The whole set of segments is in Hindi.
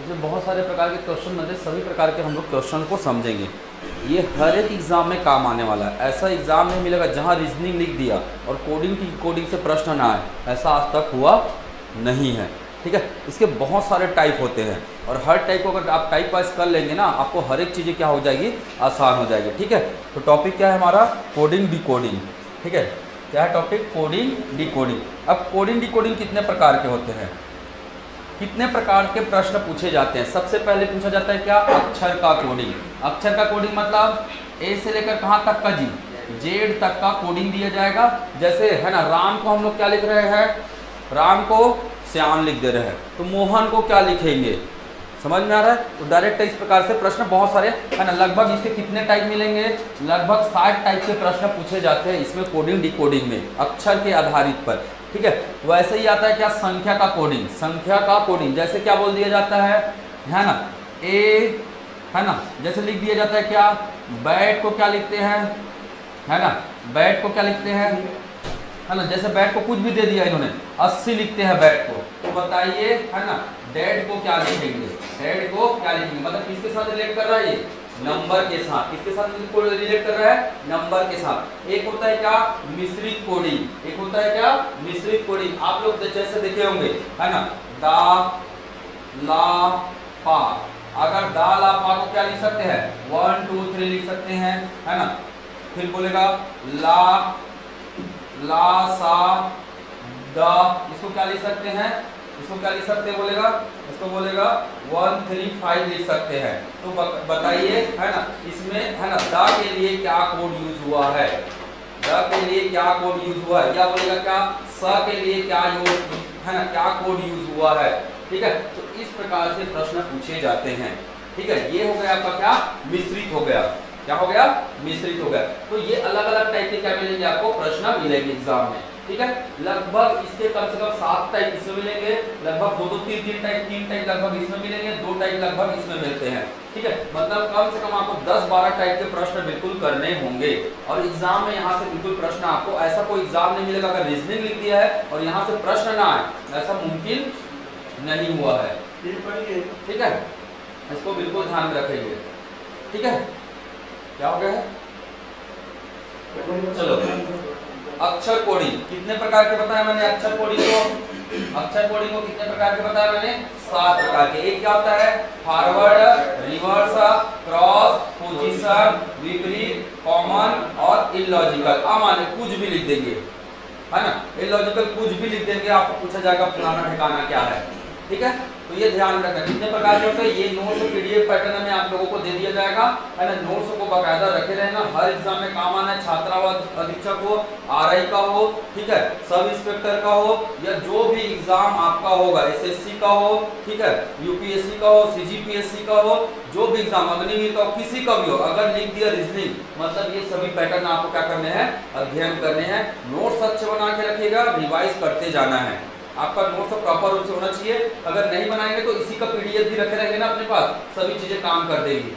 इसमें बहुत सारे प्रकार के क्वेश्चन बनते हैं, सभी प्रकार के हम लोग क्वेश्चन को समझेंगे। ये हर एक एग्ज़ाम में काम आने वाला है। ऐसा एग्ज़ाम नहीं मिलेगा जहाँ रीजनिंग लिख दिया और कोडिंग से प्रश्न ना आए, ऐसा आज तक हुआ नहीं है। ठीक है, इसके बहुत सारे टाइप होते हैं और हर टाइप को अगर आप टाइप वाइज कर लेंगे ना, आपको हर एक चीज़ें क्या हो जाएगी, आसान हो जाएगी। ठीक है, तो टॉपिक क्या है हमारा, कोडिंग डिकोडिंग। ठीक है, क्या है टॉपिक, कोडिंग डिकोडिंग। अब कोडिंग डिकोडिंग कितने प्रकार के होते हैं, कितने प्रकार के प्रश्न पूछे जाते हैं। सबसे पहले पूछा जाता है क्या, अक्षर का कोडिंग। अक्षर का कोडिंग मतलब ए से लेकर कहाँ तक का जी, जेड तक का कोडिंग दिया जाएगा। जैसे है ना, राम को हम लोग क्या लिख रहे हैं, राम को श्याम लिख दे रहे हैं, तो मोहन को क्या लिखेंगे, समझ में आ रहा है। तो डायरेक्ट इस प्रकार से प्रश्न बहुत सारे है ना, लगभग इसके कितने टाइप मिलेंगे, लगभग 60 टाइप के प्रश्न पूछे जाते हैं इसमें कोडिंग डिकोडिंग में, अक्षर के आधारित पर। ठीक है, वैसे ही आता है क्या, संख्या का कोडिंग। संख्या का कोडिंग जैसे क्या बोल दिया जाता है ना, ए है ना, जैसे लिख दिया जाता है क्या, बैट को क्या लिखते हैं, है ना, बैट को क्या लिखते हैं, है ना, जैसे बैट को कुछ भी दे दिया इन्होंने, 80 लिखते हैं बैट को, तो बताइए है ना, डेड को क्या लिखेंगे, डेड को क्या लिखेंगे, मतलब किसके साथ रिलेट कर रहा है ये, नंबर के साथ। किसके साथ रिलेट कर रहा है, नंबर के साथ। एक होता है क्या, मिश्रित कोडिंग, एक होता है क्या, मिश्रित कोडिंग। आप लोग जैसे देखे होंगे है ना, दा ला पा, अगर दा ला पा को क्या लिख सकते हैं, 1 2 3 लिख सकते हैं, है ना। फिर बोलेगा ला सा दा, इसको क्या लिख सकते हैं, इसको क्या लिख सकते हैं, बोलेगा, इसको बोलेगा 1 3 5 लिख सकते हैं। तो बताइए है ना, इसमें है ना, दा के लिए क्या कोड यूज हुआ है, दा के लिए क्या कोड यूज हुआ है, या बोलेगा क्या, सा के लिए क्या यूज है ना, क्या कोड यूज हुआ है। ठीक है, तो इस प्रकार से प्रश्न पूछे जाते हैं। ठीक है, ये हो गया आपका क्या, मिश्रित हो गया, क्या हो गया, मिश्रित हो गया। तो ये अलग अलग टाइप के क्या मिलेंगे आपको, प्रश्न मिलेंगे एग्जाम में। ठीक है, लगभग इसके कम से कम 7 टाइप इसमें मिलेंगे, लगभग 2 2 3 3 टाइप, 3 टाइप लगभग इसमें मिलेंगे, 2 टाइप लगभग इसमें मिलते हैं। ठीक है, मतलब कम से कम आपको 10 12 टाइप के प्रश्न बिल्कुल करने होंगे और एग्जाम में यहाँ से बिल्कुल प्रश्न आपको, ऐसा कोई एग्जाम नहीं मिलेगा अगर रीजनिंग लिख दिया है और यहाँ से प्रश्न ना आए, ऐसा मुमकिन नहीं हुआ है। ठीक है, इसको बिल्कुल ध्यान में रखेंगे। ठीक है, क्या हो गया है, चलो अक्षर कोडिंग कितने प्रकार के बताया मैंने, अक्षर कोडिंग को कितने प्रकार के बताया मैंने, 7 प्रकार के। एक क्या होता है, फॉरवर्ड, रिवर्स, क्रॉस, पोजीशन, विपरीत, कॉमन और इलॉजिकल। माने कुछ भी लिख देंगे है ना, इलॉजिकल कुछ भी लिख देंगे, आपको पूछा जाएगा फलाना ठिकाना क्या है। ठीक है, तो ये ध्यान रखना कितने प्रकार के होते हैं। ये नोट्स पीडीएफ पैटर्न में आप लोगों को दे दिया जाएगा है ना, नोट्स को बाकायदा रखे रहना, हर एग्जाम में काम आना है, छात्रावास अधीक्षक हो, आरआई का हो, ठीक है, सब इंस्पेक्टर का हो, या जो भी एग्जाम आपका होगा, एसएससी का हो, ठीक है, यूपीएससी का हो, सीजीपीएससी का हो, जो भी एग्जाम, अग्निवीर का हो, किसी का भी हो, अगर लिख दिया रीजनिंग, मतलब ये सभी पैटर्न आपको क्या करने हैं, अध्ययन करने हैं। नोट्स अच्छे बना के रखिएगा, रिवाइज करते जाना है, आपका नोट्स प्रॉपर रूप से होना चाहिए। अगर नहीं बनाएंगे तो इसी का पीडीएफ भी रखे रहेंगे ना अपने पास, सभी चीजें काम कर देगी।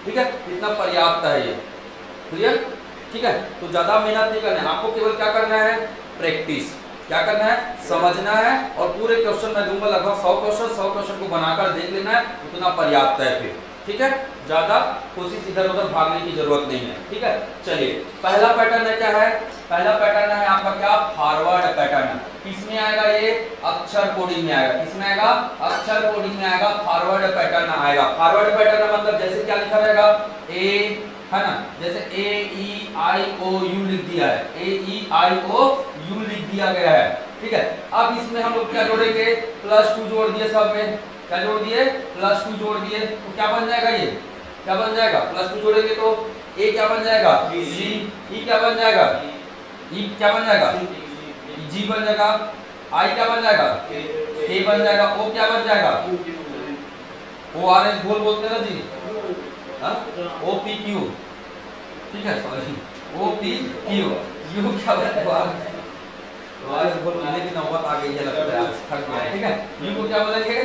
ठीक है, इतना पर्याप्त है ये, क्लियर। ठीक है, तो ज्यादा मेहनत नहीं करना है आपको, केवल क्या करना है, प्रैक्टिस, क्या करना है, समझना है और पूरे क्वेश्चन मैं दूंगा लगभग 100 क्वेश्चन को बनाकर देख लेना है, उतना पर्याप्त है फिर। ठीक है, ज्यादा कोशिश इधर उधर भागने की जरूरत नहीं है। ठीक है, चलिए पहला पैटर्न है क्या है, पहला पैटर्न है आपका क्या, फॉरवर्ड पैटर्न। किसमें आएगा ये, अक्षर कोडिंग में आएगा, किसमें आएगा, अक्षर कोडिंग में आएगा, फॉरवर्ड पैटर्न आएगा। फॉरवर्ड पैटर्न मतलब जैसे क्या लिखा रहेगा, ए है ना, जैसे ए ई आई ओ यू लिख दिया है, ए ई आई ओ यू लिख दिया गया है। ठीक है, अब इसमें हम लोग क्या जोड़ेंगे, +2 जोड़ दिए, सब में क्या जोड़ दिए, +2 जोड़ दिए, तो क्या बन जाएगा, ये क्या बन जाएगा, +2 जोड़ेंगे तो ए क्या बन जाएगा, सी, ई क्या बन जाएगा, ई क्या बन जाएगा, जी बन जाएगा, आई क्या बन जाएगा, के बन जाएगा, ओ क्या बन जाएगा, ओ आर एस बोल बोलते हैं ना जी, ओ पी क्यू। ठीक है, sorry, O P Q, U क्या बन जाएगा, आर बोल बोलने की नौबत आ गई है लगता है, थक गया। ठीक है, यू को क्या बोलेंगे,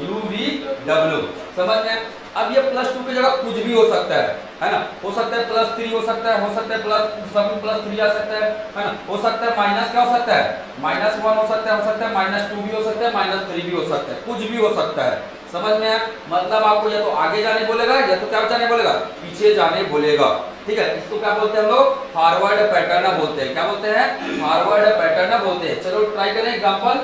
यू वी डब्ल्यू, समझ में। अब ये +2 की जगह कुछ भी हो सकता है ना, हो सकता है +3 हो सकता है, हो सकता है +3 आ सकता है ना, हो सकता है माइनस क्या हो सकता है, -1 हो सकता है, हो सकता है -2 भी हो सकता है, -3 भी हो सकता है, कुछ भी हो सकता है। समझ में आया? मतलब आपको या तो आगे जाने बोलेगा या तो क्या जाने बोलेगा, पीछे जाने बोलेगा। ठीक है, इसको क्या बोलते हैं हम लोग, फॉरवर्ड पैटर्न बोलते हैं। क्या बोलते हैं, फॉरवर्ड पैटर्न बोलते हैं। चलो ट्राई करें एग्जांपल,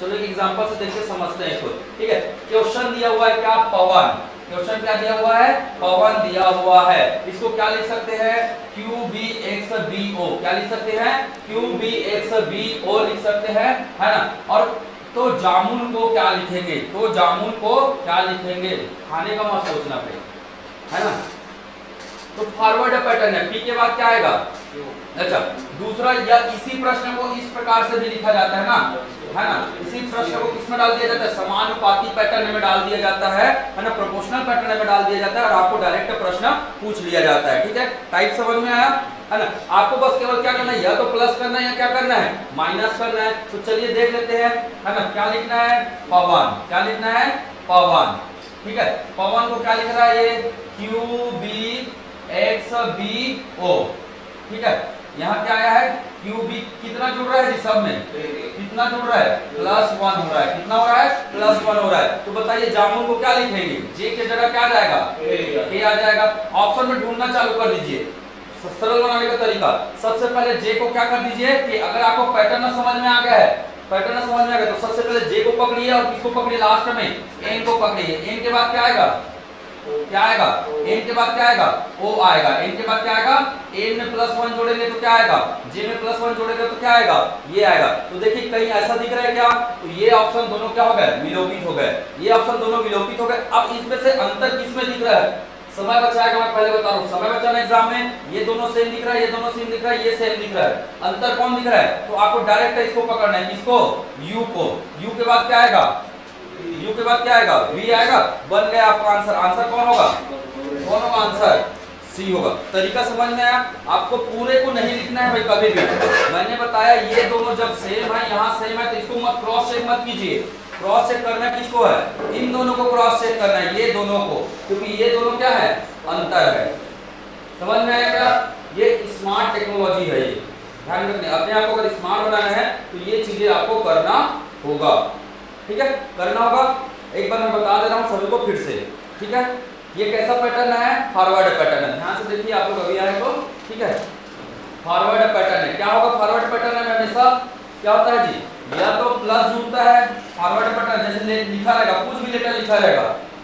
चलो एक एग्जांपल से देख के समझते हैं इसको। ठीक है, क्वेश्चन दिया हुआ है क्या, पवन। क्वेश्चन क्या दिया हुआ है, पवन दिया हुआ है। इसको क्या लिख सकते हैं, QBXBO। क्या लिख सकते हैं, QBXBO लिख सकते हैं, है ना। और तो जामुन को क्या लिखेंगे, तो जामुन को क्या लिखेंगे, खाने का मत सोचना पे, है ना। तो फॉरवर्ड पैटर्न है, पी के बाद क्या आएगा। अच्छा, दूसरा या इसी प्रश्न को इस प्रकार से भी लिखा जाता है ना, है ना। इसी प्रश्न को किसमें डाल दिया जाता है, समानुपाती पैटर्न में डाल दिया जाता है ना, प्रोपोर्शनल पैटर्न में डाल दिया जाता है और आपको डायरेक्ट प्रश्न पूछ लिया जाता है। ठीक है, टाइप समझ में आया, है ना। आपको बस केवल क्या करना है, या तो प्लस करना है या क्या करना है, माइनस करना है। तो चलिए देख लेते हैं, है ना। क्या लिखना है, पवन। क्या लिखना है, पवन। ठीक है, पवन को क्या लिख रहा है ये, QBXBO। ठीक है, यहाँ क्या आया है, QB कितना जुड़ रहा है जी सब में, कितना जुड़ रहा है, +1 हो रहा है। कितना हो रहा है, +1 हो रहा है। तो बताइए जामुन को क्या लिखेंगे, जे के जगह क्या आ जाएगा, के आ जाएगा। ऑप्शन में ढूंढना चालू कर दीजिए, सरल बनाने का तरीका। सबसे पहले जे को क्या कर दीजिए कि अगर आपको पैटर्न समझ में आ गया है, पैटर्न समझ में आ गया तो सबसे पहले जे को पकड़िए और किसको पकड़िए, लास्ट में एन को पकड़िए। एन के बाद क्या आएगा, क्या आएगा, एन के बाद क्या आएगा, ओ आएगा। एन के बाद क्या आएगा, एन में +1 जोड़ेंगे तो क्या आएगा, जे में +1 जोड़ेंगे तो क्या आएगा, ये आएगा। तो देखिए कहीं ऐसा दिख रहा है क्या, तो ये ऑप्शन दोनों क्या हो गए, विलोपित हो गए। ये ऑप्शन दोनों विलोपित हो गए। अब इसमें से अंतर किसमें दिख रहा है, समय बचाएगा, मैं पहले बता रहा हूँ, समय बचाना एग्जाम में, ये दोनों सेम दिख रहा है, ये दोनों सेम दिख रहा है, ये सेम दिख रहा है। अंतर कौन दिख रहा है, तो आपको डायरेक्ट इसको पकड़ना है, किसको, यू को। यू के बाद क्या आएगा, यू के बाद क्या आएगा, वी आएगा। बन गया आपका आंसर। आंसर कौन होगा, कौन होगा आंसर, सी होगा। तरीका समझ में आया। आपको पूरे को नहीं लिखना है भाई कभी भी। मैंने बताया ये दोनों जब सेम है, यहाँ सेम है, तो इसको मत क्रॉस चेक मत कीजिए। क्रॉस चेक करना किसको है, इन दोनों को क्रॉस चेक करना है, ये दोनों को, क्योंकि ये दोनों क्या है, अंतर है। समझ में आया क्या, ये स्मार्ट टेक्नोलॉजी है। ये ध्यान रखना, अपने आप को अगर स्मार्ट बनाना है तो ये चीजें आपको करना होगा। ठीक है, करना होगा। एक बार मैं बता दे रहा हूँ सभी को फिर से। ठीक है, ये कैसा पैटर्न है, फॉरवर्ड पैटर्न है। ध्यान से देखिए आप लोग अभी आए तो। ठीक है, फॉरवर्ड पैटर्न है। क्या होगा फॉरवर्ड पैटर्न में हमेशा क्या होता है जी, या तो प्लस जुड़ता है। फॉरवर्ड पैटर्न जैसे लिखा रहेगा, कुछ भी लेटर लिखा रहेगा,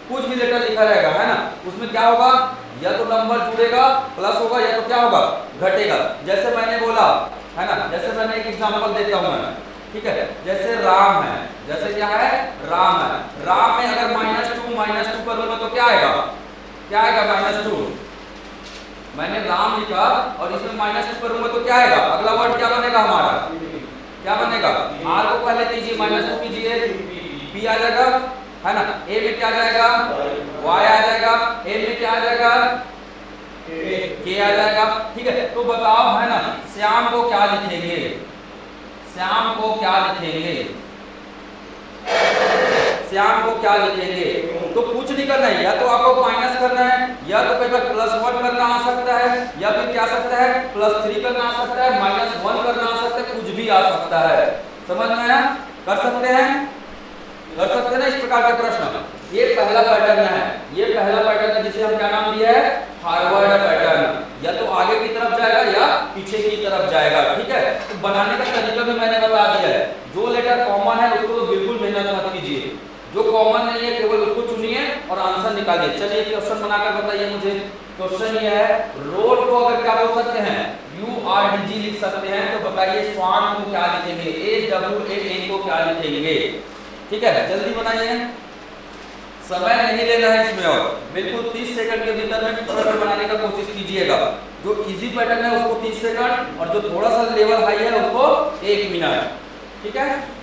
कुछ भी लेटर लिखा रहेगा, है ना, उसमें क्या होगा, या तो नंबर जुड़ेगा प्लस होगा, या तो क्या होगा, घटेगा। जैसे मैंने बोला, है ना, जैसे मैंने एक एग्जांपल देता हूं मैं। ठीक है, जैसे राम है, जैसे क्या है, राम है। राम में अगर -2 करूंगा तो क्या आएगा, क्या आएगा, -2। मैंने राम लिखा और इसमें -2 करूंगा तो क्या आएगा, अगला वर्ड क्या बनेगा हमारा, क्या बनेगा, आर को पहले कीजिए, -2 कीजिए, पी आ जाएगा, है ना। ए में क्या जाएगा, वाई आ जाएगा। ए में क्या आ जाएगा, के आ जाएगा। ठीक है, तो बताओ, है ना, श्याम को क्या लिखेंगे, श्याम को क्या लिखेंगे, श्याम को क्या लिखेंगे। तो कुछ नहीं करना है, या तो आपको माइनस करना है, या तो कई बार +1 करना आ सकता है, या फिर क्या सकता है, +3 करना आ सकता है, -1 करना आ सकता है, कुछ भी आ सकता है। समझ में आया, कर सकते हैं, कर सकते हैं ना इस प्रकार के प्रश्न। ये पहला पैटर्न है, ये पहला पैटर्न है जिसे हम क्या नाम दिया है, फॉरवर्ड पैटर्न। या तो आगे की तरफ जाएगा या पीछे की तरफ जाएगा। ठीक है, तो बनाने का तरीका भी मैंने बता दिया है। जो लेटर कॉमन है उसको तो बिल्कुल मेहनत मत कीजिए, जो कॉमन नहीं है केवल उसको चुनिए और आंसर निकालिए। चलिए क्वेश्चन बनाकर बताइए मुझे। क्वेश्चन ये है, रोड को अगर क्या बोल सकते हैं, URDG लिख सकते हैं, तो बताइए स्वान को क्या लिखेंगे, AWAN को क्या लिखेंगे। ठीक है, जल्दी बनाइए, समय नहीं लेना है इसमें, और बिल्कुल 30 सेकंड के भीतर में प्रश्न बनाने का कोशिश कीजिएगा। जो इजी पैटर्न है उसको 30 सेकंड, और जो थोड़ा सा लेवल हाई है उसको 1 मिनट। ठीक है,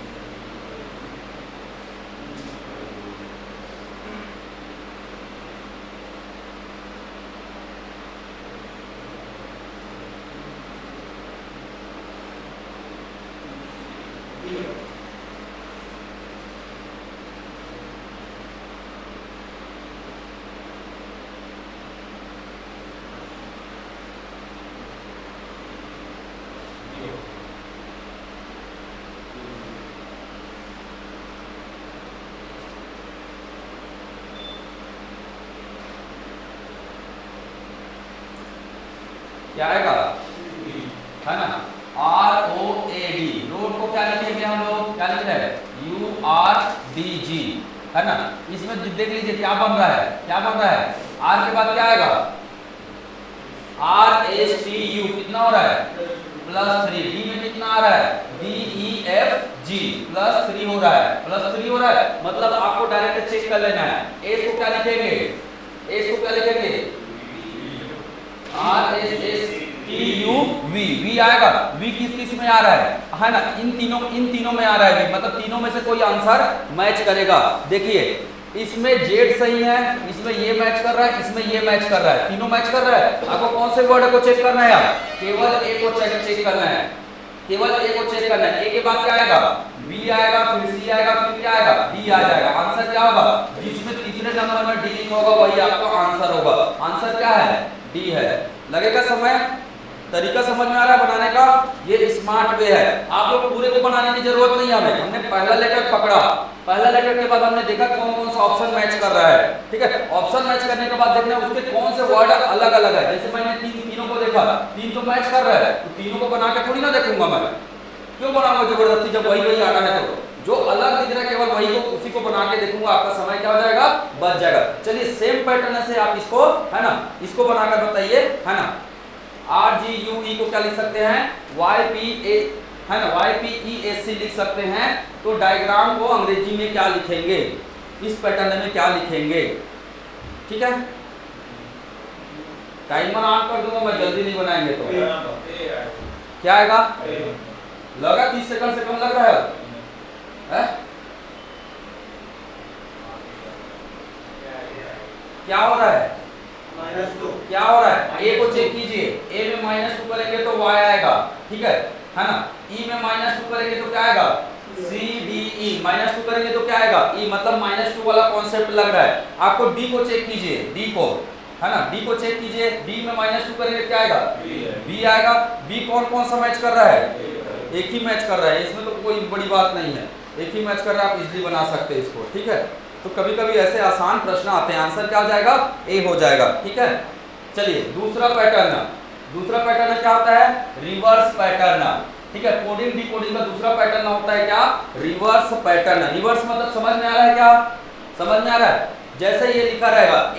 क्या आएगा, है ना, ROAD, रोड को क्या लिखेंगे हम लोग, क्या लिख रहे हैं, URDG, है ना। इसमें देख लीजिए क्या बन रहा है, क्या बन रहा है, R के बाद क्या आएगा, RSTU, कितना हो रहा है, +3, D में कितना आ रहा है, DEFG, +3 हो रहा है, +3 हो रहा है, मतलब आपको डायरेक्ट चेक कर लेना है। एस को क्या लिखेंगे, एस को क्या लिखेंगे, RSSTUV, V आएगा, V किस किस में आ रहा है ना, इन तीनों में आ रहा है, मतलब तीनों में से कोई आंसर मैच करेगा। देखिए इसमें Z सही है, इसमें ये मैच कर रहा है, इसमें ये मैच कर रहा है, तीनों मैच कर रहा है। आपको कौन से वर्ड को चेक करना है, केवल ए को चेक करना है, केवल ए को चेक करना है। ए के बाद क्या आएगा, B आएगा, फिर C आएगा, फिर क्या आएगा, D आ जाएगा। आंसर क्या होगा, जिसमें तीसरे नंबर में D लिखा होगा वही आपका आंसर होगा। आंसर क्या है, D है। लगेगा समय, तरीका समझ में आ रहा है बनाने का, ये स्मार्ट वे है। आप लोग पूरे को बनाने की जरूरत नहीं है, हमने पहला लेटर पकड़ा, पहला लेटर के बाद हमने देखा कौन कौन सा ऑप्शन मैच कर रहा है, ठीक है। ऑप्शन मैच करने के बाद देखना है उसके कौन से वर्ड अलग अलग है। जैसे मैंने तीनों को देखा, तीन तो मैच कर रहा है, तो तीनों को बना के थोड़ी ना देखूंगा मैं, क्यों बनाऊंगा जबरदस्ती, जब वही आना है तो जो अलग दिख रहा है केवल वही को उसी को बना के देखूंगा, आपका समय क्या हो जाएगा, बच जाएगा। चलिए सेम पैटर्न से आप इसको, है ना, इसको बनाकर बताइए, है ना। RGUE को क्या लिख सकते हैं, YPA, है ना, YPEAC लिख सकते हैं। तो डायग्राम को अंग्रेजी में क्या लिखेंगे, इस पैटर्न में क्या लिखेंगे, ठीक है। टाइमर ऑन कर दूंगा मैं, जल्दी नहीं बनाएंगे तो क्या आएगा, लगा 30 सेकंड से कम लग रहा है? क्या हो रहा है, -2, क्या हो रहा है, ए को चेक कीजिए, ए में -2 करेंगे तो y आएगा, ठीक है ना। ई में -2 करेंगे तो क्या आएगा, CDE, -2 करेंगे तो क्या आएगा, ई, मतलब -2 वाला कॉन्सेप्ट लग रहा है। आपको डी को चेक कीजिए, डी को, है ना, डी को चेक कीजिए, डी में -2 करेंगे क्या आएगा, बी आएगा। बी कौन सा मैच कर रहा है, एक ही मैच कर रहा है, इसमें तो कोई बड़ी बात नहीं है, एक ही मैच कर रहा है, आप इजीली बना सकते हैं इसको, ठीक है। तो कभी कभी ऐसे आसान प्रश्न आते हैं, आंसर क्या हो जाएगा, ए हो जाएगा, ठीक है। चलिए दूसरा पैटर्न क्या होता है, रिवर्स पैटर्न, ठीक है। कोडिंग डिकोडिंग का दूसरा पैटर्न होता है क्या, रिवर्स पैटर्न। रिवर्स मतलब समझ में आ रहा है, क्या समझ में आ रहा है, जैसे ये लिखा रहेगा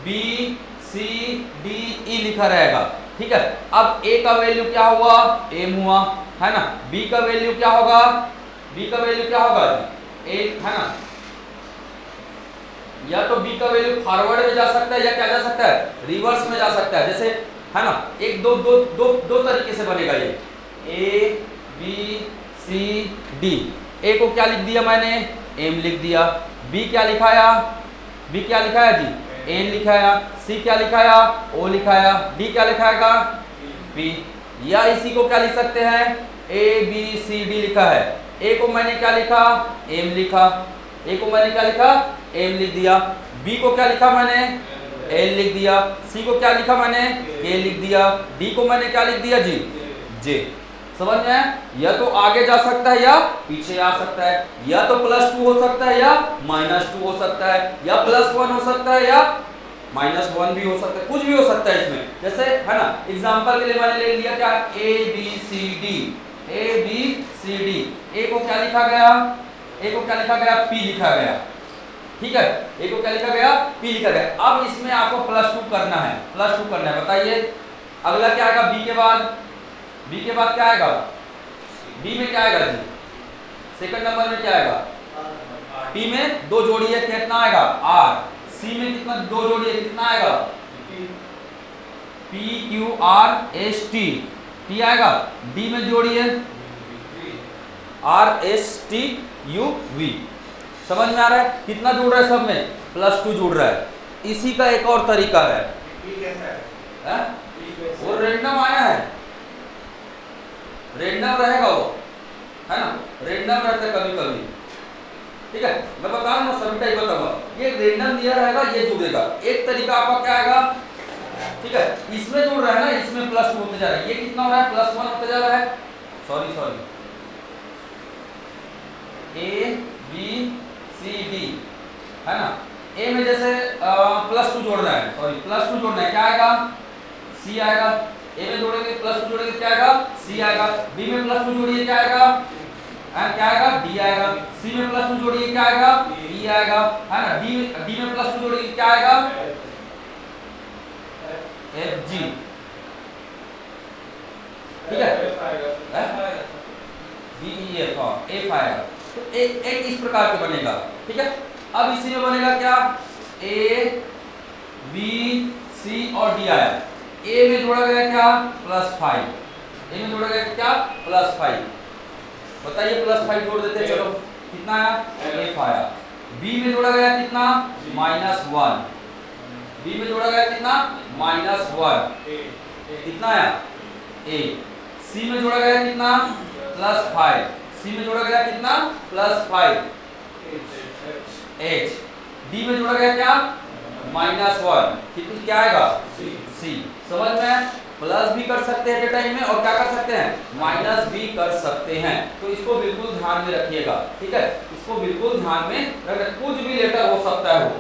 ABCDE लिखा रहेगा, ठीक है। अब A का वैल्यू क्या हुआ, M हुआ, है ना। B का वैल्यू क्या होगा, B का वैल्यू क्या होगा, 1, है ना। या तो B का वैल्यू फॉरवर्ड में जा सकता है या क्या जा सकता है, रिवर्स में जा सकता है। जैसे, है ना, एक दो तरीके से बनेगा ये, ABCD। A को क्या लिख दिया मैंने, M लिख दिया। B क्या लिखाया, B क्या लिखाया जी, N लिखाया। C क्या लिखाया, O लिखाया। D क्या लिखाएगा, P। या इसी को क्या लिख सकते हैं, ABCD लिखा है। A को मैंने क्या लिखा, M लिखा। A को मैंने क्या लिखा, M लिख दिया। B को क्या लिखा मैंने, L लिख दिया। C को क्या लिखा मैंने, K लिख दिया। D को मैंने क्या लिख दिया जी, J। समझ में है, या तो आगे जा सकता है या पीछे आ सकता है, या तो +2 हो सकता है या -2 हो सकता है, या +1 हो सकता है या -1 भी हो सकता है, कुछ भी हो सकता है इसमें। जैसे, है ना, एग्जांपल के लिए मैंने ले लिया क्या, ABCD। A को क्या लिखा गया, A को क्या लिखा गया, P लिखा गया, ठीक है। A को क्या लिखा गया, P लिखा गया। अब इसमें आपको +2 करना है, बताइए अगला क्या आएगा, B के बाद क्या आएगा, B में क्या आएगा जी, सेकंड नंबर में क्या आएगा, P में 2 जोड़ी है, कितना आएगा, R। C में कितना 2 जोड़ी है, कितना आएगा, PQRST, T आएगा। D में जोड़ी है RSTUV। समझ में आ रहा है, कितना जुड़ रहा है, सब में +2 जुड़ रहा है। इसी का एक और तरीका है, वो रेंडम आया है, रेंडम रहेगा वो, है ना, रेंडम रहता है कभी कभी, ठीक है। मैं बता रहा हूँ, सभी टाइप बताऊंगा, ये रेंडम दिया रहेगा, ये जुड़ेगा। एक तरीका आपका क्या आएगा, ठीक है, इसमें जुड़ रहा है ना, इसमें +2 होते जा रहा है, ये कितना हो रहा है, +1 होते जा रहा है, सॉरी ABCD, है ना। A में जैसे +2 जोड़ना है, क्या आएगा, सी आएगा। ए में जोड़ेंगे प्लस 2 जोड़ेंगे क्या आएगा, सी आएगा। बी में प्लस 2 जोड़िए क्या आएगा, क्या आएगा, डी आएगा। सी में प्लस 2 जोड़िए क्या आएगा, ई आएगा, है ना। डी में प्लस 2 जोड़िए क्या आएगा, एफ जी। ठीक है, बी ई एफ, एफ आएगा। तो एक इस प्रकार के बनेगा। ठीक है, अब इसी में बनेगा क्या, ए बी सी और डी आया। ए में जोड़ा गया क्या, +5, ए में जोड़ा गया क्या, +5। बताइए +5 जोड़ देते हैं, चलो कितना आया, एफ आया। बी में जोड़ा गया कितना, -1, बी में जोड़ा गया कितना, -1, कितना आया, ए। सी में जोड़ा गया कितना, +5, सी में जोड़ा गया कितना, +5, एच। डी में जोड़ा गया क्या, -1, कितना क्या आएगा, सी। समझ में, प्लस भी कर सकते हैं टाइम में और क्या कर सकते हैं, माइनस भी कर सकते हैं। तो इसको बिल्कुल ध्यान में रखिएगा। ठीक है, इसको बिल्कुल ध्यान में रखिए, कुछ भी लेटर हो सकता है वो।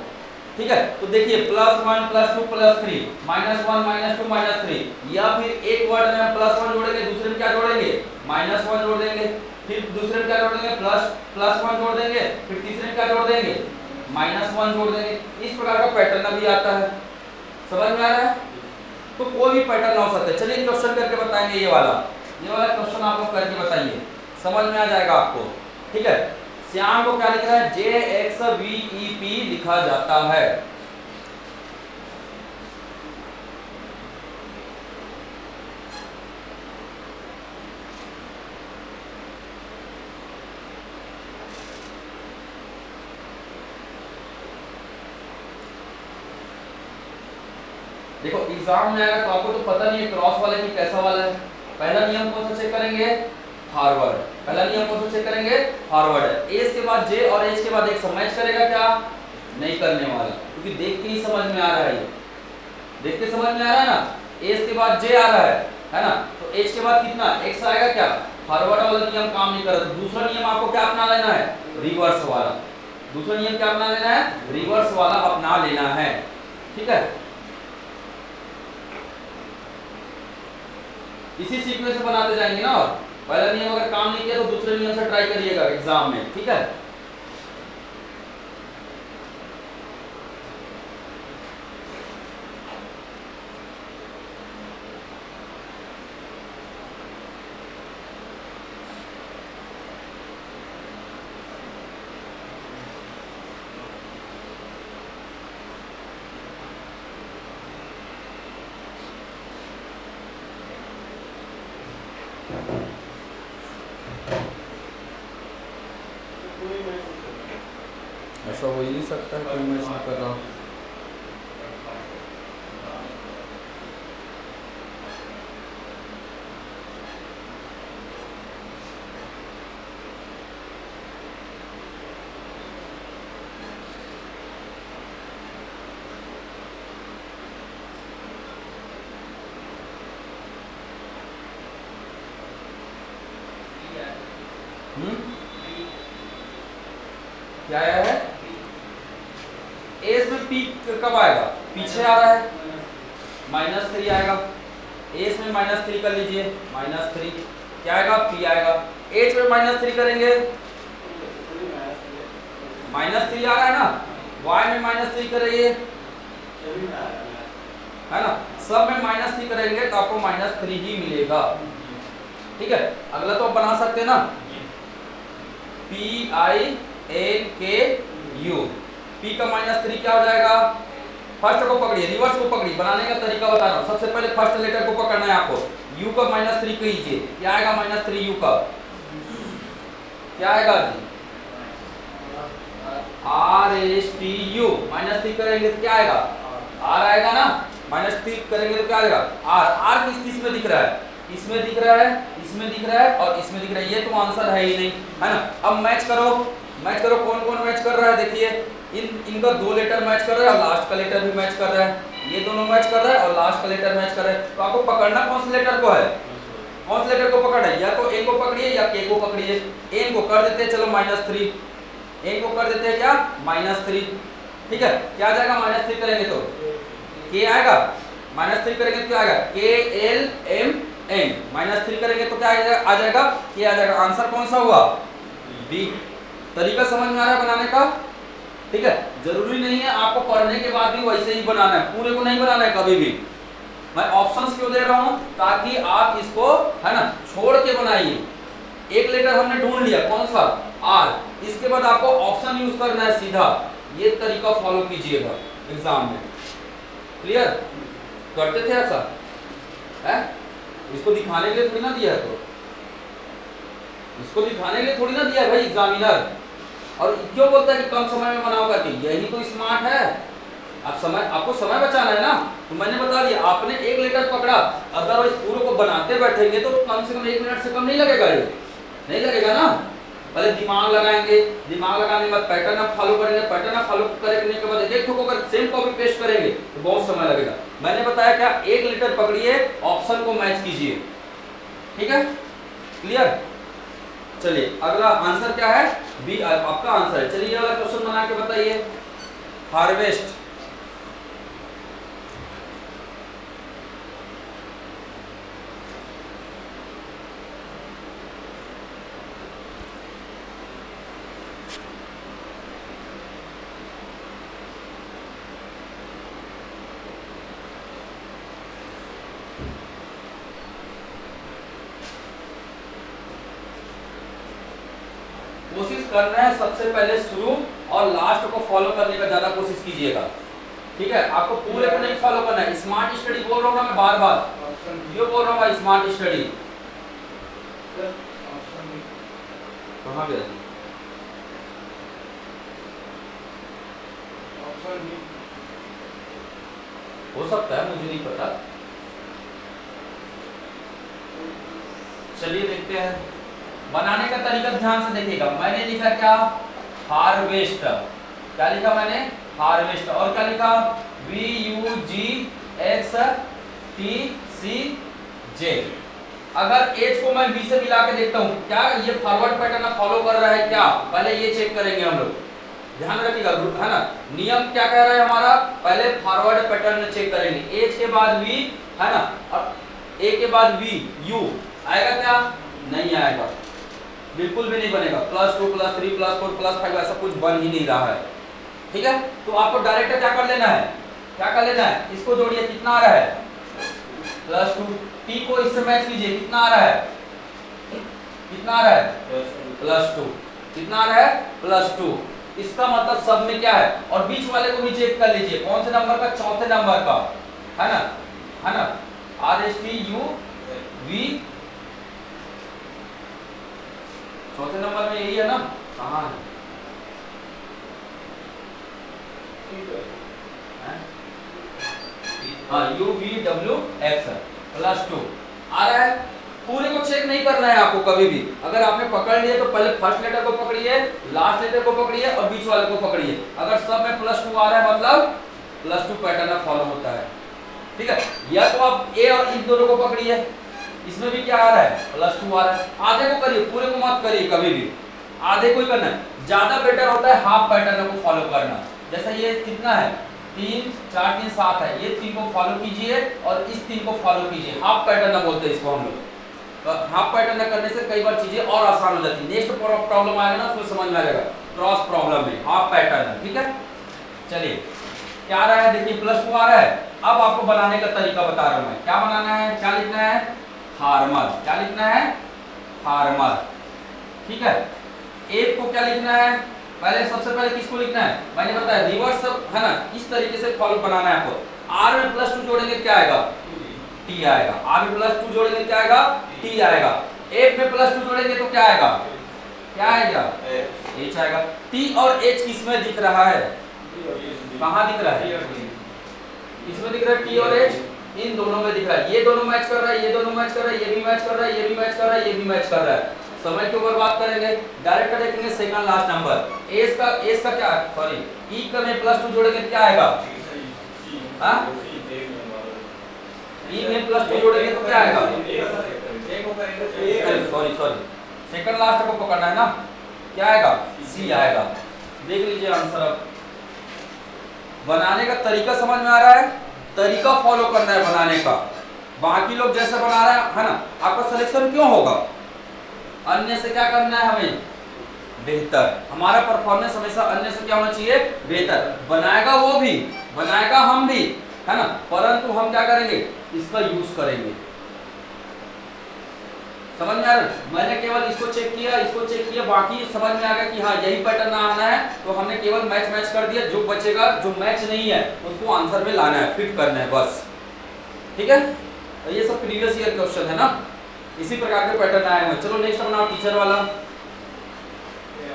ठीक है, तो देखिए +1 +2 +3, -1 -2 -3, या फिर एक वर्ड में हम +1 जोड़ेंगे, दूसरे में क्या जोड़ेंगे, -1 जोड़ देंगे, फिर दूसरे में क्या जोड़ देंगे, +1 जोड़ देंगे, फिर तीसरे में क्या जोड़ देंगे, -1 जोड़ देंगे। इस प्रकार का पैटर्न भी आता है। समझ में आ रहा है, तो कोई भी पैटर्न हो सकता है। चलिए क्वेश्चन करके बताएंगे, ये वाला क्वेश्चन आप लोग करके बताइए, समझ में आ जाएगा आपको। ठीक है, श्याम को क्या लिख रहा है, JXVEP लिखा जाता है। देखो एग्जाम में आएगा तो आपको तो पता नहीं है क्रॉस वाले की कैसा वाला है। पहला नियम कौन सा चेक करेंगे, फॉरवर्ड। पहला नियम कौन सा चेक करेंगे, फॉरवर्ड। एस के बाद जे और एच के बाद एक मैच करेगा क्या, नहीं करने वाला, क्योंकि देख के ही समझ में आ रहा है, ये देख के समझ में आ रहा है ना। एस के बाद जे आ रहा है ना, तो एच के बाद कितना एक्स आएगा क्या, फॉरवर्ड वाला नियम काम नहीं कर रहा। तो दूसरा नियम आपको क्या अपना लेना है, रिवर्स वाला। दूसरा नियम क्या अपना लेना है, रिवर्स वाला अपना लेना है। ठीक है, इसी सीक्वेंस से बनाते जाएंगे ना। और पहला नियम अगर काम नहीं किया तो दूसरे नियम से ट्राई करिएगा एग्जाम में। ठीक है, ऐसा हो ही नहीं सकता है, कोई मैच नहीं कर रहा हूँ। क्या आया है, एस में पी कब आएगा, पीछे आ रहा है, -3 आएगा। एस में -3 कर लीजिए, -3 क्या आएगा, पी आएगा। एच में -3 करेंगे, -3 आ रहा है ना। वाई में -3 करेंगे, है ना, सब में -3 करेंगे तो आपको -3 ही मिलेगा। ठीक है, अगला तो आप बना सकते हैं ना, PINKU, P का -3 क्या हो जाएगा, फर्स्ट को पकड़िए, रिवर्स को पकड़िए, बनाने का तरीका बता रहा हूँ। सबसे पहले फर्स्ट लेटर को पकड़ना है आपको, U का -3 कीजिए, क्या आएगा, -3 U का क्या आएगा जी, RSTU, -3 करेंगे तो क्या आएगा, R आएगा ना, -3 करेंगे तो क्या आएगा, R किस में दिख रहा है, इसमें दिख रहा है, इसमें दिख रहा है और इसमें दिख रहा है। ये तो आंसर है ही नहीं, है ना। अब मैच करो, कौन कौन मैच कर रहा है, देखिए इनका 2 लेटर मैच कर रहा है और लास्ट का लेटर भी मैच कर रहा है। ये दोनों मैच कर रहा है और लास्ट का लेटर मैच कर रहा है। तो आपको पकड़ना कौन से लेटर को है, कौन से लेटर को पकड़ना है, या तो ए को पकड़िए या के को पकड़िए। ए को कर देते हैं, चलो -3, ए को कर देते हैं क्या, -3। ठीक है, क्या आ जाएगा, -3 करेंगे तो के आएगा, -3 करेंगे तो क्या आएगा KLMN, -3 करेंगे तो क्या आ जाएगा K आ जाएगा। आंसर कौन सा हुआ? बी। तरीका समझ में आ रहा है बनाने का? ठीक है, जरूरी नहीं है आपको पढ़ने के बाद भी वैसे ही बनाना है, पूरे को नहीं बनाना है कभी भी। मैं ऑप्शंस क्यों दे रहा हूं? ताकि आप इसको है ना छोड़ के बनाइए। एक लेटर हमने ढूंढ लिया, कौन सा? R। इसके बाद आपको ऑप्शन यूज करना है सीधा। ये तरीका फॉलो कीजिएगा एग्जाम में। क्लियर? करते थे ऐसा है? इसको दिखाने के लिए थोड़ी ना दिया है, तो इसको दिखाने के लिए थोड़ी ना दिया है भाई एग्जामिनर। और क्यों बोलता है कि कम समय में बनाओ करके? यही तो स्मार्ट है। आप समय, आपको समय बचाना है ना, तो मैंने बता दिया। आपने एक लेटर पकड़ा, अदरवाइज पूरे को बनाते बैठेंगे तो कम से कम 1 मिनट से कम नहीं लगेगा। ये नहीं लगेगा ना। पहले दिमाग लगाएंगे, दिमाग लगाने के बाद पैटर्न आप फॉलो करेंगे, पैटर्न आप फॉलो करने के बाद एक ठोक अगर सेम कॉपी पेस्ट करेंगे तो बहुत समय लगेगा। मैंने बताया क्या, एक लेटर पकड़िए, ऑप्शन को मैच कीजिए। ठीक है, क्लियर? चलिए अगला आंसर क्या है? बी आपका आंसर है। चलिए ये वाला क्वेश्चन बना के बताइए। हार्वेस्ट, कोशिश करना है सबसे पहले शुरू और लास्ट को फॉलो करने का ज्यादा कोशिश कीजिएगा। ठीक है, आपको पूरे को नहीं फॉलो करना है। स्मार्ट स्टडी बोल रहा हूँ ना मैं बार बार, ये बोल रहा हूँ मैं स्मार्ट स्टडी। कहाँ गया? हो सकता है, मुझे नहीं पता। चलिए देखते हैं बनाने का तरीका। ध्यान से देखिएगा, मैंने लिखा क्या? हार्वेस्ट। क्या लिखा मैंने? हार्वेस्ट। और क्या लिखा? VUGXTCJ। अगर एज को मैं बी से मिला के देखता हूं, क्या ये फॉरवर्ड पैटर्न फॉलो कर रहा है क्या? पहले ये चेक करेंगे हम लोग। ध्यान रखिएगा, है ना, नियम क्या कह रहा है हमारा? पहले फॉरवर्ड पैटर्न चेक करेंगे। एज के बाद वी, है ना, और ए के बाद वी, यू आएगा क्या? नहीं आएगा, बिल्कुल भी नहीं बनेगा। +2 +3 +4 +5 ऐसा कुछ बन ही नहीं रहा है। ठीक है, तो आपको डायरेक्ट क्या कर लेना है? क्या कर लेना है? इसको जोड़िए, कितना आ रहा है? +2। टी को इससे मैच कीजिए, कितना आ रहा है? कितना आ रहा है? +2। कितना आ रहा है? +2। इसका मतलब सब में क्या है? और बीच वाले को भी चेक कर लीजिए, कौन से नंबर का? चौथे नंबर का, है ना, है ना, RSTUV। चौथे नंबर में यही है ना? कहाँ है? हाँ, UVWX +2 आ रहा है। पूरे को चेक नहीं करना है आपको कभी भी। अगर आपने पकड़ लिए तो पहले फर्स्ट लेटर को पकड़िए, लास्ट लेटर को पकड़िए और बीच वाले को पकड़िए। अगर सब में +2 आ रहा है मतलब +2 पैटर्न फॉलो होता है। ठीक है, या तो आप ए और इन दोनों को पकड़िए, इसमें भी क्या आ रहा है? +2 आ रहा है। आधे को करिए, पूरे को मत करिए कभी भी, आधे को ही करना है। ज्यादा बेटर होता है हाफ पैटर्न को फॉलो करना। जैसा ये कितना है? 3 4 3 7 है, ये 3 को फॉलो कीजिए और इस 3 को फॉलो कीजिए। हाफ पैटर्न बोलते हैं इसको हम लोग। तो हाफ पैटर्न करने से कई बार चीजें और आसान हो जाती है। नेक्स्ट प्रॉब्लम आएगा ना, उसमें समझ में आ जाएगा। क्रॉस प्रॉब्लम में हाफ पैटर्न, ठीक है। चलिए क्या आ रहा है? देखिए +2 आ रहा है। अब आपको बनाने का तरीका बता रहा हूं मैं। क्या बनाना है? क्या लिखना है? फार्मर। क्या लिखना है? फार्मर। ठीक है, एक को क्या लिखना है? पहले सबसे पहले किसको लिखना है? मैंने बताया रिवर्स, है ना, इस तरीके से फॉलो बनाना है आपको। आर में +2 जोड़ेंगे क्या आएगा? टी आएगा। आर में +2 जोड़ेंगे क्या आएगा? टी आएगा। एफ में +2 जोड़ेंगे तो क्या आएगा? क्या आएगा? एच आएगा। टी और एच किसमें दिख रहा है? कहाँ दिख रहा है? इसमें दिख रहा है टी और एच, इन दोनों में दिख रहा है। ये दोनों मैच कर रहा है, ये दोनों मैच कर रहा है, ये भी मैच कर रहा है, ये भी मैच कर रहा है, ये भी मैच कर रहा है। समय क्यों बर्बाद करेंगे? डायरेक्ट देखेंगे सेकंड लास्ट नंबर। एस का क्या, सॉरी ई का में +2 जोड़ेंगे क्या आएगा? हां, ई में +2 जोड़ेंगे तो क्या आएगा? सॉरी सेकंड लास्ट को पकड़ना है ना, क्या आएगा? सी आएगा। देख लीजिए आंसर। अब बनाने का तरीका समझ में आ रहा है? तरीका फॉलो करना है बनाने का। बाकी लोग जैसे बना रहे हैं, है ना, आपका सिलेक्शन क्यों होगा? अन्य से क्या करना है हमें? बेहतर। हमारा परफॉर्मेंस हमेशा अन्य से क्या होना चाहिए? बेहतर। बनाएगा वो भी, बनाएगा हम भी, है ना, परंतु हम क्या करेंगे? इसका यूज करेंगे। समझ में आ रहा है? मैंने केवल इसको चेक किया, बाकी समझ में आ गया कि हाँ यही पैटर्न आना है, तो हमने केवल मैच कर दिया। जो बचेगा, जो मैच नहीं है, उसको आंसर में लाना है, फिट करना है, बस। ठीक है, तो ये सब प्रीवियस ईयर क्वेश्चन है ना, इसी प्रकार के पैटर्न आए हुए। चलो नेक्स्ट बनाओ टीचर वाला।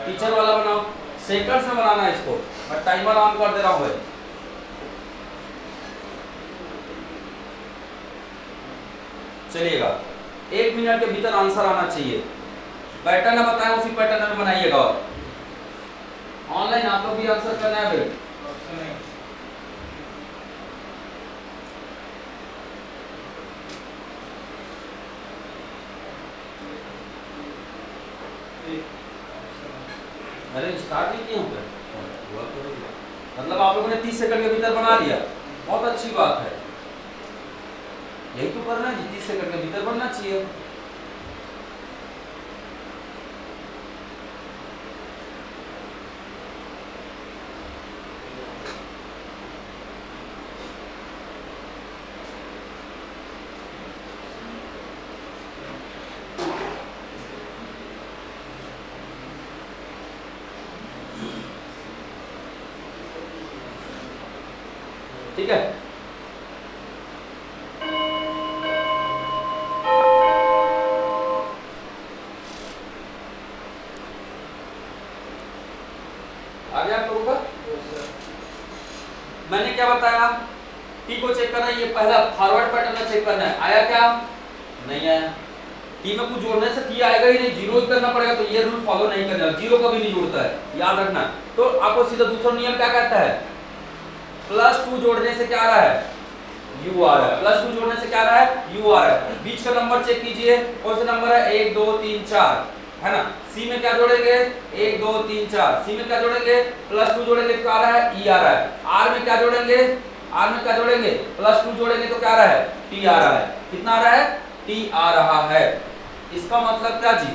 टीचर वाला बनाओ, सेकंड्स में बनाना है इसको। मैं टाइमर ऑन कर दे रहा हूँ। चलिएगा, 1 मिनट के भीतर आंसर आना चाहिए। पैटर्न बताएं, उसी पैटर्न में बनाइएगा। ऑनलाइन आप लोग भी आंसर करना है भाई। अरे स्टार्ट नहीं किया हूँ, मतलब आप लोगों ने 30 सेकंड के भीतर बना लिया, बहुत अच्छी बात है। यही तो करना है, 30 सेकंड के भीतर बनना चाहिए। ठीक है, आगे आप लोगों का मैंने क्या बताया? टी को चेक करना है, ये पहला फॉरवर्ड पैटर्न में चेक करना है। आया क्या? नहीं आया। टी में कुछ जोड़ने से टी आएगा ही नहीं, जीरो ही करना पड़ेगा। तो ये रूल फॉलो नहीं करना, जीरो कभी नहीं जुड़ता है, याद रखना। तो आपको सीधा दूसरा नियम क्या कहता है? +2 जोड़ने से क्या आ रहा है? यू आ रहा है। +2 जोड़ने से क्या आ रहा है? यू आ रहा है। बीच का नंबर चेक कीजिए, कौन सा नंबर है? 1 2 3 4, है ना। सी में क्या जोड़ेंगे? 1 2 3 4। सी में क्या जोड़ेंगे? +2 जोड़ेंगे तो क्या आ रहा है? ई आ रहा है। आर में क्या जोड़ेंगे? आर में क्या जोड़ेंगे? +2 जोड़ेंगे तो क्या आ रहा है? टी आ रहा है। कितना आ रहा है? टी आ रहा है। इसका मतलब क्या जी?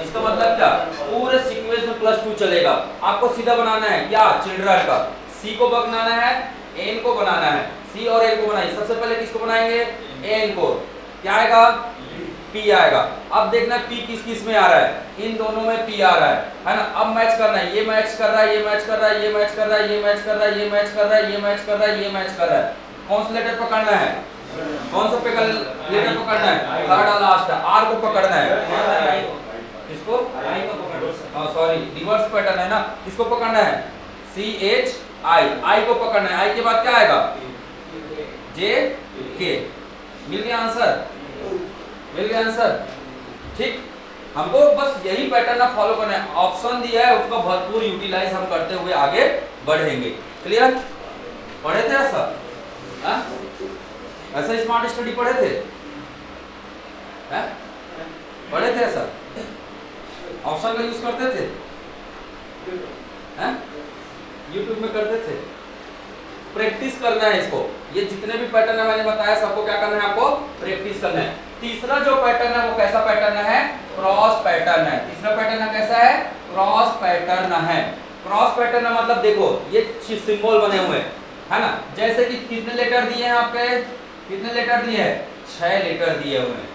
इसका मतलब क्या? पूरे सीक्वेंस में +2 चलेगा। आपको सीधा बनाना है क्या? चिल्ड्रन का सी को बनाना है, एन को बनाना है। सी और एन को बनाइए। सबसे पहले किसको बनाएंगे? एन को। क्या आएगा? पी आएगा। अब देखना पी किस किस में आ रहा है? इन दोनों में पी आ रहा है ना। अब मैच करना है, ये मैच कर रहा है, ये मैच कर रहा है, ये मैच कर रहा है, ये मैच कर रहा है, ये मैच कर रहा है, ये मैच कर रहा है, ये मैच कर रहा है। कौन सा लेटर पकड़ना है? कौन सा लेटर पकड़ना है? थर्ड और लास्ट आर को पकड़ना है। इसको आई को पकड़ना है। सॉरी, रिवर्स पैटर्न है ना, इसको पकड़ना है। सी एच आई को पकड़ना है। आई के बाद क्या आएगा? जे के। मिल गया आंसर? मिल गया आंसर? ठीक, हमको बस यही पैटर्न ना फॉलो करना है। ऑप्शन दिया है, उसका भरपूर यूटिलाइज हम करते हुए आगे बढ़ेंगे। क्लियर? पढ़े थे ऐसा? ऐसा स्मार्ट स्टडी पढ़े थे? पढ़े थे ऐसा? ऑप्शन का यूज करते थे? यूट्यूब में करते थे? प्रैक्टिस करना है इसको। ये जितने भी पैटर्न है मैंने बताया, सबको क्या करना है? आपको प्रैक्टिस करना है। तीसरा जो पैटर्न है वो कैसा पैटर्न है? क्रॉस पैटर्न है। तीसरा पैटर्न कैसा है? क्रॉस पैटर्न है। क्रॉस पैटर्न मतलब देखो, ये सिंबल बने हुए हैं, है ना। जैसे कि कितने लेटर दिए हैं आपके? कितने लेटर दिए हैं? 6 लेटर दिए हुए हैं,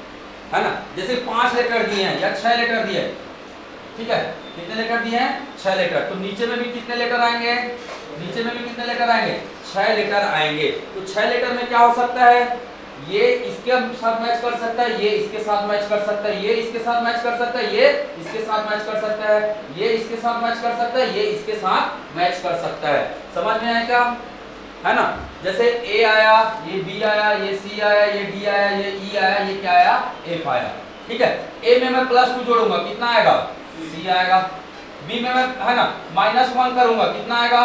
है ना। जैसे 5 लेटर दिए हैं या 6 लेटर दिए हैं, ठीक है। कितने लेटर दिए हैं? 6 लेटर। तो नीचे में भी कितने लेटर आएंगे? नीचे में भी कितने लेटर आएंगे? 6 लेटर आएंगे। तो 6 लेटर में क्या हो सकता है? ये इसके साथ मैच कर सकता है, ये इसके साथ मैच कर सकता है, ये इसके साथ मैच कर सकता है, ये इसके साथ मैच कर सकता है, ये इसके साथ मैच कर सकता है, ये इसके साथ मैच कर सकता है। समझ में आया क्या? है ना। जैसे ए आया, ये बी आया, ये सी आया, ये डी आया, ये ई आया, ये क्या आया? एफ आया। ठीक है। ए में मैं +2 जोड़ूंगा, कितना आएगा? सी आएगा। बी में मैं, है ना, -1 करूंगा, कितना आएगा?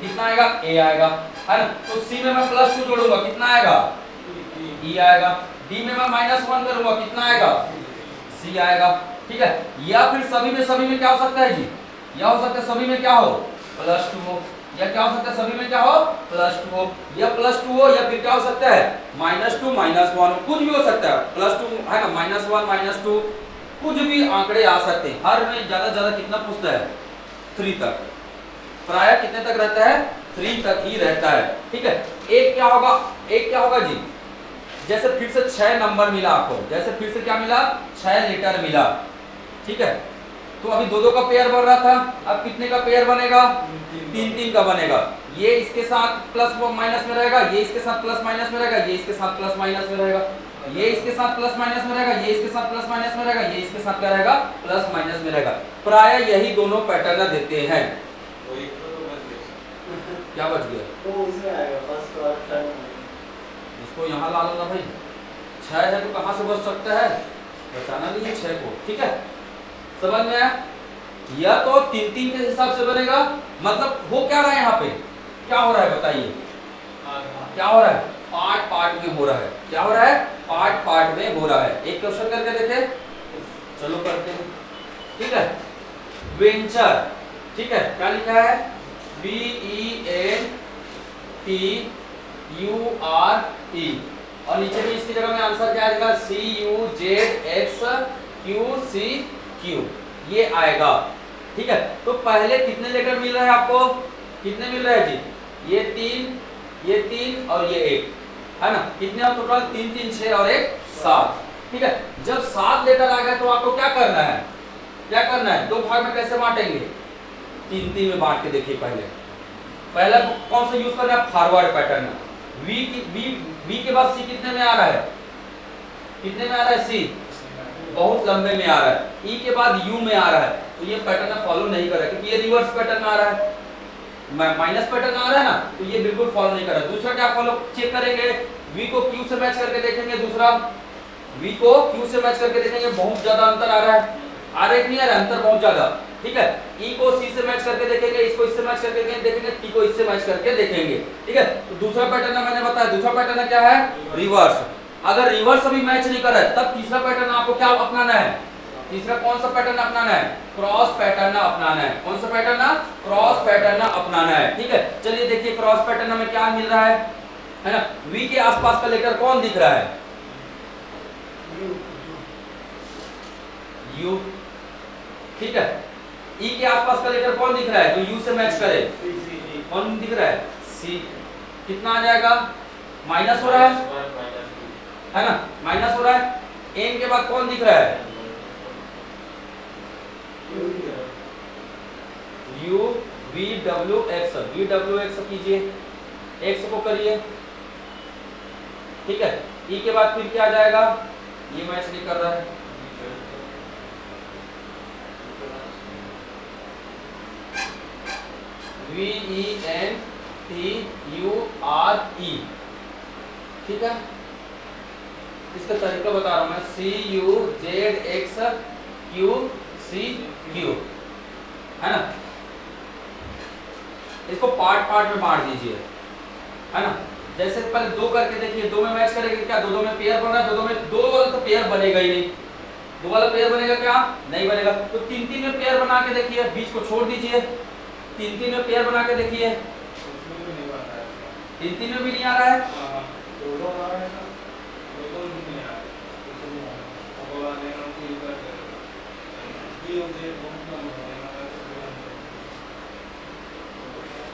कितना आएगा? ए आएगा, है ना। तो सी में मैं +2 जोड़ूंगा, कितना आएगा? ई आएगा। डी में मैं -1 करूंगा, कितना आएगा? सी आएगा। ठीक है। या फिर सभी में क्या हो सकता है जी? या हो सकता है सभी में क्या हो? +2 हो। या क्या हो सकता है सभी में क्या हो +2 हो, या +2 हो, या फिर क्या हो सकता है -2 -1 कुछ भी हो सकता है, +2 है ना, -1 -2 कुछ भी आंकड़े आ सकते हैं। हर में ज्यादा कितना पूछता है 3 तक, प्राय कितने तक रहता है 3 तक ही रहता है। ठीक है, एक क्या होगा जी, जैसे फिर से 6 नंबर मिला आपको, जैसे फिर से क्या मिला 6 लीटर मिला। ठीक है, तो अभी 2-2 का पेयर बन रहा था, अब कितने का पेयर बनेगा 3-3 का बनेगा। ये इसके साथ प्लस माइनस में रहेगा, ये इसके साथ प्लस माइनस में रहेगा, ये इसके साथ प्लस माइनस में रहेगा, ये इसके साथ प्लस माइनस में रहेगा, ये इसके साथ प्लस माइनस में रहेगा, ये इसके साथ क्या रहेगा प्लस माइनस में रहेगा। प्राय यही दोनों पैटर्न देते हैं। क्या बच गया तो उसमें आएगा फर्स्ट और थर्ड। इसको यहाँ ला लो ना भाई, 6 है तो कहाँ से बच सकता है, बचाना नहीं है 6 को। ठीक है, समझ में आया, या तो 3-3 के हिसाब से बनेगा, मतलब हो क्या रहा है यहाँ पे, क्या हो रहा है बताइए, क्या हो रहा है पार्ट में हो रहा है, क्या हो रहा है पार्ट में हो रहा है। एक क्वेश्चन करके देखे, चलो करते हैं। ठीक है, वेंचर, ठीक है, क्या लिखा है VENTURE, और नीचे भी इसकी जगह में आंसर क्या आएगा CUZXQCQ, ये आएगा। ठीक है, तो पहले कितने लेटर मिल रहे हैं आपको, कितने मिल रहे हैं जी, ये 3 और ये 1 है ना, कितने हो टोटल 3 3 6 और 1 7। ठीक है, जब 7 लेटर आ गए तो आपको क्या करना है, दो भाग में कैसे बांटेंगे 3-3 में बांट के देखिए। पहला कौन सा यूज करना है, फॉरवर्ड पैटर्न। V के बाद C कितने में आ रहा है, C बहुत लंबे में आ रहा है, E के बाद U में आ रहा है, तो ये पैटर्न फॉलो नहीं कर रहा है, क्योंकि ये रिवर्स पैटर्न आ रहा है, माइनस पैटर्न आ रहा है ना, तो ये बिल्कुल फॉलो नहीं कर रहा है। दूसरा क्या फॉलो चेक करेंगे, V को Q से मैच करके देखेंगे, दूसरा V को Q से मैच करके देखेंगे, बहुत ज्यादा अंतर आ रहा है, नहीं आ रहा अंतर बहुत ज्यादा। ठीक है, E को C से मैच करके देखेंगे, इसको इससे मैच करके देखेंगे, T को इससे मैच करके देखेंगे। ठीक है, तो दूसरा पैटर्न मैंने बताया, दूसरा पैटर्न क्या है रिवर्स। अगर रिवर्स अभी मैच नहीं कर रहा है तब तीसरा पैटर्न आपको क्या अपनाना है, तीसरा कौन सा पैटर्न अपनाना है, क्रॉस पैटर्न अपनाना है। कौन सा पैटर्न, क्रॉस पैटर्न अपनाना है। ठीक है, चलिए देखिए क्रॉस पैटर्न में क्या मिल रहा है ना, V के आसपास का लेटर कौन दिख रहा है, U। ठीक है, E के आसपास का लेटर कौन दिख रहा है जो U से मैच करे, कौन दिख रहा है C। कितना आ जाएगा, माइनस हो रहा है ना, माइनस हो रहा है। N के बाद कौन दिख रहा है, U V W X कीजिए, X को करिए। ठीक है, E के बाद फिर क्या आ जाएगा, ये मैच नहीं कर रहा है, VENTURE। ठीक है, इसका तरीका बता रहा हूं मैं, CUZXQCQ है ना। इसको पार्ट में बांट दीजिए, है ना। जैसे पहले 2 करके देखिए, 2 में मैच करेंगे क्या, 2 में पेयर बन रहा है, 2 में 2 वाला तो पेयर बनेगा ही नहीं, 2 वाला पेयर बनेगा क्या, नहीं बनेगा। तो 3-3 में पेयर बना के देखिए, बीच को छोड़ दीजिए, 3-3 में पेयर बना के देखिए, 3-3 में भी नहीं आ रहा है,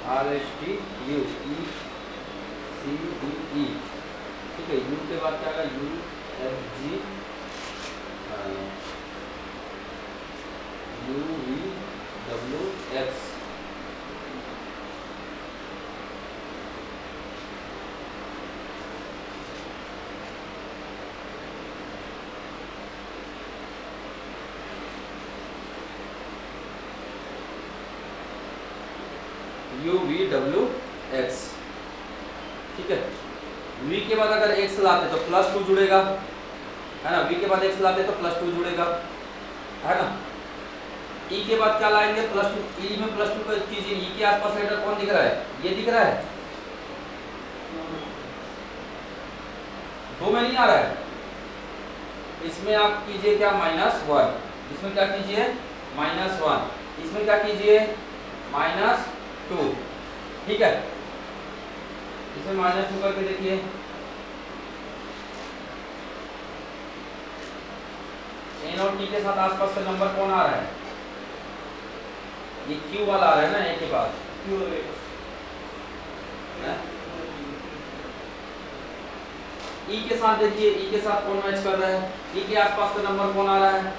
RSTU ECDE। ठीक है, U के बाद क्या आएगा, UFG UVWX। UVWX। ठीक है, V के बाद अगर X लाते तो +2 जुड़ेगा, है ना, V के बाद X लाते तो +2 जुड़ेगा, है ना। E के बाद क्या लाएंगे, +2, E में +2 कर कीजिए। E के आसपास लेटर कौन दिख रहा है, ये दिख रहा है, 2 में नहीं आ रहा है, इसमें आप कीजिए क्या -1, इसमें क्या कीजिए -1, इसमें क्या कीजिए -2, ठीक है, इसे -2 करके देखिए। n और t के साथ आसपास का नंबर कौन आ रहा है? ये q वाला आ रहा है ना a के पास। e के साथ देखिए, e के साथ कौन मैच कर रहा है? e के आसपास का नंबर कौन आ रहा है?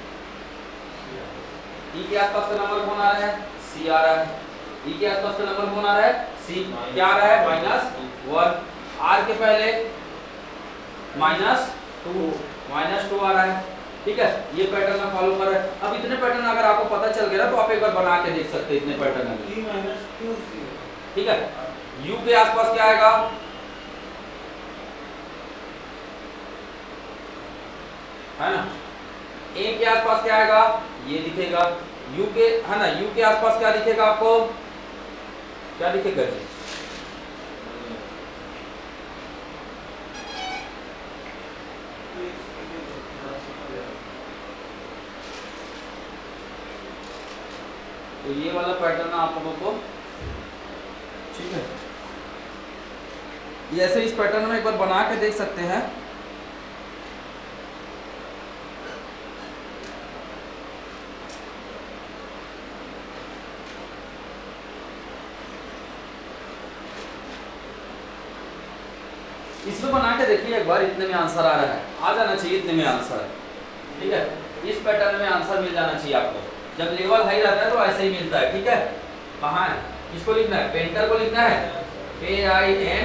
e के आसपास का नंबर कौन आ रहा है? c आ रहा है। e के आसपास का नंबर कौन आ रहा है? c। क्या आ रहा है? -1। r के पहले -2 आ रहा है। ठीक है, ये पैटर्न में फॉलो कर रहा है। अब इतने पैटर्न अगर आपको पता चल गया ना, तो आप एक बार बना के देख सकते हैं इतने पैटर्न में। ठीक है, u के आसपास क्या आएगा? है ना, a के आसपास क्या आएगा? ये दिखेगा। u के, है ना, u के आसपास क्या दिखेगा आपको? क्या दिखेगा जी? तो ये वाला पैटर्न आप लोगों को, ठीक है, ये ऐसे इस पैटर्न में एक बार बना के देख सकते हैं। इसमें बना के देखिए एक बार, इतने में आंसर आ रहा है, आ जाना चाहिए इतने में आंसर। ठीक है, इस पैटर्न में आंसर मिल जाना चाहिए आपको। जब लेवल हाई रहता है तो ऐसे ही मिलता है। ठीक है, कहाँ है? किसको लिखना है? पेंटर को लिखना है, PINTER।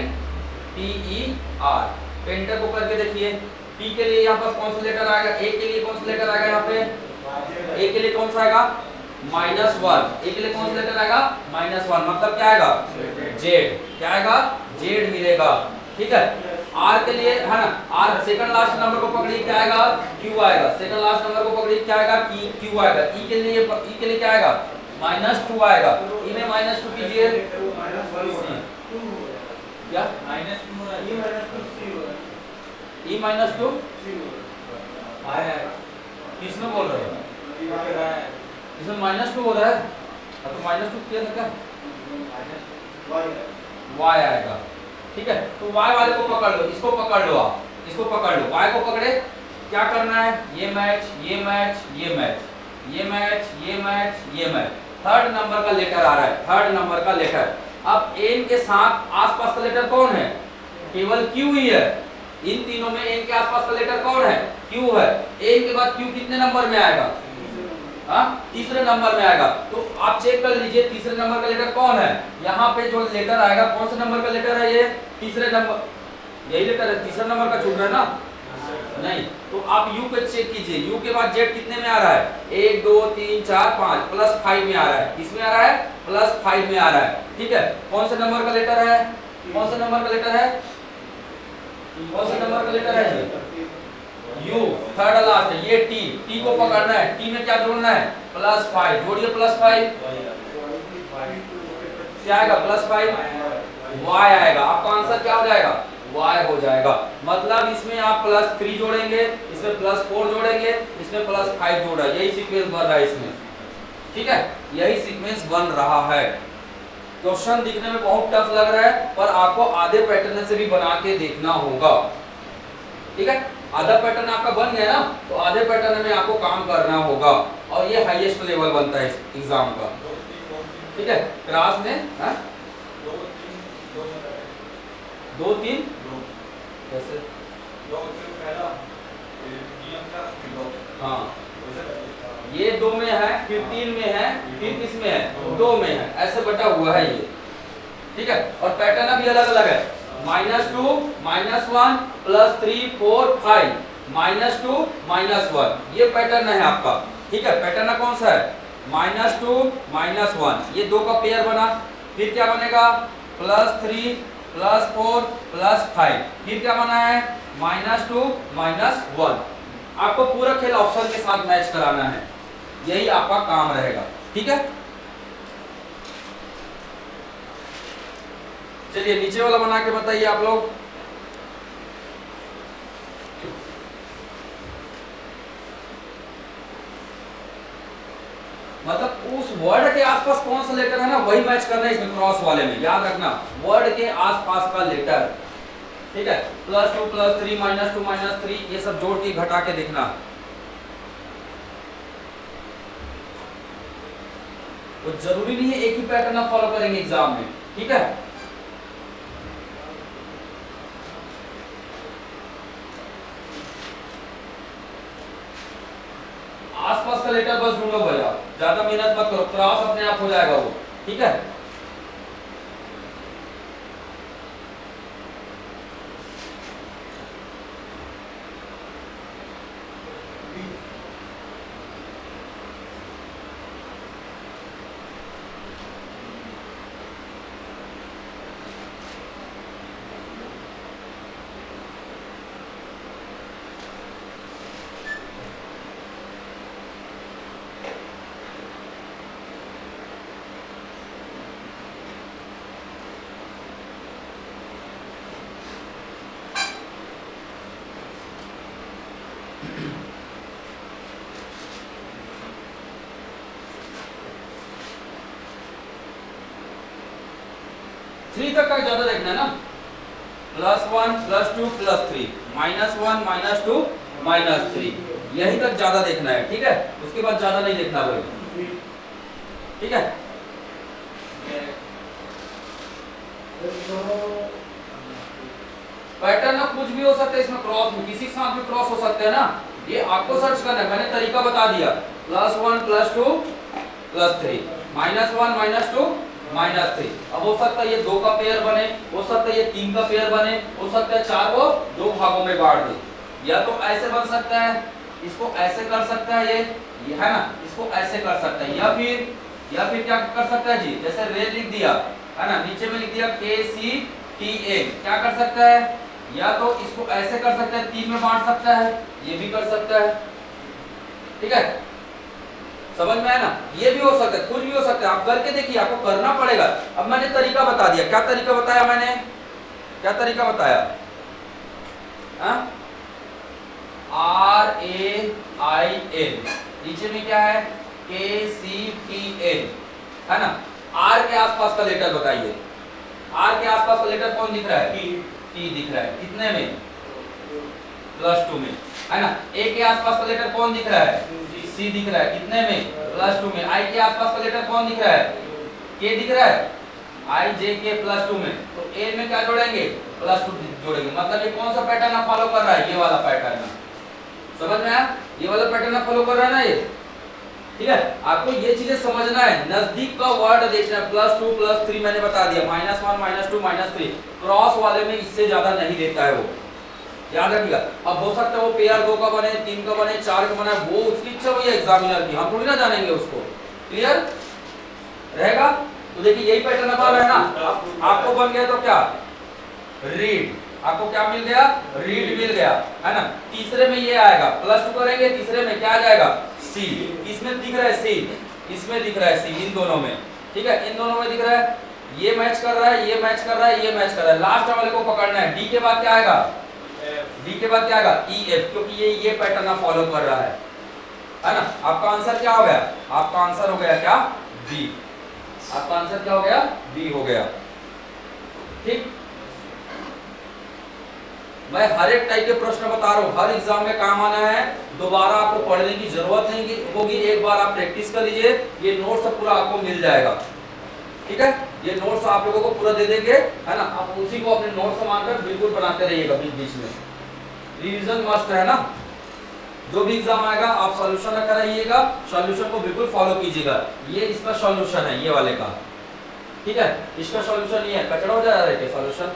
पेंटर को करके देखिए। P के लिए यहाँ पास कौन सा लेटर आएगा? A के लिए कौन सा लेटर आएगा? यहाँ पे A के लिए कौन सा आएगा? -1। A के लिए कौन सा लेटर आएगा? -1। मतलब क्या आएगा? Z। क्या आएगा? Z मिलेगा। ठीक है, R के लिए, है ना, R सेकंड लास्ट नंबर को पकड़िए, क्या आएगा? Q आएगा। सेकंड लास्ट नंबर को पकड़िए, क्या आएगा? Q आएगा। E के लिए क्या आएगा? -2 आएगा। E में -2 कीजिए। क्या? E -2 किसमें बोल रहे हो? इसमें -2 हो रहा है, तो -2 किया था क्या? Y आएगा। ठीक है, तो y वाले को पकड़ लो, इसको पकड़ लो, आप इसको पकड़ लो, y को पकड़े, क्या करना है? ये मैच, ये मैच, ये मैच, ये मैच, ये मैच, ये मैच। थर्ड नंबर का लेटर आ रहा है, थर्ड नंबर का लेटर। अब n के साथ आसपास का लेटर कौन है? केवल q ही है। इन तीनों में n के आसपास का लेटर कौन है? q है। n के बाद q कितने नंबर में आएगा? हाँ, तीसरे नंबर में आएगा। तो आप चेक कर लीजिए तीसरे नंबर का लेटर कौन है। यहाँ पे जो लेटर आएगा, कौन से नंबर का लेटर है? ये तीसरे नंबर, यही लेटर है। तीसरे नंबर का छूट रहा है ना? नहीं, तो आप u पे चेक कीजिए। u के बाद z कितने में आ रहा है? 1 2 3 4 5 +5 में आ रहा है। किसमें आ रहा है? +5 में आ रहा है। ठीक है, कौन से नंबर का लेटर है? कौन से नंबर का लेटर है? कौन से नंबर का लेटर है? U, थर्ड लास्ट है। ये T को पकड़ना है। T में क्या जोड़ना है? +5। जोड़िए +5, क्या आएगा? +5 Y आएगा। आपका आंसर क्या हो जाएगा? Y हो जाएगा। मतलब इसमें आप +3 जोड़ेंगे, इसमें +4 जोड़ेंगे, इसमें +5 जोड़ा, यही सीक्वेंस बन रहा है इसमें। ठीक है, यही सीक्वेंस बन रहा है। क्वेश्चन दिखने में बहुत टफ लग रहा है, पर आपको आधे पैटर्न से भी बना के देखना होगा। ठीक है, आधा पैटर्न आपका बन गया ना, तो आधे पैटर्न में आपको काम करना होगा, और ये हाईएस्ट लेवल बनता है इस एग्जाम का। ठीक है, क्लास में 2 3 कैसे? हाँ, ये 2 में है, फिर 3 में है, फिर किस में है? 2 में है, ऐसे बटा हुआ है ये। ठीक है, और पैटर्न भी अलग अलग है। -2 -1 +3 4 5 -2 -1, ये पैटर्न है आपका। ठीक है, पैटर्न कौन सा है? -2 -1, ये 2 का पेयर बना। फिर क्या बनेगा? +3 +4 +5, फिर क्या बना है? -2 -1। आपको पूरा खेल ऑप्शन के साथ मैच कराना है, यही आपका काम रहेगा। ठीक है, चलिए नीचे वाला बना के बताइए आप लोग। मतलब उस वर्ड के आसपास आसपास कौन सा लेटर है ना वही मैच करना है इसमें क्रॉस वाले में, याद रखना वर्ड के आसपास का लेटर, ठीक है। +2 +3 -2 -3 ये सब जोड़ के घटा के देखना। वो जरूरी नहीं है एक ही पैटर्न आप फॉलो करेंगे एग्जाम में, ठीक है। आसपास का लेटर बस ढूंढो भैया, ज्यादा मेहनत मत करो, क्रॉस अपने आप हो जाएगा वो, ठीक है। थ्री तक का ज्यादा देखना है ना, +1 +2 +3 -1 -2 -3 यही तक ज्यादा देखना है, ठीक है। उसके बाद ज्यादा नहीं देखना भाई, ठीक है। पैटर्न ना कुछ भी हो सकता है इसमें, क्रॉस में किसी के साथ भी क्रॉस हो सकते हैं ना, ये आपको सर्च करना है, मैंने तरीका बता दिया। +1 +2 +3 -1 -2 -3। अब हो सकता है ये 2 का पेयर बने, हो सकता है ये 3 का पेयर बने, हो सकता है 4 को 2 भागों में बांट दे, या तो ऐसे बन सकता है, इसको ऐसे कर सकता है ये है ना, इसको ऐसे कर सकता है, या फिर क्या कर सकता है जी, जैसे रेल लिख दिया है ना, नीचे में लिख दिया KCTA, क्या कर सकता है, या तो इसको ऐसे कर सकता है, 3 में बांट सकता है, ये भी कर सकता है, ठीक है। समझ में आया ना, ये भी हो सकता है, कुछ भी हो सकता है, आप करके देखिए, आपको करना पड़ेगा। अब मैंने तरीका बता दिया, क्या तरीका बताया मैंने, क्या तरीका बताया, RAIN, नीचे में क्या है KCTN, है ना। R के आसपास का लेटर बताइए, R के आसपास का लेटर कौन दिख रहा है, T दिख रहा है, कितने में, +2 में, है ना। A के आसपास का लेटर कौन दिख रहा है, C दिख रहा है, कितने में, +2 में। I के आसपास का लेटर कौन दिख रहा है, K दिख रहा है, IJK +2 में, तो A में क्या जोड़ेंगे, +2 जोड़ेंगे, मतलब ये कौन सा पैटर्न आप फॉलो कर रहा है, ये वाला पैटर्न, समझ में आया, ये वाला पैटर्न आप फॉलो कर रहा है ना ये, ठीक है। आपको ये चीजें समझना है, नजदीक का वर्ड देखना है, +2 +3 मैंने बता दिया, -1 -2 -3, क्रॉस वाले में इससे ज्यादा नहीं देता है वो, याद रखिएगा। अब हो सकता है वो पेयर 2 का बने, 3 का बने, 4 का बने, वो उसकी इच्छा हुई है एग्जामिनर की, हम थोड़ी ना जानेंगे उसको, क्लियर रहेगा। तो देखिए यही पैटर्न अब आ रहा है ना, आपको बन गया तो क्या, रीड, आपको क्या मिल गया, रीड मिल गया, है ना। तीसरे में ये आएगा, +2 करेंगे, तीसरे में क्या आ जाएगा, सी, इसमें दिख रहा है सी, इसमें दिख रहा है सी, इन दोनों में, ठीक है, इन दोनों में दिख रहा है, ये मैच कर रहा है, ये मैच कर रहा है, ये मैच कर रहा है, लास्ट वाले को पकड़ना है। डी के बाद क्या आएगा, डी के बाद क्या आएगा, EF, क्योंकि ये पैटर्न आप फॉलो कर रहा है ना। आपका आंसर क्या हो गया, आपका आंसर हो गया क्या, बी, आपका आंसर क्या हो गया, बी हो गया, ठीक। मैं हर एक टाइप के प्रश्न बता रहा हूँ, हर एग्जाम में काम आना है, दोबारा आपको पढ़ने की जरूरत नहीं होगी, एक बार आप प्रैक्टिस कर लीजिए, ये नोट्स पूरा आपको मिल जाएगा, ठीक है। ये नोट्स आप लोगों को पूरा दे देंगे, है ना, आप उसी को अपने नोट्स मानकर बिल्कुल बनाते रहिएगा, बीच बीच में रिवीजन मस्ट है ना। जो भी एग्जाम आएगा आप सॉल्यूशन रखा रहिएगा, सॉल्यूशन को बिल्कुल फॉलो कीजिएगा, ये इसका सॉल्यूशन है, ये वाले का, ठीक है। इसका सॉल्यूशन ये है, कचरा हो जा रहा है सॉल्यूशन,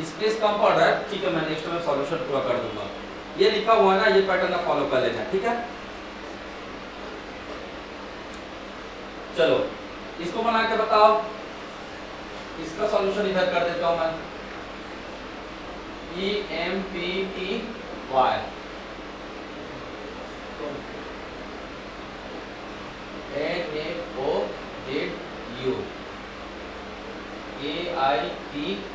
स्पेस कम पड़ रहा है, ठीक है, मैं नेक्स्ट में सॉल्यूशन पूरा कर दूंगा। ये लिखा हुआ है ना, ये पैटर्न आप फॉलो कर लेना, ठीक है। चलो इसको बना के बताओ, इसका सॉल्यूशन इधर कर देता हूं मैं, EMPTY NFOZU AITES,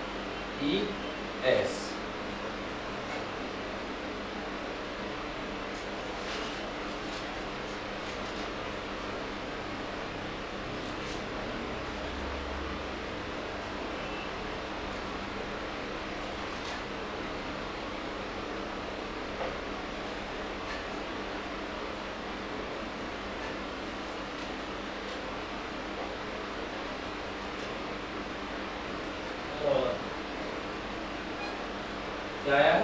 क्या आया है?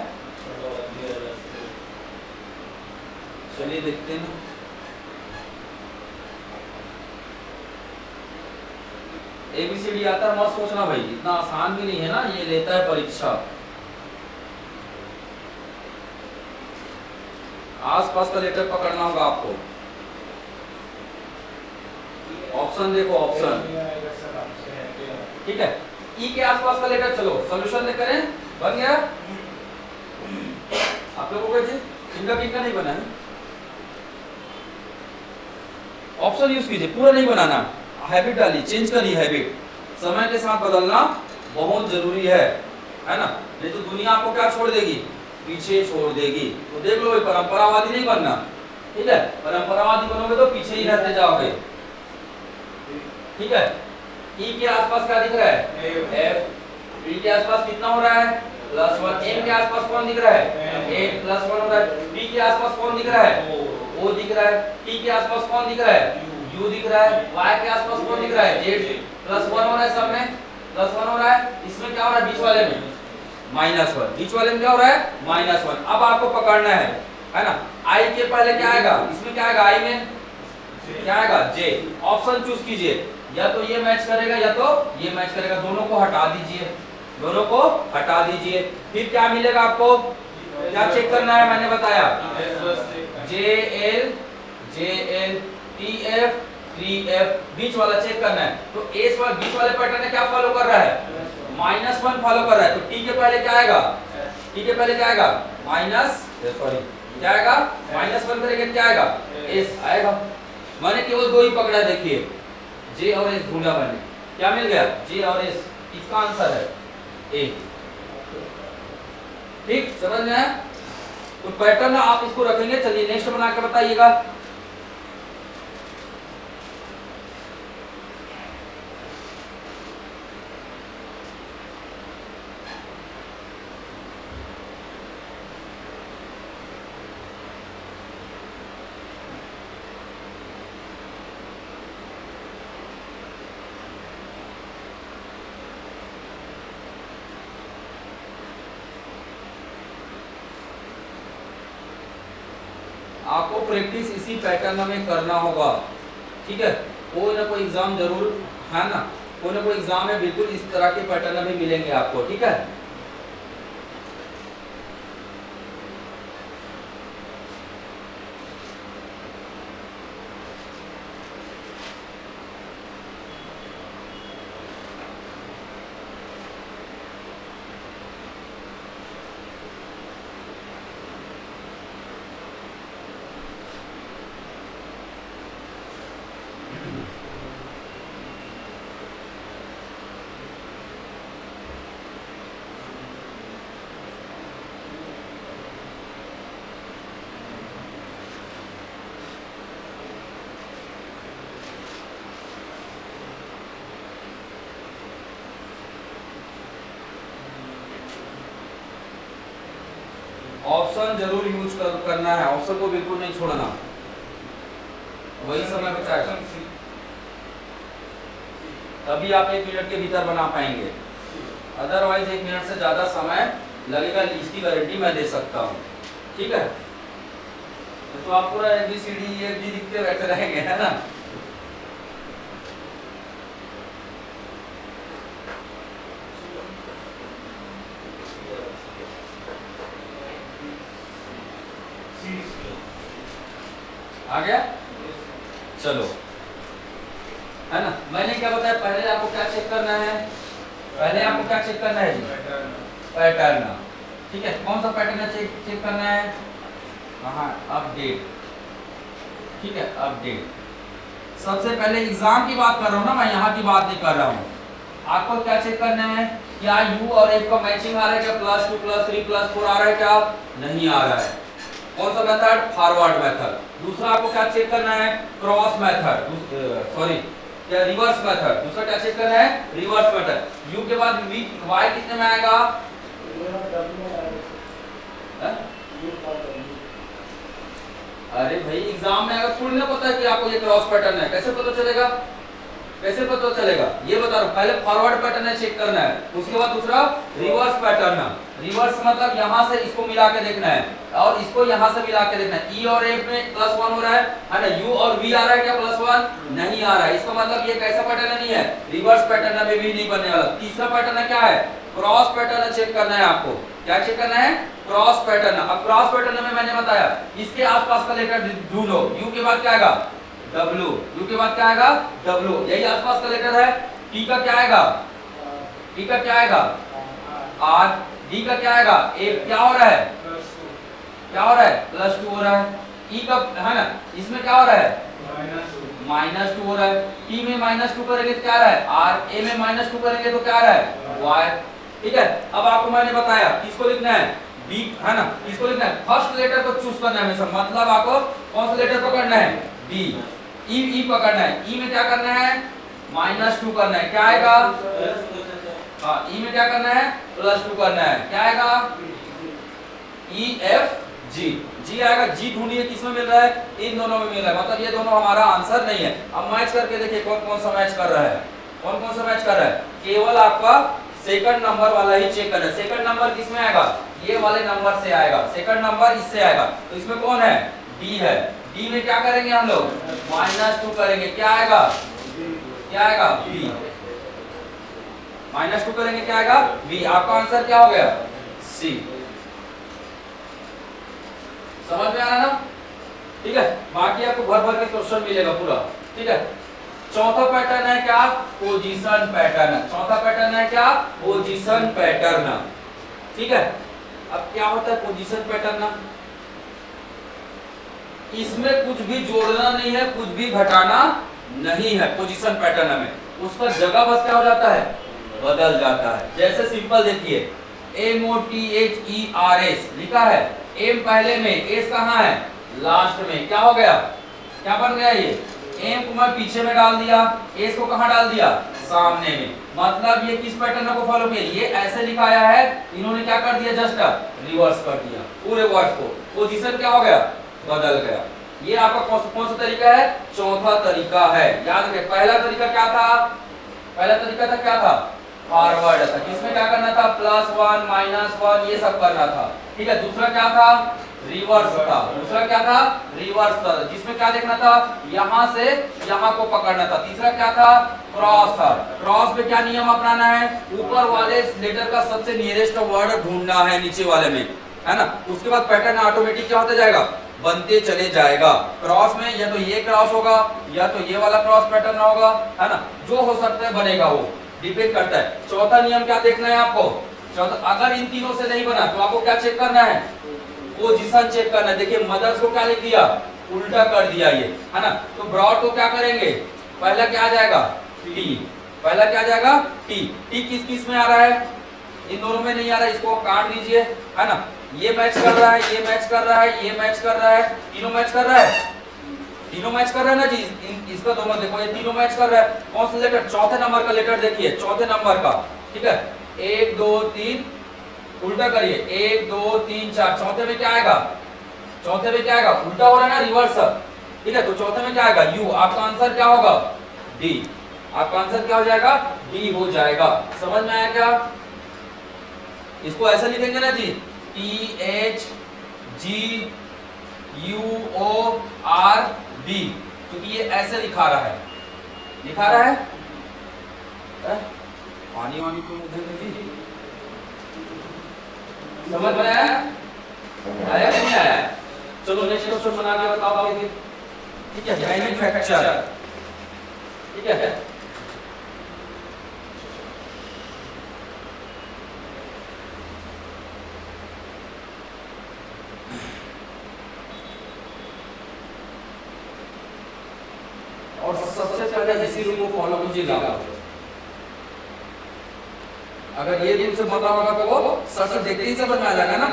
चलिए देखते हैं ना। ABCD आता है, मत सोचना भाई, इतना आसान भी नहीं है ना, ये लेता है परीक्षा। आसपास का लेटर पकड़ना होगा आपको। ऑप्शन देखो, ऑप्शन, ठीक है। ई के आसपास का लेटर, चलो सॉल्यूशन ले करें, बन गया आप लोगों को? जी इनका नहीं बना है, ऑप्शन यूज कीजिए, पूरा नहीं बनाना, हैबिट डालिए, चेंज करिए हैबिट, समय के साथ बदलना बहुत जरूरी है ना? नहीं तो दुनिया आपको क्या छोड़ देगी? पीछे छोड़ देगी। तो देख लो, परंपरावादी नहीं बनना, ठीक है? परंपरावादी बनोगे तो पीछे ही रहते जाओगे, ठीक है। ई के आसपास क्या दिख रहा है? एफ। ई के आसपास कितना हो रहा है? +1। एम के आसपास कौन दिख रहा है? ए +1 हो रहा है। बी के आसपास कौन दिख रहा है? ओ दिख रहा है। टी के आसपास कौन दिख रहा है? यू दिख रहा है। वाई के आसपास कौन दिख रहा है? जेड। +1 हो रहा है, सब में +1 हो रहा है। इसमें क्या हो रहा है? बीच वाले में -1। बीच वाले में क्या हो रहा है? -1। अब आपको पकड़ना है ना? आई के पहले क्या आएगा? इसमें क्या आएगा? आई में क्या आएगा? जे। ऑप्शन चूज कीजिए, या तो ये मैच करेगा या तो ये मैच करेगा, दोनों को हटा दीजिए, दोनों को हटा दीजिए। फिर क्या मिलेगा आपको? क्या चेक करना है? मैंने बताया JL TF 3F, बीच वाला चेक करना है। तो बीच वाले पैटर्न में क्या फॉलो कर रहा है? -1 फॉलो कर रहा है। तो T के पहले क्या आएगा? T के पहले क्या आएगा? क्या आएगा? -1 करेंगे क्या आएगा? S आएगा। मैंने केवल 2 ही पकड़ा, देखिए J और S ढूंढा मैंने, क्या मिल गया? J और S, इसका आंसर है A। ठीक, समझ में आया? तो पैटर्न आप इसको रखेंगे। चलिए नेक्स्ट बना के बताइएगा। आपको प्रैक्टिस इसी पैटर्न में करना होगा, ठीक है? कोई ना कोई एग्जाम जरूर है ना, कोई ना कोई एग्जाम में बिल्कुल इस तरह के पैटर्न में मिलेंगे आपको, ठीक है? ऑप्शन जरूर यूज करना है, ऑप्शन को बिल्कुल नहीं छोड़ना, वही समय बचाएगा। तभी आप 1 मिनट के भीतर बना पाएंगे, अदरवाइज 1 मिनट से ज्यादा समय लगेगा, इसकी गारंटी मैं दे सकता हूँ, ठीक है? तो आप पूरा ABCD लिखते बैठे रहेंगे, है ना? आ गया? चलो, है ना? मैंने क्या बताया? पहले आपको क्या चेक करना है? पहले आपको क्या चेक करना है जी? पैटर्न, ठीक है? कौन सा पैटर्न चेक करना है? हाँ, अपडेट, ठीक है? अपडेट। सबसे पहले एग्जाम की बात कर रहा हूँ ना, मैं यहाँ की बात नहीं कर रहा हूँ। आपको क्या चेक करना है? क्या U और F का मैचिंग आ रहा है? क्या +2 +3 +4 आ रहा है? क्या नहीं आ रहा है? कौन सा मेथड? Forward method. दूसरा आपको क्या चेक करना है? क्रॉस मेथड, क्या रिवर्स मेथड। दूसरा क्या चेक करना है? Reverse method. U के बाद Y कितने में आएगा? अरे भाई, एग्जाम में अगर थोड़ी ना पता है कि आपको ये क्रॉस पैटर्न है, कैसे पता चलेगा? कैसे पता चलेगा ये बता रहा हूं। पहले फॉरवर्ड पैटर्न है चेक करना है, उसके बाद दूसरा रिवर्स पैटर्न है। रिवर्स मतलब यहां से इसको मिला के देखना है और इसको यहां से मिला के देखना है। ई और एफ में +1 हो रहा है ना, यू और वी आ रहा है क्या +1 नहीं आ रहा है, इसका मतलब ये कैसा पैटर्न नहीं है, रिवर्स पैटर्न में भी नहीं बनने वाला। तीसरा पैटर्न क्या है, क्रॉस पैटर्न चेक करना है आपको। क्या चेक करना है, क्रॉस पैटर्न। अब क्रॉस पैटर्न में मैंने बताया इसके आसपास का लेटर ढूंढो। यू के बाद क्या आएगा W, यू के बाद क्या आएगा W, यही आसपास का लेटर है। T का क्या आएगा, T का क्या आएगा R, D का क्या आएगा A, क्या हो रहा है, क्या हो रहा है +2 हो रहा है। E का है ना, इसमें क्या हो रहा है -2 हो रहा है। T में -2 करेंगे तो क्या आ रहा है R, A में -2 करेंगे तो क्या आ रहा है Y। ठीक है, अब आपको मैंने बताया किसको लिखना है B है ना, किसको लिखना है, फर्स्ट लेटर को चूज करना है हमेशा, मतलब आपको कौन सा लेटर पकड़ना है B, ई पकड़ना है। ई में क्या करना है -2 करना है, क्या आएगा हाँ ई में क्या करना है +2 करना है, क्या आएगा EFG, जी आएगा। जी ढूंढिए किसमें मिल रहा है, इन दोनों में मिल रहा है, मतलब ये दोनों हमारा आंसर नहीं है। अब मैच करके देखिए कौन कौन सा मैच कर रहा है, कौन कौन सा मैच कर रहा है। केवल आपका सेकंड नंबर वाला ही चेक करना है। सेकंड नंबर किसमें आएगा, ये वाले नंबर से आएगा, सेकंड नंबर इससे आएगा, तो इसमें कौन है D है। D में क्या करेंगे हम लोग -2 करेंगे, क्या आएगा B, -2 करेंगे क्या आएगा B। आपका आंसर क्या हो गया C। समझ में आ रहा ना, ठीक है। बाकी आपको भर भर के क्वेश्चन मिलेगा पूरा, ठीक है। चौथा पैटर्न है क्या, पोजीशन पैटर्न। चौथा पैटर्न है क्या, पोजीशन पैटर्न, ठीक है। अब क्या होता है पोजीशन पैटर्न, इसमें कुछ भी जोड़ना नहीं है, कुछ भी घटाना नहीं है। पोजीशन पैटर्न में उसका जगह बस क्या हो जाता है, बदल जाता है। जैसे सिंपल देखिए MOTHERS लिखा है, M पहले में, S कहाँ है लास्ट में, क्या हो गया, क्या बन गया ये, M को मैं पीछे में डाल दिया, S को कहाँ डाल दिया सामने में, मतलब ये किस पैटर्न को फॉलो किया, ये ऐसे लिखाया है, इन्होंने क्या कर दिया जस्ट रिवर्स कर दिया पूरे वर्ड को, पोजीशन क्या हो गया बदल गया। ये आपका कौन सा तरीका है, चौथा तरीका है। याद रखिए पहला तरीका क्या था, पहला तरीका था क्या था फॉरवर्ड था, किसमें क्या करना था +1 -1 ये सब करना था, ठीक है। दूसरा क्या था रिवर्स था, दूसरा क्या था रिवर्स था, जिसमें क्या देखना था यहां से यहां को पकड़ना था। तीसरा क्या था क्रॉस था, क्रॉस में क्या नियम अपनाना है, ऊपर वाले लेटर का सबसे नियरेस्ट वर्ड ढूंढना है नीचे वाले में, है ना। उसके बाद पैटर्न ऑटोमेटिक क्या होता जाएगा बनते चले जाएगा। क्रॉस में या तो ये क्रॉस होगा या तो ये वाला क्रॉस पैटर्न होगा, है ना, जो हो सकता है बनेगा, वो डिपेंड करता है। चौथा नियम क्या देखना है आपको, चौथा अगर इन तीनों से नहीं बना तो आपको क्या चेक करना है, पोजीशन चेक करना है। देखिए मदर्स को क्या लिख दिया उल्टा कर दिया ये, है ना। तो ब्रॉड को क्या करेंगे, पहला क्या आ जाएगा T, पहला क्या आ जाएगा T। T किस किस में आ रहा है, इन दोनों में नहीं आ रहा है, इसको काट दीजिए, है ना। ये मैच कर रहा है, ये मैच कर रहा है, ये मैच कर रहा है, तीनों मैच कर रहा है, तीनों मैच कर रहा है ना जी। इसका दोनों देखो ये तीनों मैच कर रहा है। कौन सा लेटर, चौथे नंबर का लेटर देखिए, चौथे नंबर का, ठीक है। 1 2 3 उल्टा करिए, 1 2 3 4, चौथे में क्या आएगा, चौथे में क्या आएगा उल्टा हो रहा है ना रिवर्स, ठीक है। तो चौथे में क्या आएगा U। आपका आंसर क्या होगा D, आपका आंसर क्या हो जाएगा D हो जाएगा। समझ में आया क्या, इसको ऐसे लिखेंगे ना जी THGUORD, क्योंकि ये ऐसे लिखा रहा है, लिखा रहा है पानी वानी तो मुझे नहीं जी। समझ में आया, आया कि नहीं आया, चलो नेक्स्ट क्वेश्चन बना के बताओ, ठीक है। मैन्युफैक्चर, ठीक है। और सबसे पहले इसी रूल को फॉलो कीजिएगा। अगर ये रूल से पता होगा तो वो सर से देखते ही समझ में आ जाएगा ना,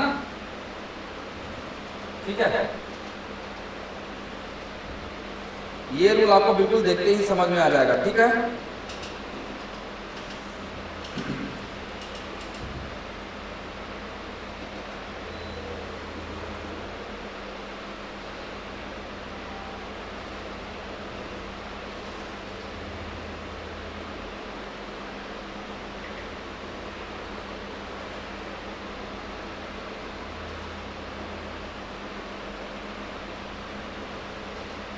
ठीक है। ये रूल आपको बिल्कुल देखते ही समझ में आ जाएगा, ठीक है।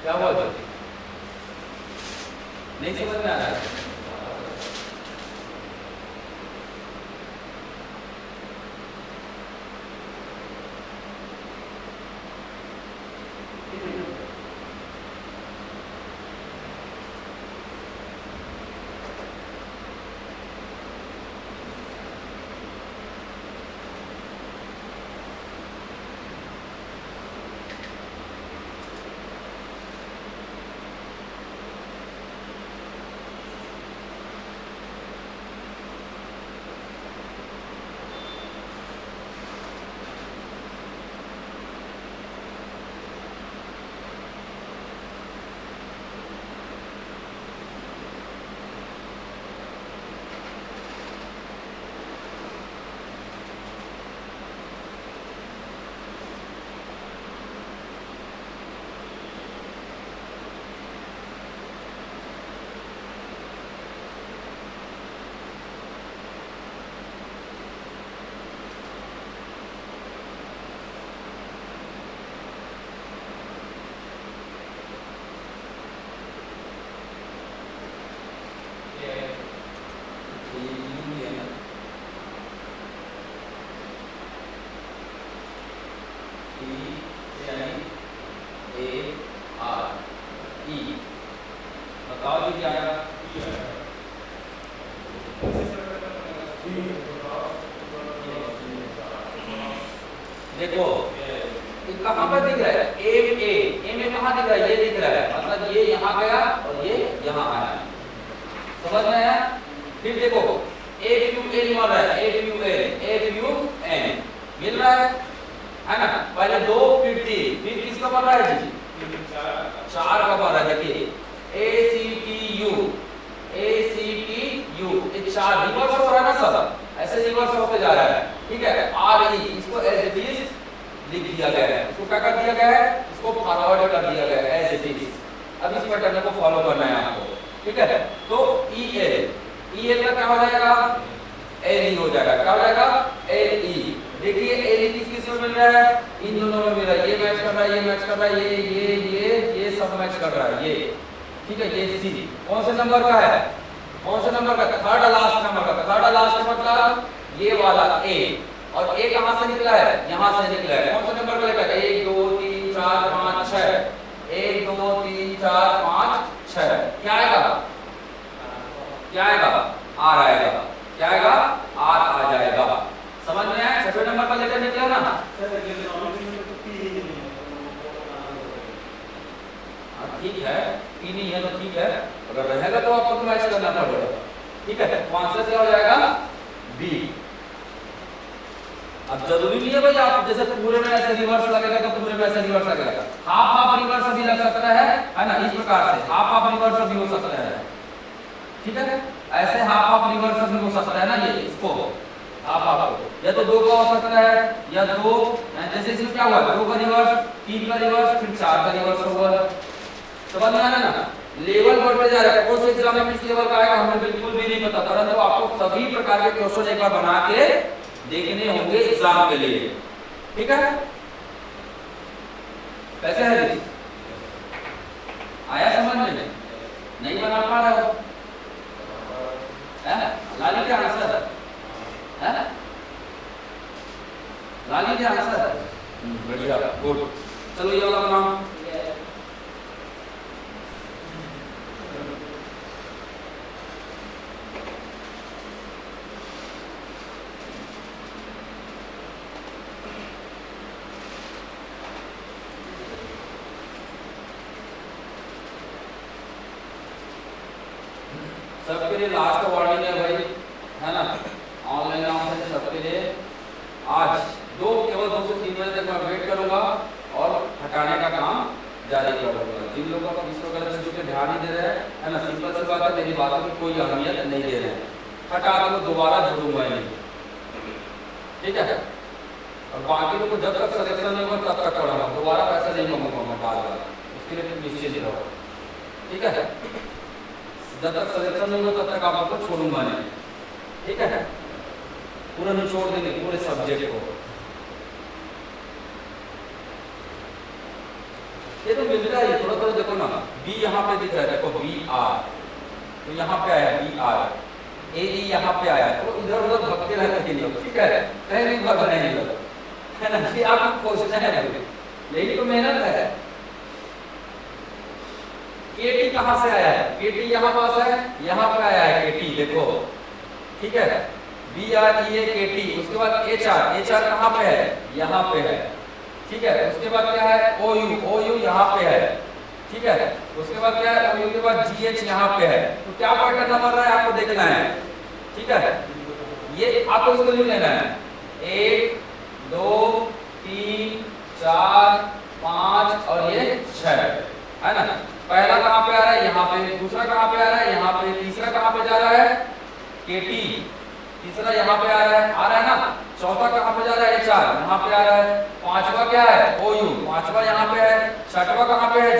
क्या हुआ ज्योति? नहीं समझ में आ रहा है? बताओ जी क्या आया? देखो ये कहाँ पर दिख रहा है? ए में कहाँ दिख रहा है? ये दिख रहा है, मतलब ये यहाँ गया और ये यहाँ आया। समझ में आया? फिर देखो ए क्यू एन मिल रहा है, ए क्यू एन मिल रहा है ना? पहले 2 फिर 3, फिर किसका बन रहा है जी? 4 का बन रहा है। देखिए ए सी टी यू, ये 4 रिवर्स हो रहा है ना सब, ऐसे रिवर्स होते जा रहा है। ठीक है, आर ई इसको एज इट इज लिख दिया गया है, इसको क्या कर दिया गया है? इसको फॉरवर्ड कर दिया गया है एज इट इज। अब इस पैटर्न को फॉलो करना है आपको। ठीक है, तो ई एल का क्या हो जाएगा? एल ई हो जाएगा। क्या हो जाएगा? L E. देखिए एल ई किस किस में मिल रहा है? इन दोनों में मिल रहा है। ये मैच कर रहा है, ये मैच कर रहा है, ये सब मैच कर रहा है, ये। ठीक है, ये सी कौन से नंबर का है? कौन से नंबर का? थर्ड लास्ट नंबर का। थर्ड लास्ट मतलब ये वाला ए, और ए कहां से निकला है? यहां से निकला है। कौन से नंबर का लेकर? 1 2 3 4 5 6, 1 2 3 4 5 6। क्या आएगा? क्या आएगा? आर आएगा। क्या आएगा? आर आ जाएगा। समझ में आया? छठवें नंबर पर लेकर निकला ना? ठीक है, पी नहीं है तो ठीक है, अगर रहेगा तो आपको मैच करना पड़ेगा। ठीक है, तो आंसर क्या हो जाएगा? बी। अब जरूरी नहीं है भाई आप जैसे पूरे में ऐसे रिवर्स लगेगा तो पूरे में ऐसे रिवर्स लगेगा, हाफ रिवर्स भी लग सकता है ना? इस प्रकार से हाफ रिवर्स भी हो सकता है। ठीक है, ऐसे हाफ रिवर्स भी हो सकता है ना, ये इसको हाफ या तो 2 का हो सकता है या 2, जैसे इसमें क्या हुआ? 2 का रिवर्स, 3 का रिवर्स, फिर 4 का रिवर्स होगा। समझ में आना ना? लेवल बढ़ते जा रहा है। कौन से एग्जाम में किस लेवल का आएगा हमें बिल्कुल भी नहीं पता, परंतु आपको सभी प्रकार के क्वेश्चन एक बार बना के देखने होंगे एग्जाम के लिए। ठीक है, कैसे है जी? आया समझ में? नहीं बना पा रहे हो? लाली क्या आंसर है? लाली क्या आंसर है? बढ़िया, गुड। चलो ये वाला बनाओ। सबके लिए लास्ट वार्निंग है भाई, है ना? ऑनलाइन ऑफलाइन सबके लिए आज केवल 2 से 3 बजे तक मैं वेट करूंगा और हटाने का काम जारी करूंगा। जिन लोगों को इस वगैरह चीजों पे ध्यान नहीं दे रहे हैं, है ना, सिंपल सी बात है, मेरी बातों की कोई अहमियत नहीं दे रहे हैं, हटा दो, दोबारा जोड़ूंगा नहीं। ठीक है, और बाकी लोग को जब तक सिलेक्शन नहीं होगा तब तक पढ़ाऊंगा, दोबारा पैसा नहीं मांगूंगा मैं बार-बार, उसके लिए निश्चित रहो। ठीक है, जब तक सिलेक्शन नहीं होगा तब तक आप आपको छोड़ूंगा नहीं। ठीक है, पूरा निचोड़ देंगे पूरे सब्जेक्ट को। ये तो मिलता है, थोड़ा थोड़ा देखो ना, बी यहाँ पे दिख रहा है, देखो बी आर, तो यहाँ पे आया बी आर, ए ई यहाँ पे आया, तो इधर उधर भगते रहते हैं लोग, ठीक है, कहीं नहीं भग रहे हैं लोग, है ना, कि आपको खोजना है, यही तो मेहनत है। केटी कहाँ से आया है, केटी यहाँ पास है, यहाँ पे आया है केटी, देखो ठीक है, बी आर ई ए केटी, उसके बाद एच आर कहाँ पे है, यहाँ पे है, ठीक है, उसके बाद क्या है ओ यू यहाँ पे है, ठीक है, उसके बाद क्या है ओ यू के बाद जी एच यहाँ पे है, तो क्या पैटर्न नंबर रहा है आपको देखना है, ठीक है, ये आपको इसको लिख लेना है, 1 2 3 4 5 और ये 6 है ना। पहला कहाँ पे आ रहा है, यहाँ पे, दूसरा कहाँ पे आ रहा है, यहाँ पे, तीसरा कहाँ पे जा रहा है केटी, तीसरा यहाँ पे आ रहा है ना, चौथा कहाँ पे जा रहा है एचआर, यहाँ पे आ रहा है, पांचवा क्या है ओयू, पांचवा यहाँ पे है, छठवा कहाँ पे है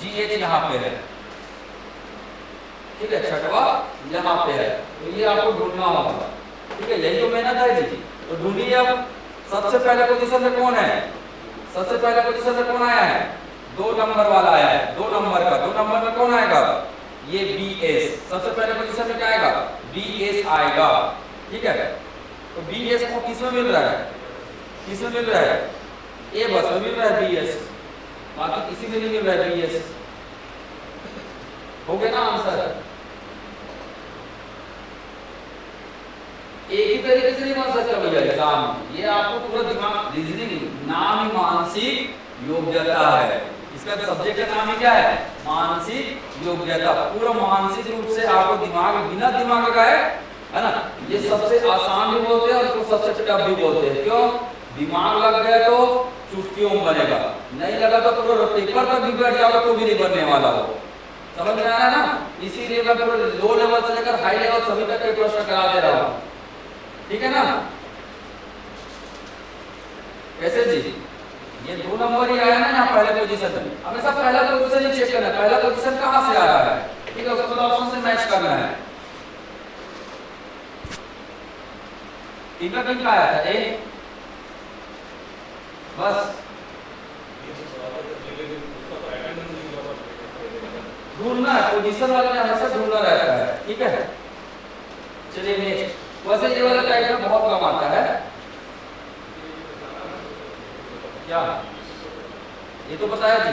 जी एच यहाँ पे है, ठीक है, छठवा यहाँ पे है, तो ये आपको ढूंढना होगा, ठीक है, यही तो मेहनत है जी। तो ढूंढिए अब सबसे पहले पोजीशन में कौन है, सबसे पहले पोजीशन में कौन आया है, 2 नंबर वाला आया है, 2 नंबर का, 2 नंबर में कौन आएगा, ये बी एस, सबसे पहले पोजीशन में क्या आएगा बी एस आएगा, ठीक है, तो बी एस को किस में मिल रहा है, किस में मिल रहा है, ए बस में मिल रहा है बी एस, बाकी किसी में नहीं मिल रहा है बी एस, हो गया ना आंसर। एक ही तरीके से नहीं बन सकता भैया एग्जाम, ये आपको पूरा दिमाग, रीजनिंग नाम ही मानसिक योग्यता है, इसका सब्जेक्ट का नाम ही क्या है, मानसिक योग्यता, पूरा मानसिक रूप से आपको दिमाग, बिना दिमाग लगाए, है ना, ये सबसे आसान भी बोलते हैं और इसको सबसे टफ भी बोलते हैं, क्यों, दिमाग लग गया तो चुटकियों में बनेगा, नहीं लगा तो पूरा पेपर तक भी बैठ जाओगे तो भी नहीं बनने वाला हो, समझ में आ रहा है ना, इसीलिए मैं पूरा लो लेवल से लेकर हाई लेवल सभी तक के प्रश्न करा दे रहा हूँ, ठीक है ना। कैसे जी, ये 2 नंबर ही आया ना यहाँ पहले पोजीशन में, हमेशा पहला पोजीशन ही चेक करना है, पहला पोजीशन कहाँ से आ रहा है, ठीक है, उसको ऑप्शन से मैच करना है, टीका किन का आया था ए, बस ढूंढना है, पोजीशन वाले में हमेशा ढूंढना रहता है, ठीक है। चलिए नेक्स्ट, वैसे ये वाला टाइप में बहुत कम आता है, क्या ये तो बताया जी,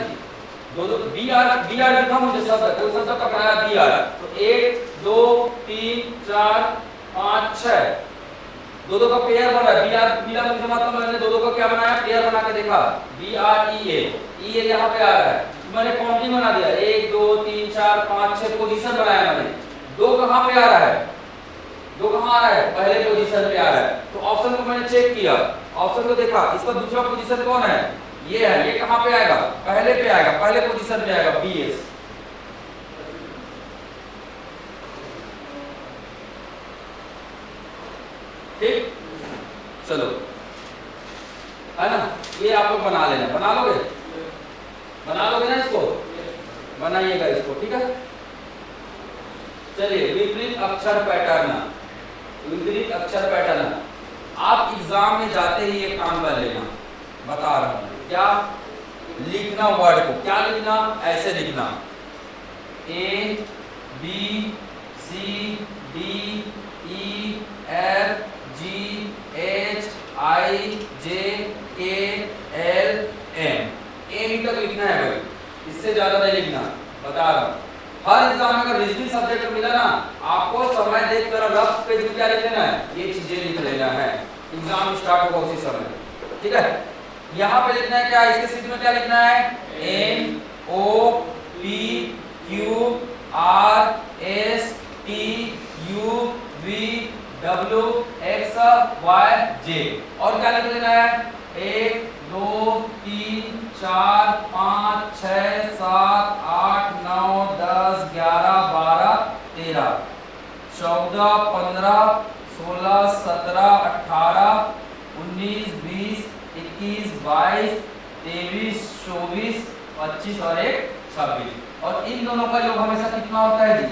दो बी आर लिखा मुझे शब्द, कोई शब्द पकड़ाया बी आर, तो 1 2 3 4 5 6, दो का पेयर बना है, बी आर मुझे मतलब मैंने दो का क्या बनाया, पेयर बना के देखा, बी आर ई ए यहाँ पे आ रहा है, मैंने काउंटिंग बना दिया, 1 2 3 4 5 6 पोजीशन बनाया मैंने, 2 कहाँ पे आ रहा है, 2 कहाँ आ रहा है, पहले पोजीशन पे आ रहा है, तो ऑप्शन को मैंने चेक किया, ऑप्शन को देखा, इसका दूसरा पोजीशन कौन है, ये है, ये कहाँ पे आएगा, पहले पे आएगा, पहले पोजीशन पे आएगा बी एस, ठीक, चलो, है ना, ये आप लोग बना लेना, बना लोगे ना इसको, बनाइएगा इसको, ठीक है। चलिए विपरीत अक्षर पैटर्न, विपरीत अक्षर पैटर्न, आप एग्जाम में जाते ही एक काम कर लेना, बता रहा हूं क्या, लिखना वर्ड को, क्या लिखना, ऐसे लिखना, A B C D E F G H I J K L M, ए तक लिखना है भाई, इससे ज्यादा नहीं लिखना, बता रहा हूं। हर एग्जाम में अगर रीजनिंग सब्जेक्ट मिला ना, आपको समय देखकर रफ पेज में क्या लिख लेना है, ये चीजें लिख लेना है, एग्जाम स्टार्ट होगा उसी समय, ठीक है। यहाँ पे लिखना है क्या, इसके सीट में क्या लिखना है, N O P Q R S T U V W X Y Z, और क्या लिख लेना है, 1 2 3 4 5 6 7 8 9 10 11 12 13 14 15 16 17 18 19 20 21 22 23 24 25 और 1 26, और इन दोनों का योग हमेशा कितना होता है जी,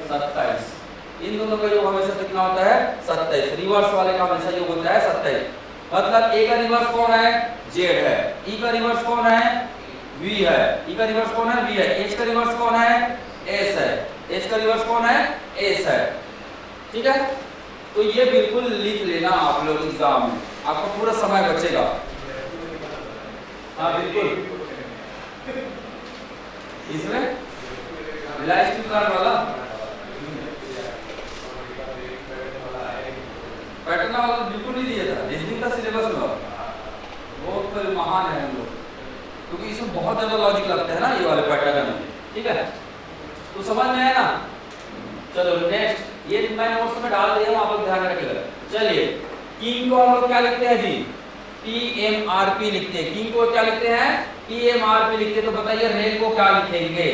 27, इन दोनों का योग हमेशा कितना होता है, 27, रिवर्स वाले का हमेशा योग होता है 27, मतलब ए का रिवर्स कौन है, जेड है, ई का रिवर्स कौन है, वी है, ई का रिवर्स कौन है, वी है, एच का रिवर्स कौन है, एस है, एच का रिवर्स कौन है, एस है। ठीक है, तो ये बिल्कुल लिख लेना आप लोग एग्जाम में, आपका पूरा समय बचेगा। हाँ बिल्कुल, इसमें इलास्टिक वाला पैटर्न वाला बिल्कुल नहीं दिया था, रीजनिंग का सिलेबस हुआ बहुत तो महान है हम लोग, क्योंकि इसमें बहुत ज्यादा लॉजिक लगता है ना ये वाले पैटर्न में। ठीक है, तो समझ में आया ना। चलो नेक्स्ट, ये मैं नोट्स में डाल दिया हूं, आप लोग ध्यान रखिएगा। चलिए, किंग को हम लोग क्या लिखते हैं जी, TMRP लिखते हैं। किंग को क्या लिखते हैं, TMRP लिखते हैं। तो बताइए रेल को क्या लिखेंगे,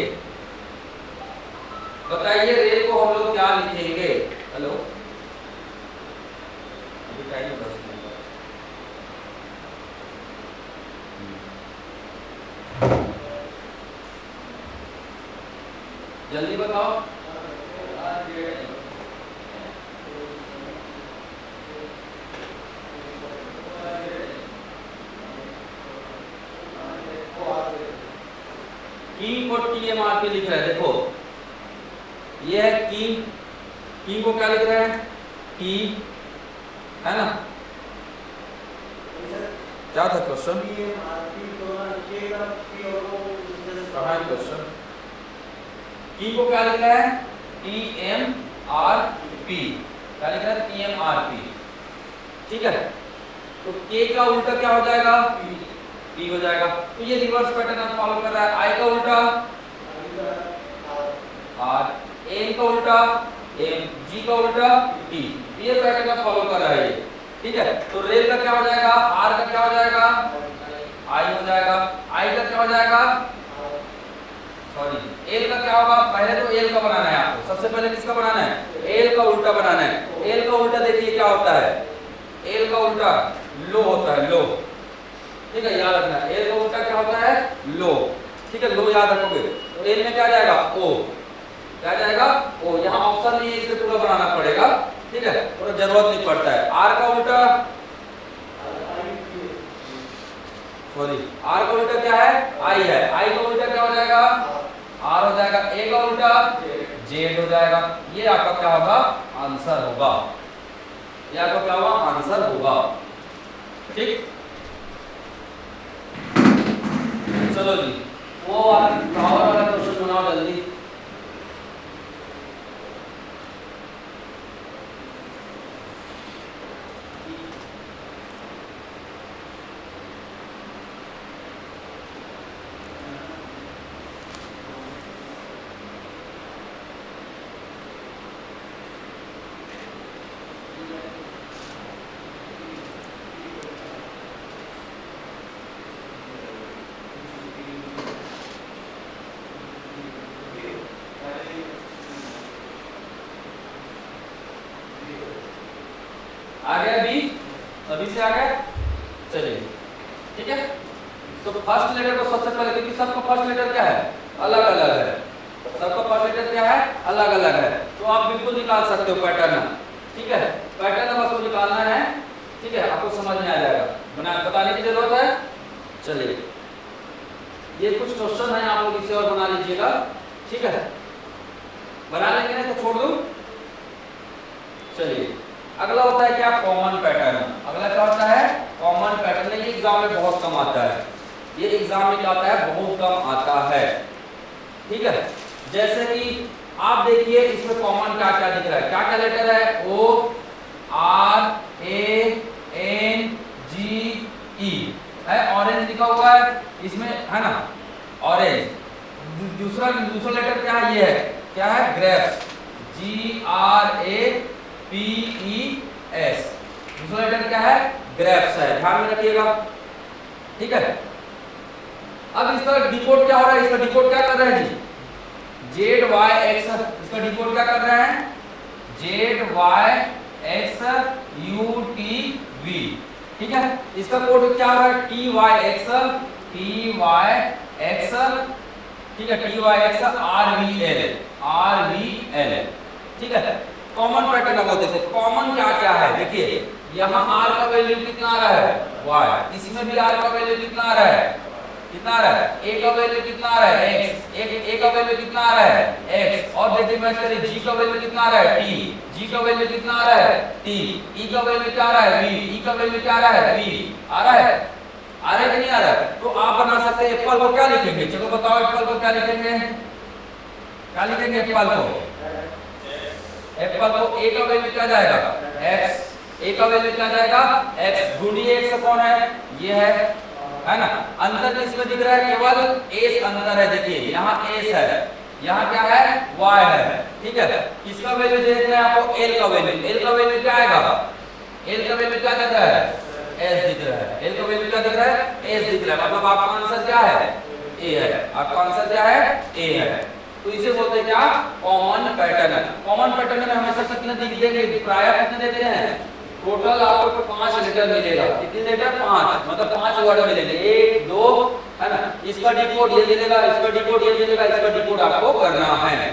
बताइए रेल को हम लोग क्या लिखेंगे। हेलो, अभी टाइम है 10 मिनट। जल्दी बताओ। किंग को TMRP लिख रहे हैं, देखो ये है किंग, किंग को क्या लिख रहे हैं, टी, है ना। क्या था क्वेश्चन, कहाँ है क्वेश्चन, किंग को क्या लिख रहा है, TMRP, क्या लिख रहा है, TMRP। ठीक है, तो के का उल्टा क्या हो जाएगा, टी हो जाएगा। तो ये रिवर्स पैटर्न फॉलो कर रहा है। आई का उल्टा आर, एन का उल्टा एम, जी का उल्टा टी, ये पैटर्न फॉलो कर रहा है ये। ठीक है, तो रेल का क्या हो जाएगा, आर का क्या हो जाएगा, आई हो जाएगा, आई का क्या हो जाएगा, सॉरी एल का क्या होगा, पहले तो एल का बनाना है आपको, सबसे पहले किसका बनाना है, एल का उल्टा बनाना है। एल का उल्टा देखिए क्या होता है, एल का उल्टा लो होता है, लो। ठीक है, याद रखना, एल का उल्टा क्या होता है, लो। ठीक है, लो याद रखोगे। तो एल में क्या जाएगा, ओ, क्या जाएगा, ओ। यहाँ ऑप्शन नहीं है, इसे पूरा बनाना पड़ेगा। ठीक है, पूरा जरूरत नहीं पड़ता है। आर का उल्टा, सॉरी आर का उल्टा क्या है, आई है, आई का उल्टा क्या हो जाएगा, आर हो जाएगा। ए का उल्टा जेड हो जाएगा। ये आपका क्या होगा, आंसर होगा, ये आपका क्या होगा, आंसर होगा। ठीक, चलो जी, वो वाला क्वेश्चन बनाओ जल्दी। आ गया अभी, अभी से आ गया। चलिए ठीक है, तो फर्स्ट लेटर को सबसे पहले, क्योंकि सबका फर्स्ट लेटर क्या है, अलग अलग है, सबका फर्स्ट लेटर क्या है, अलग अलग है। तो आप बिल्कुल निकाल सकते हो पैटर्न। ठीक है, पैटर्न बस को निकालना है। ठीक है, आपको समझ में आ जाएगा, बताने की जरूरत है। चलिए, ये कुछ क्वेश्चन है, आप लोग इसे और बना लीजिएगा। ठीक है, बना लेंगे नहीं तो छोड़ दो। चलिए, अगला होता है क्या, कॉमन पैटर्न। अगला क्या होता है, कॉमन पैटर्न। ये एग्जाम में बहुत कम आता है, ये एग्जाम में क्या आता है, बहुत कम आता है। ठीक है, जैसे कि आप देखिए इसमें कॉमन क्या क्या दिख रहा है, क्या क्या लेटर है, O R A N G ई है, ऑरेंज लिखा हुआ है इसमें, है ना, ऑरेंज। दूसरा लेटर क्या है, ये है, क्या है, grapes, G R A P E S. दूसरा लेटर क्या है, ग्रेप्स है, ध्यान में रखिएगा। ठीक है, अब इसका डिकोड क्या हो रहा है, इसका डिकोड क्या कर रहे हैं जी, जेड वाई एक्स, इसका डिकोड क्या कर रहे हैं, Z Y X U T V. ठीक है, इसका कोड क्या हो रहा है, T Y X, T Y X, ठीक है, T Y X R V L, R V L. ठीक है, कॉमन पैटर्न बोलते हैं। कॉमन क्या क्या है, देखिए यहाँ आर का वैल्यू कितना आ रहा है, वाई, इसमें भी आर का वैल्यू कितना आ रहा है, कितना आ रहा है, a का वैल्यू कितना आ रहा है x, a का वैल्यू कितना आ रहा है x, और देखिए मैच करिए g का वैल्यू कितना आ रहा है t, g का वैल्यू कितना आ रहा है t, e का वैल्यू क्या आ रहा है v, e का वैल्यू क्या आ रहा है v, आ रहा है कि नहीं आ रहा है। तो आप बना सकते हैं एप्पल को क्या लिखेंगे, चलो बताओ एप्पल को क्या लिखेंगे, क्या लिखेंगे एप्पल को, एप्पल को a का वैल्यू क्या जाएगा x, a का वैल्यू क्या जाएगा x, ढूंढिए x कौन है, ये है ना। अंतर किसमें दिख रहा है, केवल s अंतर है, देखिए यहाँ s है, यहाँ क्या है y है, ठीक है। इसका वैल्यू देखना है आपको l का वैल्यू, l का वैल्यू क्या आएगा, l का वैल्यू क्या दिख रहा है s दिख रहा है, l का वैल्यू क्या दिख रहा है s दिख रहा है, मतलब आपका आंसर क्या है a है, आपका आंसर क्या है a है। तो इसे बोलते हैं क्या, कॉमन पैटर्न। कॉमन पैटर्न में हमेशा कितने दिख देंगे, प्राय कितने देते हैं, टोटल आपको 5 लेटर मिलेगा, कितने लेटर 5, मतलब 5 वर्ड मिलेंगे, 1 2 है ना। इसका डिकोड ये मिलेगा, इसका डिकोड ये मिलेगा, इसका डिकोड आपको करना है,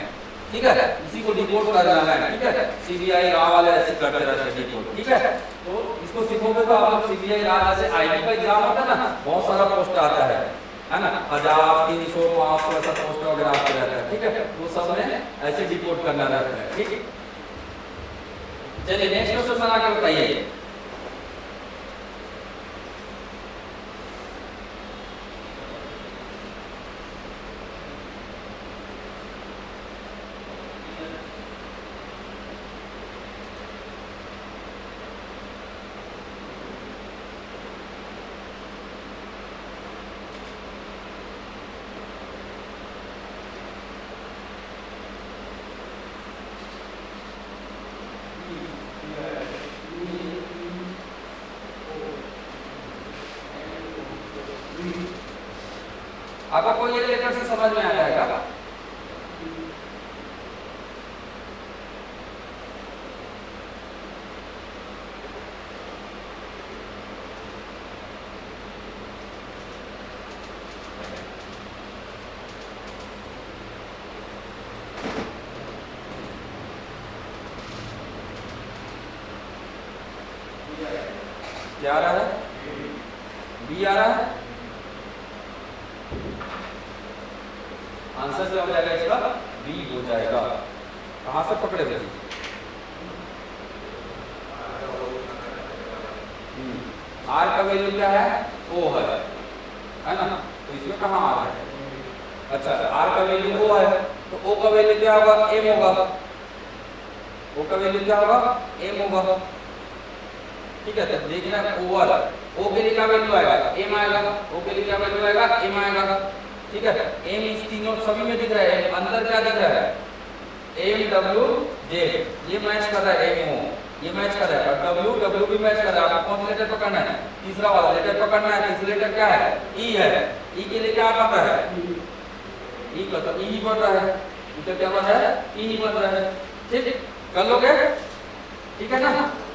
ठीक है, इसी को डिकोड करना है, ठीक है। सीबीआई रा वाले ऐसे करते रहते हैं डिकोड, ठीक है। तो इसको सीखोगे तो आप लोग सीबीआई रा जैसे आईटी का एग्जाम होता है ना, बहुत सारा पोस्ट आता है ना, 1000 300 500 ऐसा पोस्ट वगैरह आते रहता है, ठीक है। वो सब में ऐसे डिकोड करना रहता है, ठीक है। चलिए नेक्स्ट क्वेश्चन बना के बताइए। आपको कोई ये लेटर से समझ में आ जाएगा, क्या आ रहा है, बी आ रहा है, आंसर क्या हो जाएगा इसका, बी हो जाएगा। कहां से पकड़े बच्चे, आर का वैल्यू क्या है ओ है ना, तो इसमें कहां आ रहा है, अच्छा आर का वैल्यू ओ है, तो ओ का वैल्यू क्या होगा एम होगा, ओ का वैल्यू क्या होगा एम होगा, ठीक है। तो देखना ओवर, ओ के लिए क्या वैल्यू आएगा एम आएगा, ओ के लिए क्या वैल्यू आएगा एम आएगा, ठीक है। एम इस तीनों सभी में दिख रहा है, अंदर क्या दिख रहा है एम डब्ल्यू जेड, ये मैच कर रहा है एम ओ, ये मैच कर रहा है, और डब्ल्यू डब्ल्यू भी मैच कर रहा है। आपको कौन सा लेटर पकड़ना है, तीसरा वाला लेटर पकड़ना है। तीसरा लेटर क्या है ई है, ई के लिए क्या बन रहा है ई का, तो ई बन रहा है, ई का क्या बन रहा है ई बन रहा है, ठीक कर लोगे, ठीक है ना।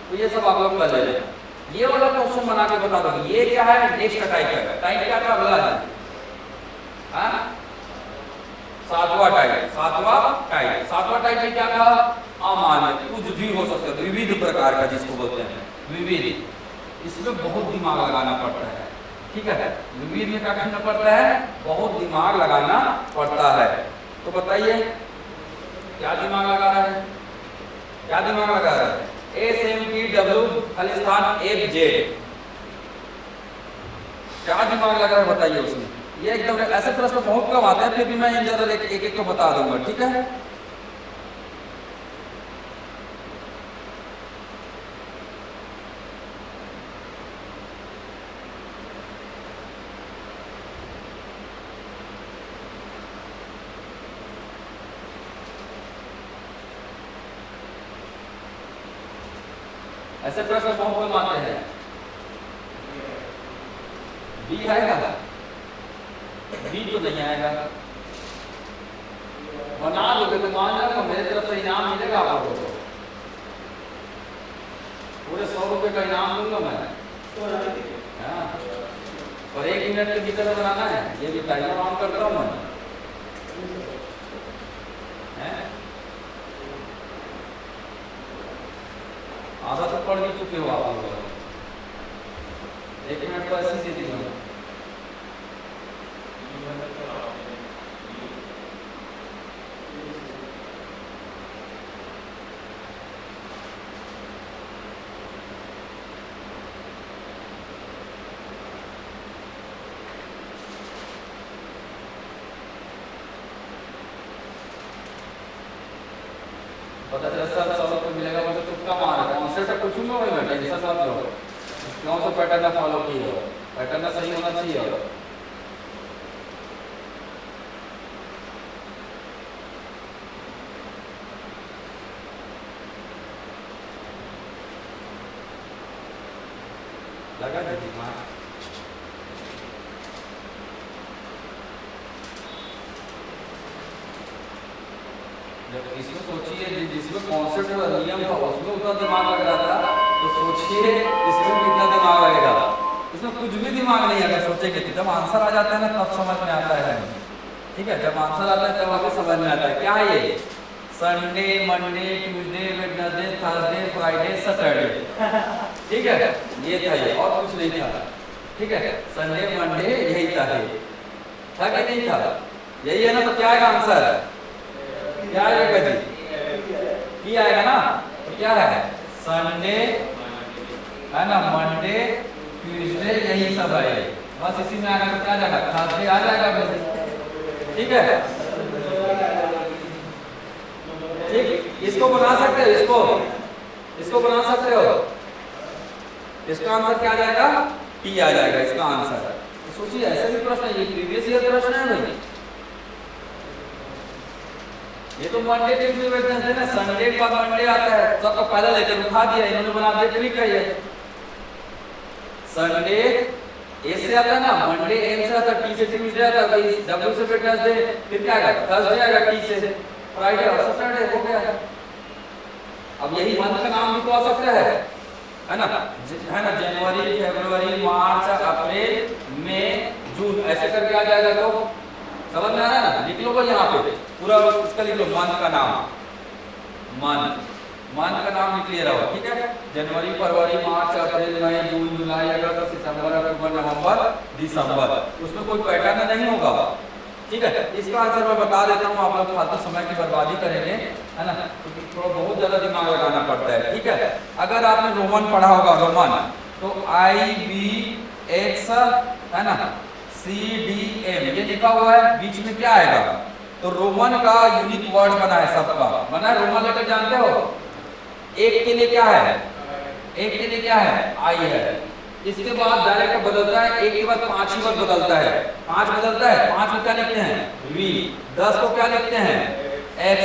तो ये सब आप लोग कर लेना, ये वाला क्वेश्चन बना के बता दो। ये क्या है नेक्स्ट टाइप है, टाइप क्या था अगला है, हाँ सातवां टाइप, सातवां टाइप में क्या था अमान्य, कुछ भी हो सकता है, विविध प्रकार का जिसको बोलते हैं विविध, इसमें बहुत दिमाग लगाना पड़ता है, ठीक है। विविध में क्या करना पड़ता है, बहुत दिमाग लगाना पड़ता है। तो बताइए क्या दिमाग लगा रहा है, क्या दिमाग लगा रहा है, S M P W Khalistan F Z, क्या दिमाग लगा रहा है बताइए उसमें। ये एकदम ऐसे प्रश्न बहुत कम आते हैं, फिर भी मैं इन जनरल एक एक को बता दूंगा, ठीक है। ऐसे प्रश्न बहुत कम आते हैं। बी आएगा, बी तो नहीं आएगा, बना दोगे तो मान लो मेरे तरफ से इनाम मिलेगा आपको, पूरे 100 रुपए का इनाम दूंगा मैं, हाँ। और 1 मिनट के भीतर बनाना है, ये भी टाइमर ऑन करता हूँ मैं, आधा तो पढ़ भी चुके हो आप लोग, 1 मिनट तो ऐसे दे दी पता चला सर 100 रुपये मिलेगा मतलब तुक्का मारा, कॉन्सेप्ट पूछूंगा वही मैं, टेंशन मत लो, कौन सा पैटर्न फॉलो किए हो, पैटर्न सही होना चाहिए। लगा दीदी माँ इसमें सोचिए जिसमें कॉन्सेप्ट नियम था उसमें उतना दिमाग लग रहा था, तो सोचिए इसमें कितना दिमाग लगेगा। इसमें कुछ भी दिमाग नहीं अगर सोचेंगे तो जब आंसर आ जाता है ना तब समझ में आता है। ठीक है, जब आंसर आता है तब हमें समझ में आता है क्या है ये। Sunday, Monday, Tuesday, Wednesday, Thursday, Friday, Saturday. ठीक है, ये था ये, और कुछ नहीं था। ठीक है, संडे मंडे यही था कि नहीं था? यही है ना, तो क्या आएगा आंसर? क्या आएगा जी? की आएगा ना, तो क्या है? संडे है ना, मंडे, ट्यूसडे, यही सब है। बस इसी में आएगा तो क्या जाएगा? थर्सडे आ जाएगा वैसे। ठीक है, ठीक, इसको बना सकते हो, इसको बना सकते हो। इसका आंसर क्या आ जाएगा? टी आ जाएगा इसका आंसर। तो सोचिए ऐसे भी प्रश्न है, ये प्रीवियस ईयर प्रश्न है भाई। ये तो मंडे ट्यूसडे वेडनेसडे ना, संडे का मंडे आता है, सबको पहले लेकर उठा दिया इन्होंने, बना दिया ट्रिक है ये। संडे ए से आता है ना, मंडे एम से आता है, टी से ट्यूसडे आता है, डब्ल्यू से वेडनेसडे, फिर क्या आएगा? थर्सडे आएगा, टी से फ्राइडे और सैटरडे, हो गया। अब यही मंथ का नाम भी तो आ सकता है ना, जनवरी, फरवरी, मार्च, अप्रैल, मई, जून, ऐसे करके आ जाएगा। तो समझ में आ रहा है ना? लिख लो भाई यहाँ पे पूरा इसका लिख लो, मंथ का नाम, मंथ का नाम लिख लिया रहो। ठीक है, जनवरी, फरवरी, मार्च, अप्रैल, मई, जून, जुलाई, अगस्त, सितंबर, अक्टूबर, नवंबर, दिसंबर। उसमें कोई पैटर्न नहीं होगा। ठीक है, इसका आंसर मैं बता देता हूँ, आप लोग फालतू समय की बर्बादी करेंगे, है ना, क्योंकि थोड़ा बहुत ज्यादा दिमाग लगाना पड़ता है। ठीक है, अगर आपने रोमन पढ़ा होगा, रोमन तो IBX है ना, CDM ये लिखा हुआ है, बीच में क्या आएगा? तो रोमन का यूनिक वर्ड बना है, सबका बना है। रोमन लेटर जानते हो? एक के लिए क्या है? एक के लिए क्या है? I है। इसके बाद डायरेक्ट बदलता है, एक के बाद 5 ही बार बदलता है, 5 बदलता है। 5 को क्या लिखते हैं? V। 10 को क्या लिखते हैं? X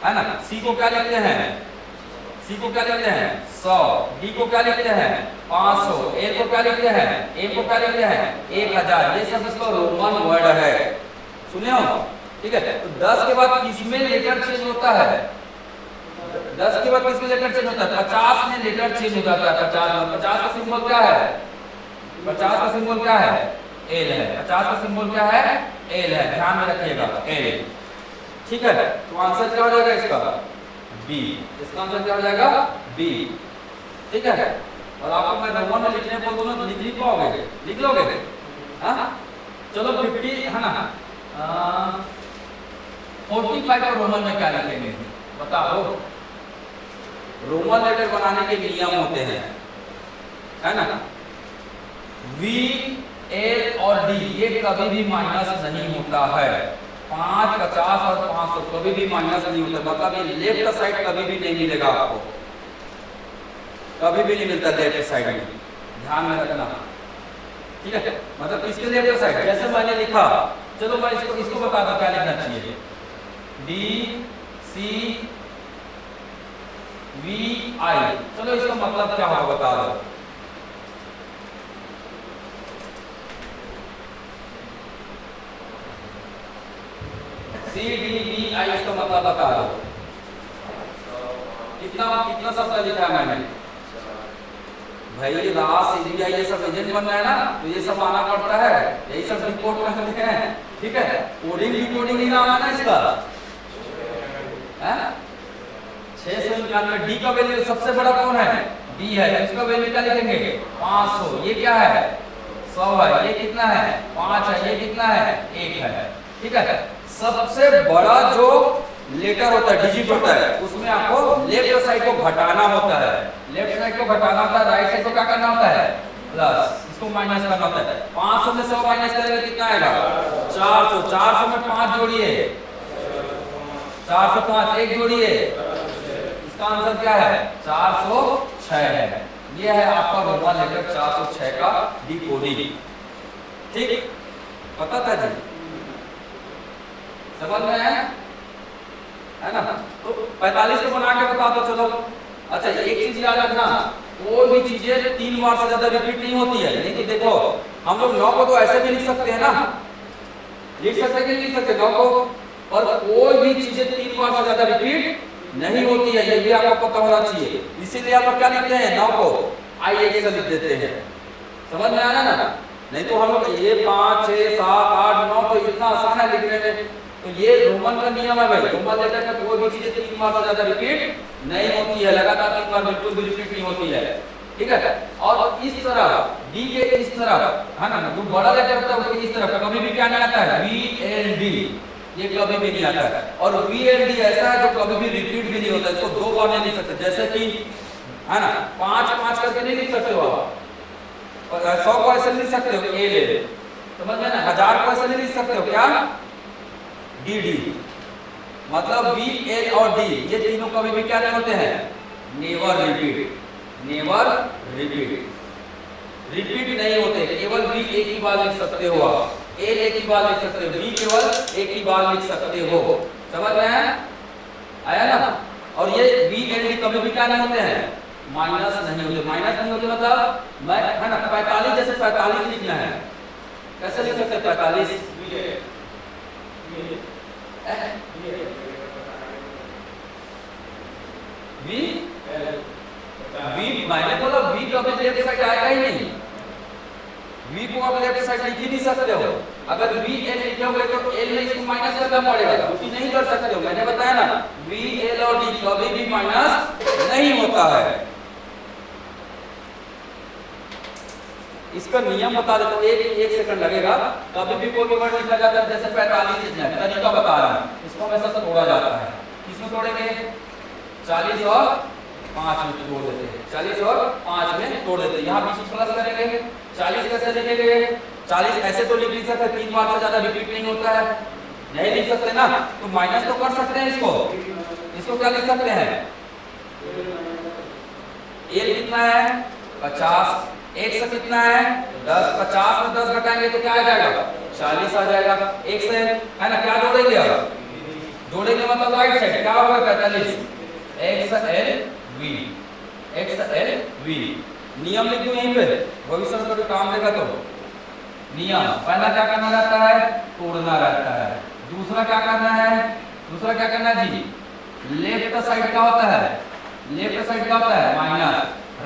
है ना। C को क्या लिखते हैं? 100। D को क्या लिखते हैं? 500। A को क्या लिखते हैं? A को क्या लिखते हैं? 1000। ये सब इसका रोमन वर्ड है, सुने हो? ठीक है, तो 10 के बाद किसमें लेटर चेंज होता है? 10 के बाद किसमें लेटर चेंज होता है? 50 में लेटर चेंज हो जाता है। 50 का सिंबल क्या है? 50 का सिंबल क्या है? L है। 50 का सिंबल क्या है? L है, ध्यान में रखिएगा, L। ठीक है, तो आंसर क्या हो जाएगा इसका? B। इसका आंसर क्या हो जाएगा? B। ठीक है, और आपको मैं रोमन में लिखने बोल दूं तो लिख पाओगे? लिख लोगे? हाँ, चलो 50 है ना, 45 को रोमन में क्या लिखेंगे बताओ? रोमन लेटर बनाने के नियम होते हैं, है ना। V, L और D ये कभी भी माइनस नहीं होता है। 5, 50 और 500 कभी भी माइनस नहीं होता, मतलब ये लेफ्ट साइड कभी भी नहीं मिलेगा आपको, कभी भी नहीं मिलता लेफ्ट साइड में, ध्यान में रखना। ठीक है, मतलब किसके लेफ्ट साइड? जैसे मैंने लिखा, चलो मैं इसको बता दूं क्या लिखना चाहिए। D, C, V, I। चलो इसका मतलब क्या होगा बता दो। C, D, V, I इसका मतलब बता दो। कितना शब्द लिखा है मैंने भाई? रास, इंडिया, ये सब एजेंट बन रहा है ना, तो ये सब आना पड़ता है, यही सब रिपोर्ट करते हैं। ठीक है, कोडिंग रिपोर्टिंग नहीं नाम है ना इसका, है 691। डी का वैल्यू सबसे बड़ा कौन है? डी है, तो इसका वैल्यू क्या लिखेंगे? 500। ये क्या है? 100 है, ये कितना है 5 है, ये कितना है 1 है। ठीक है, सबसे बड़ा जो लेटर होता है, डिजिट होता है, उसमें आपको लेफ्ट साइड को घटाना होता है, लेफ्ट साइड को घटाना होता है, राइट साइड को क्या करना होता है प्लस, इसको माइनस करना होता है। 500 में 100 माइनस करेंगे कितना आएगा 400, 400 में 5 जोड़िए 405, 1 जोड़िए, इसका आंसर क्या है 406 है। ये है आपका रोमन लेटर 406 का डिकोडिंग। ठीक, पता था जी, समझ में है ना। तो 45 को बना के बता दो चलो। अच्छा, एक चीज याद रखना, कोई भी चीजें 3 बार से ज्यादा रिपीट नहीं होती है। नहीं कि देखो हम लोग 9 को तो ऐसे भी लिख सकते हैं ना, लिख सकते कि नहीं लिख सकते 9 को, और कोई भी चीजें 3 बार से ज्यादा रिपीट नहीं होती है, ये भी आपको पता होना चाहिए। इसीलिए आप क्या लिखते हैं 9 को IX से लिख देते हैं। समझ में आया ना। नहीं तो हम लोग ये 5 6 7 8 9 तो इतना आसान है लिखने में। तो ये रोमन का नियम है भाई, रोमन लेटर में कोई भी चीजें 3 बार से ज्यादा रिपीट नहीं होती है, लगातार 3 बार बिल्कुल भी रिपीट नहीं होती है। ठीक है, और इस तरह डी के इस तरह है ना, जो बड़ा लेटर होता है उसके इस तरह कभी भी क्या नहीं आता है VLD, ये कभी भी नहीं आता है। और VLD ऐसा है जो कभी भी रिपीट भी नहीं होता, इसको 2 बार नहीं लिख सकते। जैसे कि है ना 5 5 करके नहीं लिख सकते हो आप, और 100 को ऐसे लिख सकते हो A ले, समझ में ना। 1000 को ऐसे नहीं लिख सकते हो क्या DD, मतलब VL और D ये तीनों कभी भी क्या नहीं होते हैं never repeat, never repeat, repeat नहीं होते। केवल V एक ही बार लिख सकते हो आप, A एक ही बार लिख सकते हो, B केवल एक ही बार लिख सकते हो। समझ में आया ना। और ये VLD कभी भी क्या नहीं होते हैं माइनस नहीं होते। माइनस नहीं होते मतलब मैं है ना 45 जैसे 45 लिखना है, कैसे लिख सकते 45 V मैंने बोला V कभी लेफ्ट साइड आएगा ही नहीं, V को आप लेफ्ट साइड लिख ही नहीं सकते हो। अगर VL लिखे होगे तो L में इसको माइनस करना पड़ेगा, क्योंकि नहीं कर सकते हो। मैंने बताया ना VL और D कभी भी माइनस नहीं होता है। इसका नियम बता देता हूँ, एक सेकंड लगेगा। कभी भी कोई वर्ड लिखा जाता है जैसे 45 लिखना है, तरीका बता रहा हूँ, इसको हमेशा से तोड़ा जाता है। किसमें तोड़ेंगे 40 और 5 में तोड़ देते हैं, 40 और 5 में तोड़ देते हैं। यहाँ बीच प्लस करेंगे, 40 कैसे लिखेंगे 40 ऐसे तो लिख नहीं सकते, 3 बार से ज्यादा रिपीट नहीं होता है, नहीं लिख सकते ना। तो माइनस तो कर सकते हैं इसको, इसको क्या लिख सकते हैं A कितना है 50, 1 से कितना है 10, 50 में 10 घटाएंगे तो क्या आ जाएगा 40 आ जाएगा। 1 से है ना क्या जोड़ेंगे अब, जोड़ेंगे मतलब राइट साइड क्या होगा 45, XLV, XLV। नियम लिख दूं यहीं पे, भविष्य में कभी काम देगा तो। नियम पहला क्या करना रहता है तोड़ना रहता है, दूसरा क्या करना है, दूसरा क्या करना है जी लेफ्ट साइड क्या होता है, लेफ्ट साइड क्या होता है माइनस,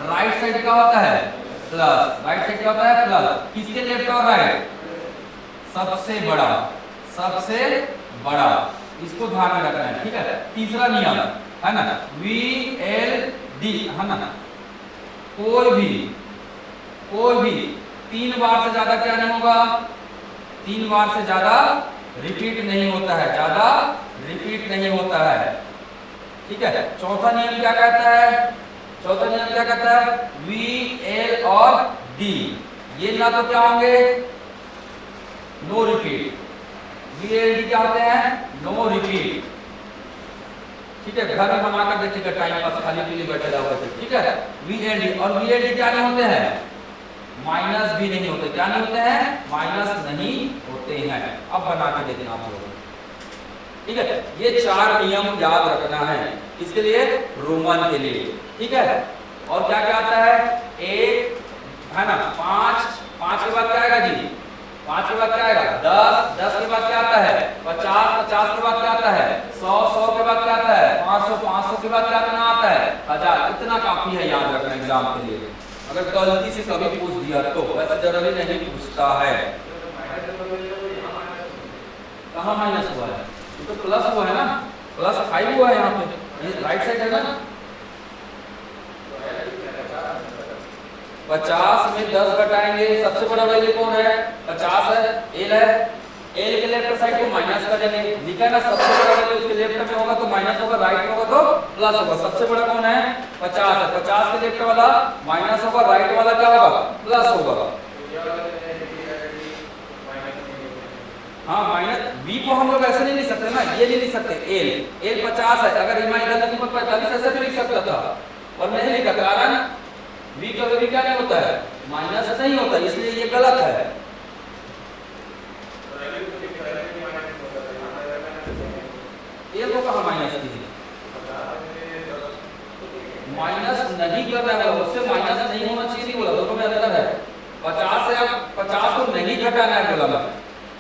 राइट साइड क्या होता है प्लस, राइट साइड क्या होता है प्लस। किसके लेफ्ट और राइट सबसे बड़ा, सबसे बड़ा, इसको ध्यान में रखना है। ठीक है, तीसरा नियम है ना VLD है ना, कोई भी 3 बार से ज्यादा क्या नहीं होगा, 3 बार से ज्यादा रिपीट नहीं होता है, ज्यादा रिपीट नहीं होता है। ठीक है, चौथा नियम क्या कहता है, चौथा नियम क्या कहता है VL और D ये ना तो क्या होंगे नो रिपीट, VLD क्या होते हैं नो रिपीट। ठीक है, घर में बनाकर देखिएगा टाइम पास खाली के लिए बैठे रहोगे तो। ठीक है, VLD और VLD क्या नहीं होते हैं माइनस भी नहीं होते, क्या नहीं होते हैं माइनस नहीं होते हैं। अब बना के देखना आप लोग। ठीक है, ये 4 नियम याद रखना है इसके लिए रोमन के लिए। ठीक है, और क्या क्या आता है 1 है ना 5 के बाद क्या आएगा जी 5 के बाद क्या आएगा 10 के बाद क्या आता है 50 के बाद क्या आता है 100 के बाद क्या आता है 500 के बाद क्या करना आता है 1000। इतना काफी है याद रखना एग्जाम के लिए। अगर गलती से कभी पूछ दिया तो, वैसे जरूरी नहीं पूछता है। कहाँ माइनस हुआ है, ये तो प्लस हुआ है ना, +5 हुआ है यहाँ पे, ये राइट साइड है ना। 50 में 10 घटाएंगे, सबसे बड़ा वैल्यू कौन है? 50 है, एल है। एल के लेफ्ट साइड को माइनस कर देंगे, लिखा है ना सबसे बड़ा वैल्यू उसके लेफ्ट में होगा तो माइनस होगा, राइट में होगा तो प्लस होगा। सबसे बड़ा कौन है? 50 है, 50 के लेफ्ट वाला माइनस होगा, राइट वाला क्या होगा? प्लस होगा। हाँ माइनस v को हम लोग ऐसे नहीं लिख सकते ना, ये नहीं लिख सकते। एल 50 है, अगर इमा इधर नहीं तो 45 ऐसे भी लिख सकता था और नहीं लिखा, कारण v का कभी क्या नहीं होता है? माइनस नहीं होता, इसलिए ये गलत है। ये तो कहाँ माइनस कीजिए, माइनस नहीं कर रहा है, उससे माइनस नहीं होना चाहिए नहीं बोला, दोनों में अंतर है। 50 से आप 50 को नहीं घटाना है बोला मैं,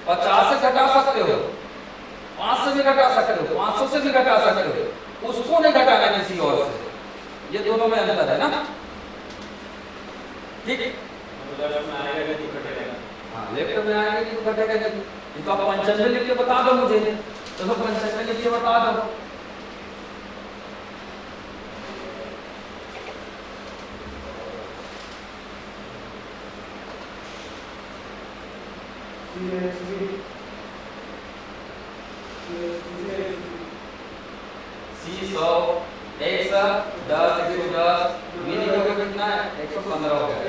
50 से घटा सकते हो, 5 से भी घटा सकते हो, 500 से भी घटा सकते हो, उसको नहीं घटाना किसी और से। ये दोनों में अंतर है ना, ठीक है? हाँ लेफ्ट में आएगा तो घटेगा नहीं। इनको आप 95 लिख के बता दो मुझे, तो 95 लिख के बता दो। सी 100 1 10 110 मीनिंग हो गया कितना है? 115 हो गया।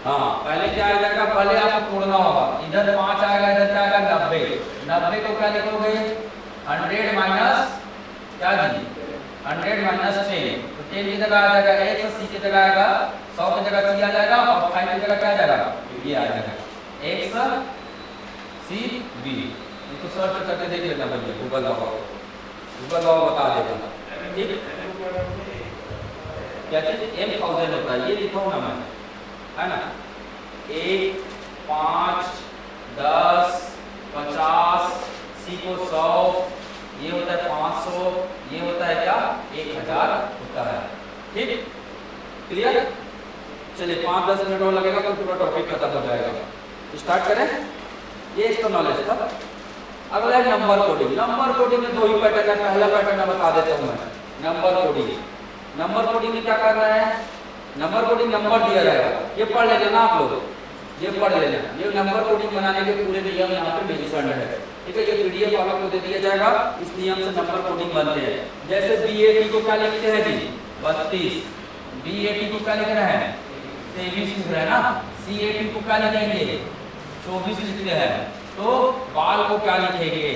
हाँ पहले क्या आ जाएगा? पहले आपको तोड़ना होगा, इधर 5 आएगा, इधर क्या आएगा? 90। 90 को क्या लिखोगे? 100 माइनस क्या जी? 100 माइनस 10, तो 10 की जगह आ जाएगा 180 की जगह आएगा, 100 की जगह सी आ जाएगा और 5 की जगह क्या आ जाएगा? ये आ जाएगा 100 CB। इसको सर्च करके देख लेना भैया, गूगल लगाओ बता देगा, ठीक? क्या चीज? M1000 होता है, ये लिखा हूं ना मैं, है ना? 1 5 10 50 C को 100, ये होता है 500, ये होता है क्या? 1000 होता है, ठीक? क्लियर? चलिए 5-10 मिनट और लगेगा तो पूरा टॉपिक खत्म हो जाएगा। स्टार्ट करें? ये इसका नॉलेज था। अगला है नंबर कोडिंग। नंबर कोडिंग में 2 ही पैटर्न है, पहला पैटर्न मैं बता देता हूं मैं, नंबर कोडिंग। नंबर कोडिंग में क्या करना है? नंबर कोडिंग नंबर दिया जाएगा, ये पढ़ लेना ना आप लोग, ये पढ़ लेना। ये नंबर कोडिंग बनाने के पूरे नियम यहाँ पे मेंशन है, ठीक है? ये पीडीएफ आप लोग को दे दिया जाएगा, इस नियम से नंबर कोडिंग बनते हैं। जैसे BAT को क्या लिखते हैं जी? 32। BAT को क्या लिख रहे हैं? 23 लिख रहे हैं ना। CAT को क्या लिखेंगे? 24 लिखते हैं। तो बाल को क्या लिखेंगे?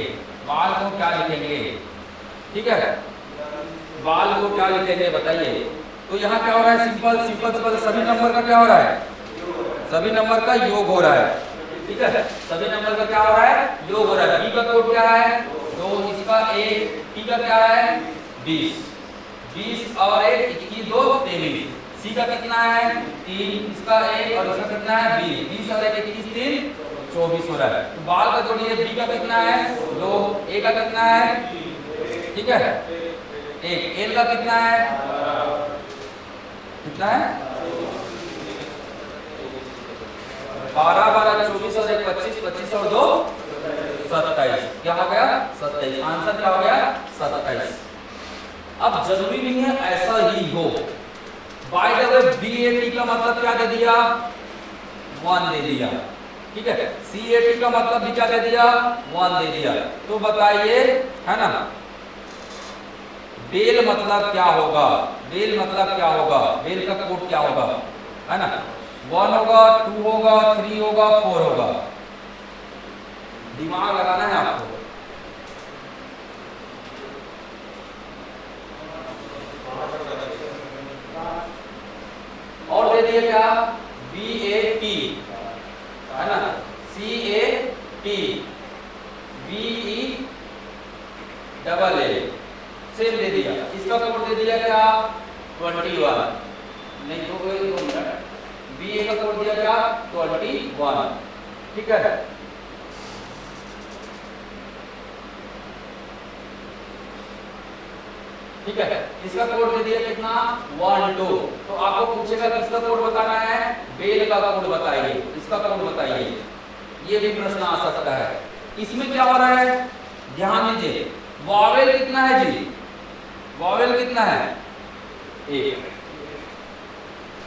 बाल को क्या लिखेंगे? ठीक है, बाल को क्या लिखेंगे बताइए? तो यहाँ क्या हो रहा है? सिंपल सभी नंबर का क्या हो रहा है? सभी नंबर का योग हो रहा है, ठीक है? सभी नंबर का क्या हो रहा है? योग हो रहा है। B का कोड क्या है? 2, इसका 1, T का क्या है? 20, 20 और 1 21 2 23। C का कितना है? 3, इसका 1 और इसका कितना है? 20, 20 और 1 21 3 24 हो रहा है। तो बाल का जोड़िए। B का कितना है? 2, A का कितना है? ठीक है 1, L का कितना है? कितना है? 12 12 24 और 1 25, 25 और 2 27। क्या हो गया? 27। आंसर क्या हो गया? 27। अब जरूरी नहीं है ऐसा ही हो। बाय द वे BAT का मतलब क्या दे दिया? 1 दे दिया, ठीक है? CAT का मतलब भी क्या दे दिया? 1 दे दिया। तो बताइए, है ना, बेल मतलब क्या होगा? बेल मतलब क्या होगा? बेल का कोड क्या होगा? है ना, 1 होगा, 2 होगा, 3 होगा, 4 होगा। दिमाग लगाना है आपको। और दे दिए क्या? BAT, है ना, CAT, BEAA सेम दे दिया। इसका कोड दे दिया क्या? 21। नहीं तो 2 मिनट। BA का कोड दिया क्या? 21, ठीक है? ठीक है, इसका कोड दे दिया कितना? 1 2। तो आपको पूछेगा किसका कोड बताना है? बेल का कोड बताइए, इसका कोड बताइए। ये भी प्रश्न आ सकता है। इसमें क्या हो रहा है? ध्यान दीजिए, वॉवेल कितना है जी? वॉवेल कितना है? 1।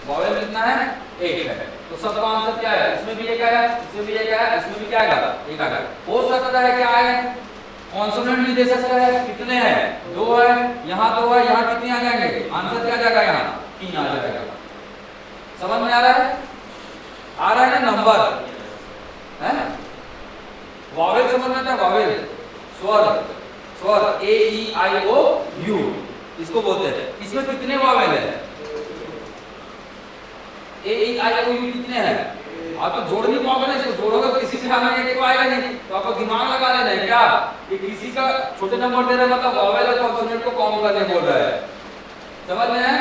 वॉवेल कितना है? एक है। तो सबका आंसर क्या है? इसमें भी एक है, इसमें भी एक है, इसमें भी क्या आएगा? एक आएगा। हो सकता है क्या आए? कॉन्सोनेंट भी दे सकता है। कितने हैं? 2 है, यहाँ 2 है, यहाँ कितने आ जाएंगे? आंसर क्या आ जाएगा? यहाँ 3 आ जाएगा। समझ में आ रहा है? आ रहा है ना नंबर है? वॉवेल समझ में आता है? वॉवेल स्वर, स्वर ए ई आई ओ यू इसको बोलते हैं। इसमें कितने वॉवेल है? ए ई आई ओ यू कितने हैं? आप तो जोड़ नहीं पाओगे ना, इसको जोड़ोगे किसी के सामने एक तो आएगा नहीं, तो आपको दिमाग लगा लेना है क्या कि किसी का छोटे नंबर दे रहा है मतलब वॉवेल और कॉन्सोनेंट को काउंट करने बोल रहा है। समझ में है?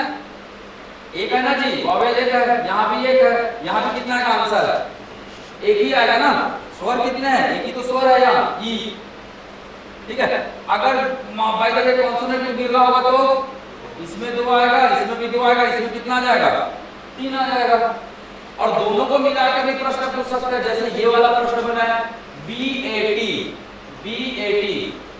एक है ना जी, वॉवेल एक है, यहाँ भी एक है, यहाँ भी कितना है आंसर? एक ही आएगा ना। स्वर कितने हैं? एक ही तो स्वर है यहाँ ई, ठीक है। अगर बाय द वे कॉन्सोनेंट गिर रहा होगा तो इसमें 2 आएगा, इसमें भी 2 आएगा, इसमें कितना आ जाएगा? 3 आ जाएगा। और दोनों को मिलाकर भी प्रश्न पूछ सकते हैं, जैसे ये वाला प्रश्न बना है BAT, BAT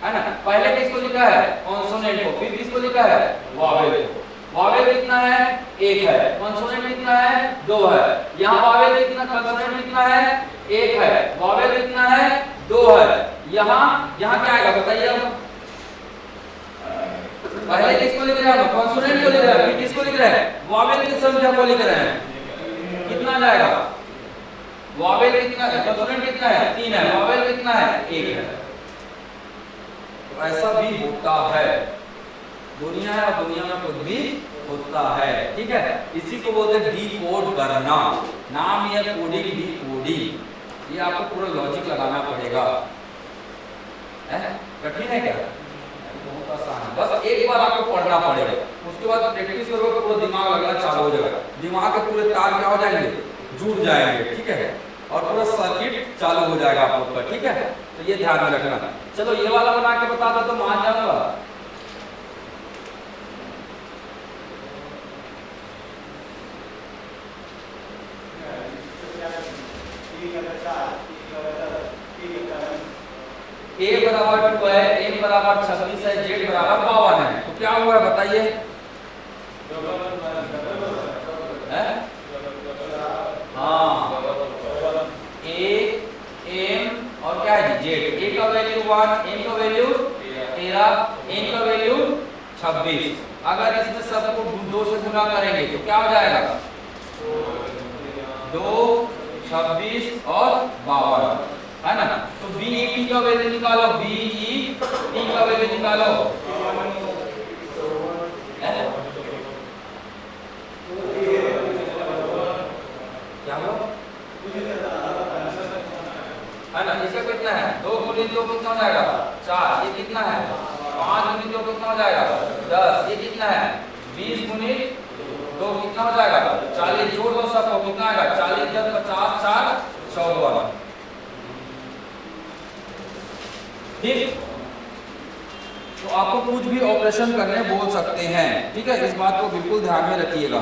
है ना। पहले किसको लिखा है? कॉन्सोनेंट को, फिर किसको लिखा है? वॉवेल को। वॉवेल कितना है? 1 है। कॉन्सोनेंट कितना है? 2 है। यहाँ वॉवेल कितना, कॉन्सोनेंट कितना है? 1 है। वॉवेल कितना है? 2 है। यहाँ क्या आएगा बताइए अब? पहले किसको लिख रहे हैं? कॉन्सोनेंट को लिख रहे हैं, फिर किसको लिख रहे हैं? वॉवेल की संख्या को लिख रहे हैं। कितना जाएगा? वॉवेल कितना है? कॉन्सोनेंट कितना है? 3 है। वॉवेल कितना है? 1 है। तो ऐसा भी होता है, दुनिया है और दुनिया में कुछ भी होता है, ठीक है। इसी को बोलते हैं डिकोड करना। नाम ये कोडिंग, डिकोडिंग। ये आपको पूरा लॉजिक लगाना पड़ेगा। कठिन है क्या? बहुत आसान है, बस एक बार आपको पढ़ना पड़ेगा, उसके बाद प्रैक्टिस करोगे तो पूरा दिमाग लगना चालू हो जाएगा। दिमाग के पूरे तार क्या हो जाएंगे? जुड़ जाएंगे, ठीक है। और पूरा सर्किट चालू हो जाएगा आप लोग का, ठीक है। तो ये ध्यान में रखना। चलो ये वाला बना के बता दो तो मान जाऊंगा। A बराबर 2 है, M बराबर 26 है, Z बराबर 52 है। तो क्या हुआ है बताइए? हाँ, A, M और क्या है जी? Z। A का वैल्यू 1, M का वैल्यू 13, N का वैल्यू 26। अगर इसमें सबको 2 से गुना करेंगे तो क्या हो जाएगा? 2, 26 और 52 है ना। तो BET का वैल्यू निकालो, BET का वैल्यू निकालो। क्या हो? है ना। इसका कितना है? 2 गुणित 2 कितना हो जाएगा? 4। ये कितना है? 5 गुणित 2 कितना हो जाएगा? 10। ये कितना है? 20 गुणित 2 कितना हो जाएगा? 40। जोड़ दो सबको, कितना आएगा? 40 10 50 4 54। ठीक। तो आपको कुछ भी ऑपरेशन करने बोल सकते हैं, ठीक है। इस बात को बिल्कुल ध्यान में रखिएगा,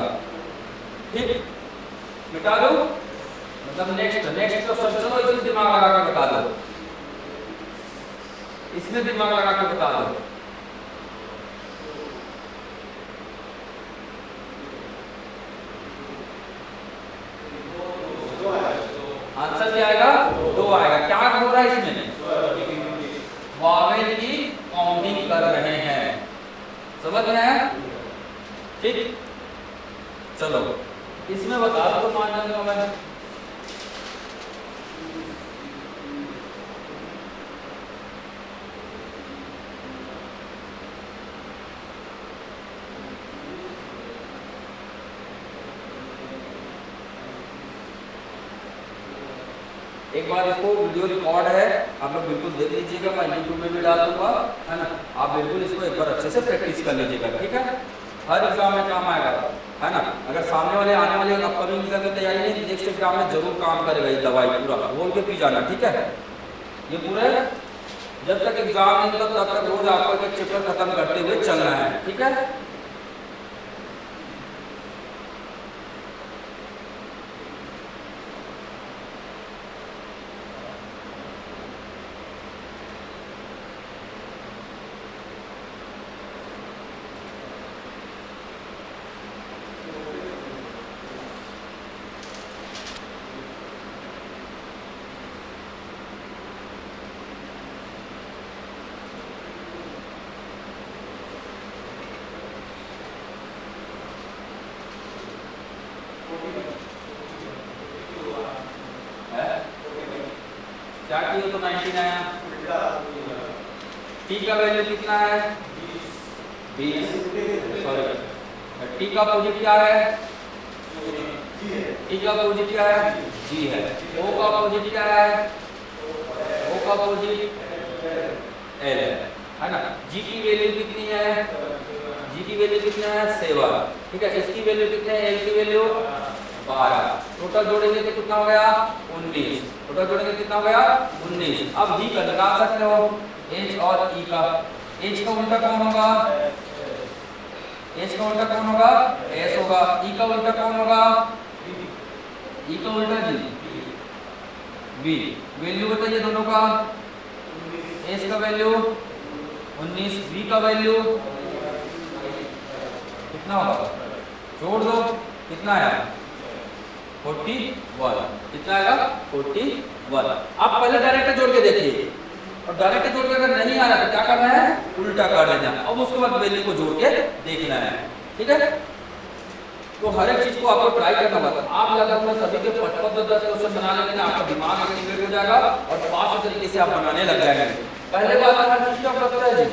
ठीक। मिटा दो मतलब नेक्स्ट क्वेश्चन। चलो इसमें दिमाग लगा के बता दो, इसमें दिमाग लगा के बता दो। आंसर क्या आएगा? 2 आएगा। क्या हो रहा है इसमें? वॉवेल की काउंटिंग कर रहे हैं। समझ में है? ठीक। चलो इसमें बता दो तो मान जाऊंगा मैं। एक बार इसको वीडियो रिकॉर्ड है, आप लोग बिल्कुल देख लीजिएगा, मैं यूट्यूब में भी डाल दूंगा, है ना। आप बिल्कुल इसको एक बार अच्छे से प्रैक्टिस कर लीजिएगा, ठीक है। हर एग्जाम में काम आएगा, है ना। अगर सामने वाले आने वाले अपकमिंग एग्जाम की तैयारी नहीं, नेक्स्ट एग्जाम में जरूर काम करेगा ये दवाई, पूरा बोल के पी जाना, ठीक है। ये पूरे जब तक एग्जाम नहीं होता तब तक रोज आपको एक चैप्टर खत्म करते हुए चलना है, ठीक है। है क्या किया तो 19 आया। टी का वैल्यू कितना है 20, सॉरी टी का अपोजिट क्या है, टी का अपोजिट क्या है जी है। ओ का अपोजिट क्या है, ओ का अपोजिट एल है ना। जी की वैल्यू कितनी है, जी की वैल्यू कितना है 7, ठीक है। इसकी वैल्यू कितनी है, एल की वैल्यू 12। टोटल जोड़ेंगे तो कितना हो गया 19, टोटल जोड़ेंगे कितना हो गया 19। अब जी का निकाल सकते हो एच और ई का। एच का उल्टा कौन होगा, एच का उल्टा कौन होगा एस होगा। ई का उल्टा कौन होगा, ई का उल्टा जी बी। वैल्यू बताइए दोनों का, एच का वैल्यू 19, बी का वैल्यू कितना होगा, जोड़ दो कितना आया 41, कितना आएगा 41। आप पहले डायरेक्ट जोड़ के देखिए, और डायरेक्ट जोड़ के अगर नहीं आ रहा तो क्या करना है उल्टा कर देना, अब उसके बाद वैल्यू को जोड़ के देखना है, ठीक है। तो हर एक चीज को आपको ट्राई करना होगा। आप लगातार सभी के पट-पट 10 क्वेश्चन बना लेंगे ना, आपका दिमाग एक्टिवेट हो जाएगा और फास्ट तरीके से आप बनाने लग जाएंगे। पहले बार में हर चीज टफ लगता है जी,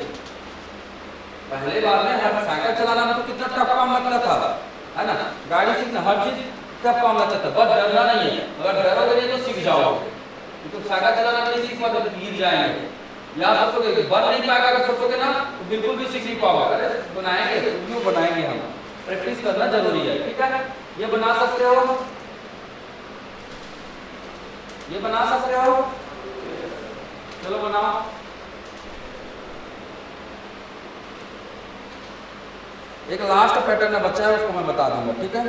पहले बार में हर साइकिल चलाना में तो कितना टफ काम लगता था, है ना। गाड़ी सीखना हर चीज टफ काम लगता था, बस डरना नहीं है। अगर डरोगे नहीं तो सीख जाओगे, तो साइकिल चलाना नहीं सीख पाते तो गिर जाएंगे। या सोचोगे कि बन नहीं पाएगा, अगर सोचोगे ना तो बिल्कुल भी सीख नहीं पाओगे। अरे बनाएंगे, क्यों बनाएंगे, हम प्रैक्टिस करना जरूरी है, ठीक है। ये बना सकते हो, ये बना सकते हो, चलो बनाओ। एक लास्ट पैटर्न है बच्चा है, उसको मैं बता दूंगा, ठीक है।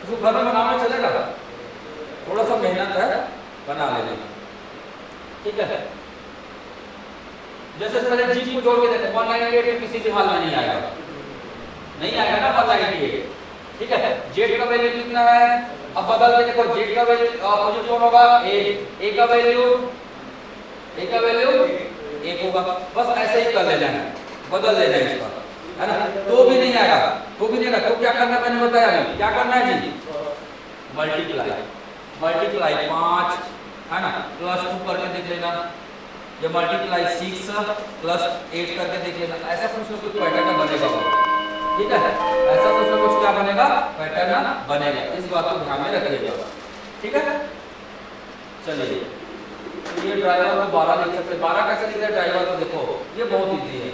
इसको घर में बनाना चलेगा, थोड़ा सा मेहनत है, बना लेना, ठीक है। जैसे पहले जी को जोड़ के देखो 198 किसी भी हाल में नहीं आएगा, नहीं आएगा ना 198, ठीक है। जेड का वैल्यू कितना है, अब बदल के देखो, जेड का वैल्यू अपोजिट कौन होगा ए का वैल्यू, ए का वैल्यू 1 होगा। बस ऐसे ही कर लेना है, बदल लेना है इसका, है ना। तो भी नहीं आएगा, तो भी नहीं आएगा, तो क्या करना है मैंने बताया अभी, क्या करना है जी मल्टीप्लाई 5, है ना, +2 करके देख लेना, या मल्टीप्लाई 6 + 8 करके देख लेना। ऐसा कुछ ना कुछ पैटर्न बनेगा, ठीक है। ऐसा कुछ ना कुछ क्या बनेगा पैटर्न बनेगा, इस बात को ध्यान में रखिएगा, ठीक है। चलिए ये ड्राइवर को 12 लिख सकते हैं। 12 कैसे लिखते हैं ड्राइवर को, देखो ये बहुत इजी है।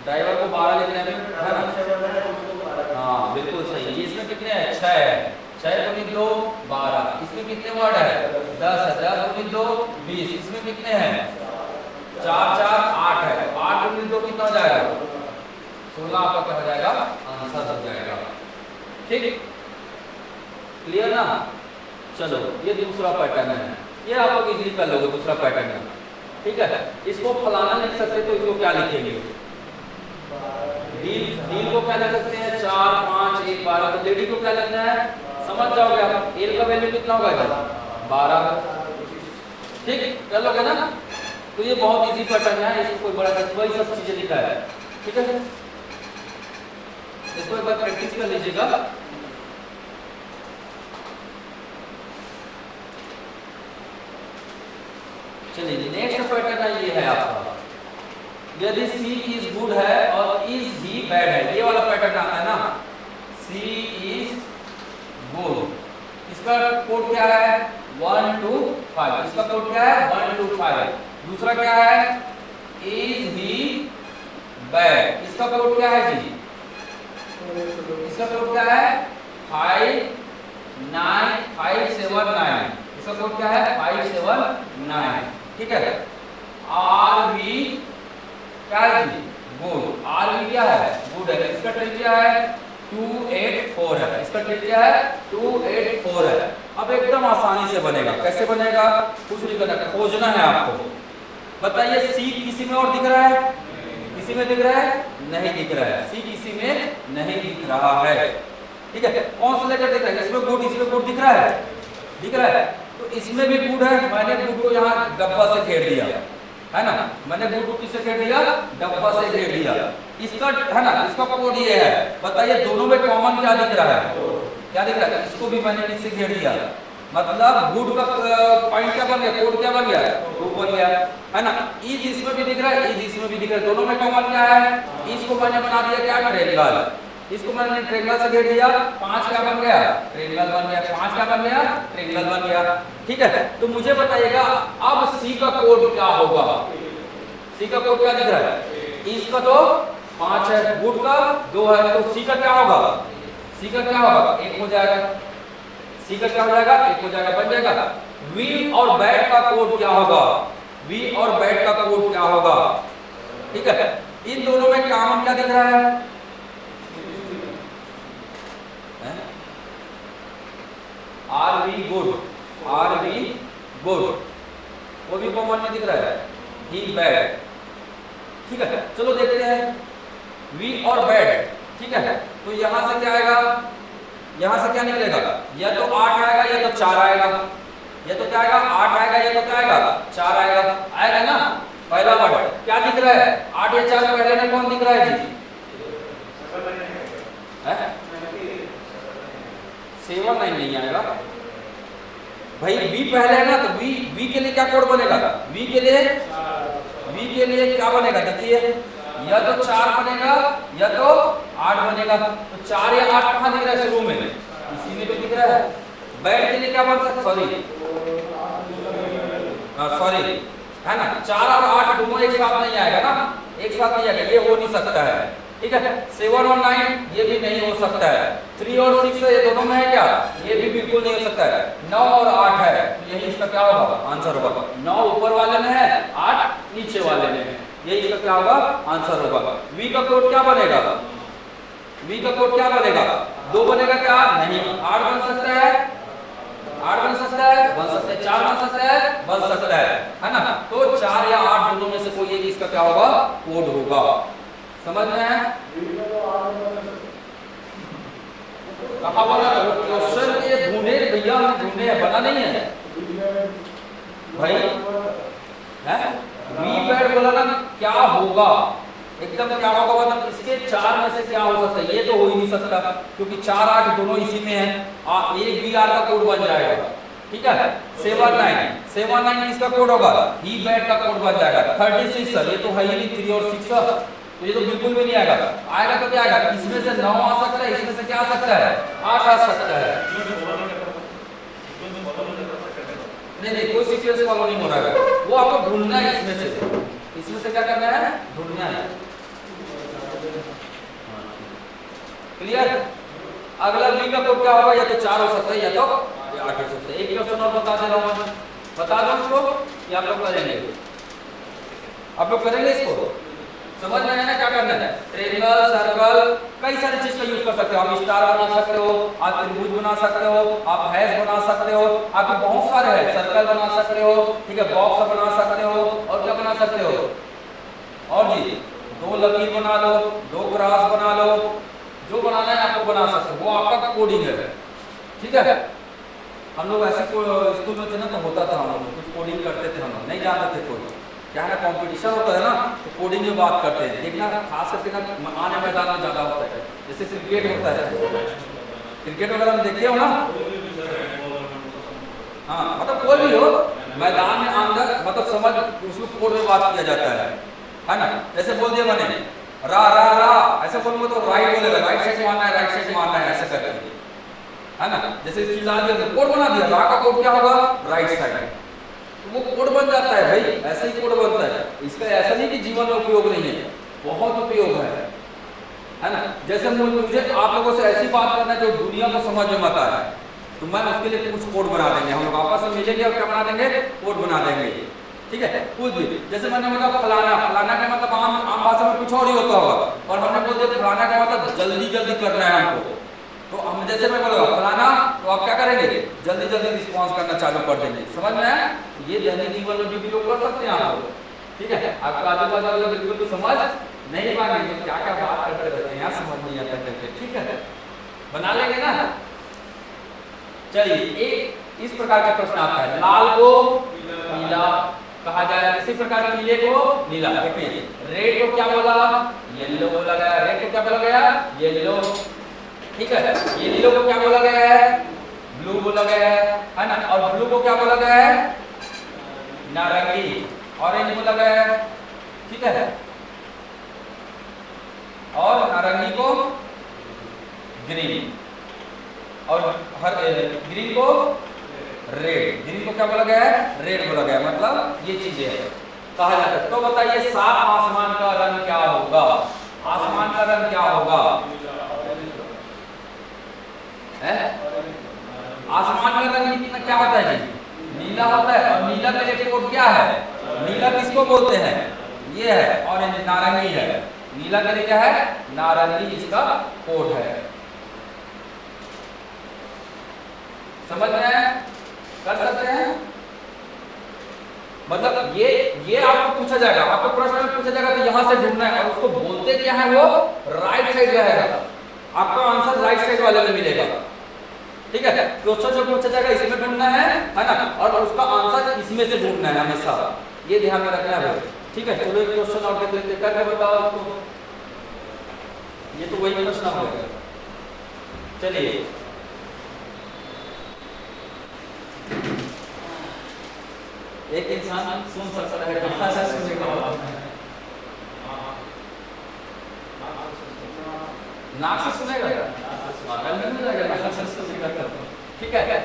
ड्राइवर को 12 लिखने में, है ना, हाँ बिल्कुल सही। इसमें कितने हैं 6 है, 6 × 2 12। इसमें कितने वर्ड है 10 है, 10 × 2 20। इसमें कितने हैं 4 4 8 है, 8 × 2 कितना हो जाएगा 16। आपका क्या हो जाएगा आंसर हो जाएगा, ठीक, क्लियर ना। चलो ये दूसरा पैटर्न है, ये आप लोग इजीली कर लोगे, दूसरा पैटर्न है, ठीक है। इसको फलाना लिख सकते, तो इसको क्या लिखेंगे डील को क्या लिख सकते हैं 4 5 1 12। तो लेडी को क्या लिखना है समझ जाओगे आप, एल का वैल्यू कितना होगा 12, ठीक, कर लोगे ना। तो ये बहुत इजी पैटर्न है, इसको कोई बड़ा वही सब चीजें लिखा है, ठीक है। इसको एक बार प्रैक्टिस कर लीजिएगा। चलिए नेक्स्ट पैटर्न ये है आपका, यदि सी इज गुड है और इज ही बैड है, ये वाला पैटर्न आता है ना, सी इज गुड, इसका कोड क्या है 1 2 5, इसका कोड क्या है 1 2 5। दूसरा क्या है इज ही बैड, इसका कोड क्या है जी, इसका कोड क्या है 5 9 5 7 9, इसका कोड क्या है 5 7 9, ठीक है। आर वी क्या है जी गुड, आर वी क्या है गुड है, इसका ट्रिक क्या है 284 है, इसका ट्रिक क्या है 284 है। अब एकदम आसानी से बनेगा, कैसे बनेगा कुछ नहीं करना, खोजना है आपको। बताइए सी किसी में और दिख रहा है, किसी में दिख रहा है नहीं दिख रहा है, सी किसी में नहीं दिख रहा है, ठीक है, कौन सा लेटर दिख रहा है? इसमें गुड दिख रहा है, दिख रहा है। तो इसमें भी गुड है, मैंने गुड को यहाँ डब्बा से घेर दिया, है ना, मैंने गुड को किससे घेर दिया? डब्बा से घेर दिया। इसका है ना, इसका कोड ये है, बताइए दोनों में कॉमन क्या दिख रहा है? क्या दिख रहा है? इसको भी मैंने किससे घेर दिया, मतलब गुड का पॉइंट क्या बन गया, कोड क्या बन गया? गुड बन गया, है ना। इज इसमें भी दिख रहा है, इज इसमें भी दिख रहा है, दोनों में कॉमन क्या है? इसको मैंने बना दिया क्या? ट्रायंगल। इसको मैंने ट्रायंगल से घेर दिया, 5 क्या बन गया? ट्रायंगल बन गया। 5 क्या बन गया? ट्रायंगल बन गया, ठीक है। तो मुझे बताइएगा अब सी का कोड क्या होगा? सी का कोड क्या दिख रहा है? इसका तो 5 है, गुड का 2 है, तो सी का क्या होगा? सी का क्या होगा? 1 हो जाएगा। सी का क्या हो जाएगा? 1 हो जाएगा, बन जाएगा। वी और बैड का कोड क्या होगा? वी और बैड का कोड क्या होगा? ठीक है, इन दोनों में कॉमन क्या दिख रहा है? R V good, R V good, वो भी कॉमन में दिख रहा है, ही बैड, ठीक है। चलो देखते हैं वी और बैड, ठीक है। तो यहां से क्या आएगा? यहां से क्या निकलेगा? या तो 8 आएगा या तो 4 आएगा, या तो क्या आएगा? 8 आएगा या तो क्या आएगा? 4 आएगा, आएगा ना। पहला वर्ड क्या दिख रहा है? 8 या 4 पहले में कौन दिख रहा है जी? 7 9 नहीं आएगा भाई, वी पहले है ना, तो वी के लिए क्या कोड बनेगा? वी के लिए क्या बनेगा? देखिए, या तो 4 बनेगा या तो 8 बनेगा। तो 4 या 8 कहाँ दिख रहा है? शुरू में, इसी में तो दिख रहा है। बैड के लिए क्या बन सकता? सॉरी, है ना, 4 और 8 दोनों एक साथ नहीं आएगा ना, एक साथ नहीं आएगा, ये हो नहीं सकता है, ठीक है। 7 और 9 ये भी नहीं हो सकता है। 3 और 6 ये दोनों में है क्या? ये भी बिल्कुल नहीं हो सकता है। 9 और 8 है, तो यही इसका क्या होगा? आंसर होगा। 9 ऊपर वाले में है, 8 नीचे वाले में है, यही इसका क्या होगा? आंसर होगा। वी का कोड क्या बनेगा? वी का कोड क्या बनेगा? 2 बनेगा क्या? नहीं, 8 बन सकता है, 8 बन सकता है, 4 बन सकता है ना। तो 4 या 8 दोनों में से कोई एक इसका क्या होगा? कोड होगा। समझ में है? कहा बोला क्वेश्चन ये ढूंढे भैया, हमने ढूंढे है, बना नहीं है भाई, है वी बैड बोला ना, क्या होगा एकदम क्या होगा? मतलब इसके 4 में से क्या हो सकता है? ये तो हो ही नहीं सकता, क्योंकि 4 8 दोनों इसी में है। एक वी आर का कोड बन जाएगा, ठीक है। 7 9 इसका कोड होगा, ही बैड का कोड बन जाएगा। 36 सर, ये तो है ही नहीं, 3 और 6 तो ये तो बिल्कुल भी नहीं आएगा। आएगा तो क्या आएगा? इसमें से 9 आ सकता है, इसमें से क्या आ सकता है? 8 आ सकता है। नहीं, कोई सीक्वेंस फॉलो नहीं हो रहा है, वो आपको ढूंढना है। इसमें से क्या करना है? ढूंढना है। क्लियर? अगला वी का कोड क्या होगा? या तो 4 हो सकता है या तो 8 हो सकता है। एक क्वेश्चन और बता दे रहा हूं मैं, बता दो इसको कि आप लोग करेंगे, आप लोग करेंगे इसको। समझ में आया ना क्या करना है? ट्रायंगल, सर्कल, कई सारी चीज का यूज कर सकते हो। आप स्टार बना सकते हो, आप त्रिभुज बना सकते हो, आप हैश बना सकते हो, आपके बहुत सारे हैं। सर्कल बना सकते हो, ठीक है, बॉक्स बना सकते हो, और क्या बना सकते हो? और जी 2 लकीर बना लो, 2 क्रॉस बना लो, जो बनाना है आपको बना सकते हो, वो आपका कोडिंग है, ठीक है। हम लोग ऐसे स्कूल में थे ना, तो होता था, हम लोग कुछ कोडिंग करते थे, हम लोग नहीं जानते थे कोई, क्या है ना, कंपटीशन होता है ना, तो कोडिंग में बात करते हैं। देखना खास करके ना आने मैदान में ज्यादा होता है, जैसे क्रिकेट होता है, क्रिकेट वगैरह में देखे हो ना, हाँ, मतलब कोई भी हो मैदान में अंदर, मतलब समझ उसको कोड में बात किया जाता है ना। जैसे बोल दिया मैंने रा रा रा, ऐसे बोलूंगा तो राइट बोलेगा, राइट साइड मारना है, राइट साइड मारना है, ऐसे करके, है ना। जैसे चीज आ दिया, कोड बना दिया, रा का कोड क्या होगा? राइट साइड, वो कोड बन जाता है भाई, ऐसे ही कोड बनता है। इसका ऐसा नहीं कि जीवन में उपयोग नहीं है, बहुत उपयोग है ना। जैसे मुझे आप लोगों से ऐसी बात करना है जो दुनिया को समझ में मत आए, तो मैं उसके लिए कुछ कोड बना देंगे, हम लोग आपस में मिलेंगे और क्या बना देंगे? कोड बना देंगे, ठीक है। कुछ भी, जैसे मैंने मतलब फलाना, फलाना का मतलब आम भाषा में कुछ और ही होता होगा, और हमने बोल दिया फलाना का मतलब जल्दी जल्दी करना है हमको, तो हम जैसे मैं बोलूँगा फलाना, तो आप क्या करेंगे? जल्दी जल्दी रिस्पॉन्स करना चालू कर देंगे। समझ में आया? ये दैनिक जीवन में भी उपयोग कर सकते हैं आप लोग, ठीक है। आपका आजू बाजू वाले बिल्कुल समझ नहीं पाएंगे, क्या क्या बात करते रहते हैं, यहाँ समझ नहीं आता करके, ठीक है। बना लेंगे ना। चलिए एक इस प्रकार का प्रश्न आता है, लाल को पीला कहा जाए, इसी प्रकार नीले को नीला। देखिए रेड को क्या बोला, येलो बोला गया। रेड को क्या बोला गया, येलो। ठीक है, ये नीलो को क्या बोला गया है, ब्लू बोला गया है ना। और ब्लू को क्या बोला गया है, नारंगी। ऑरेंज बोला गया है, ठीक है। और नारंगी को ग्रीन, और हर ग्रीन को रेड। ग्रीन को क्या बोला गया है, रेड बोला गया। मतलब ये चीजें है कहा जाता है। तो बताइए साफ आसमान का रंग क्या होगा, आसमान का रंग क्या होगा है? आसमान का रंग कितना क्या होता है जी, नीला होता है। और नीला का एक कोड क्या है, नीला किसको बोलते हैं, ये है। ऑरेंज नारंगी है, नीला का क्या है, नारंगी इसका कोड है। समझ में आया, कर सकते हैं। मतलब ये आपको पूछा जाएगा, आपको प्रश्न में पूछा जाएगा तो यहां से ढूंढना है। और उसको बोलते क्या है, वो राइट साइड रहेगा, आपका आंसर राइट साइड वाले में मिलेगा। ठीक है, क्वेश्चन जो पूछा जाएगा इसमें ढूंढना है ना, और उसका आंसर इसमें से ढूंढना है हमेशा, ये ध्यान में रखना है। ठीक है, चलो एक क्वेश्चन और देख लेते हैं, करके बताओ आपको। ये तो वही प्रश्न हो गया। चलिए एक इंसान सुन सकता है, कहां से सुनेगा, नाक से सुनेगा, ठीक है।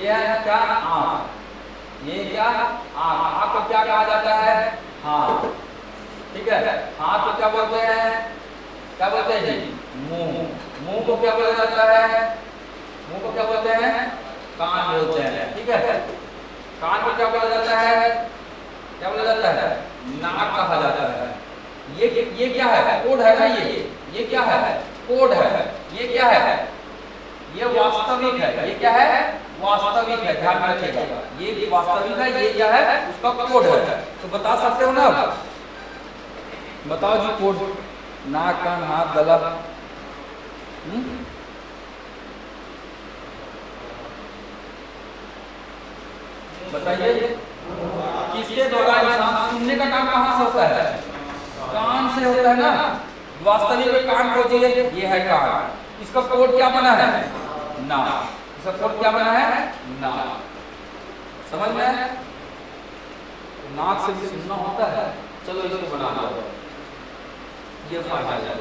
ये है क्या, आँख। ये क्या, आँख। आँख को क्या कहा जाता है, हाथ। ठीक है, हाथ को क्या बोलते हैं, क्या बोलते हैं जी, मुंह। मुंह को क्या बोला जाता है, मुंह को क्या बोलते हैं, कान बोलते हैं। ठीक है, कान को क्या बोला जाता है, क्या बोला जाता है, नाक कहा जाता है। ये क्या है, कोड है ना, ये क्या है, कोड है। ये क्या है, ये वास्तविक है। ये क्या है, वास्तविक है, ध्यान में रखिएगा। ये वास्तविक है, ये क्या है, उसका कोड है। तो बता सकते हो ना, बताओ जी कोड। नाक, कान, हाथ, गला। बताइए किसके द्वारा इंसान, सुनने का काम कहां से होता है, कान से होता है ना। वास्तविक में कान खोजिए, ये है कान। इसका कोड क्या बना है, ना। इसका कोड क्या बना है, ना। समझ में, नाक से भी सुनना होता है। चलो इसको बना दो, ये फायदा है।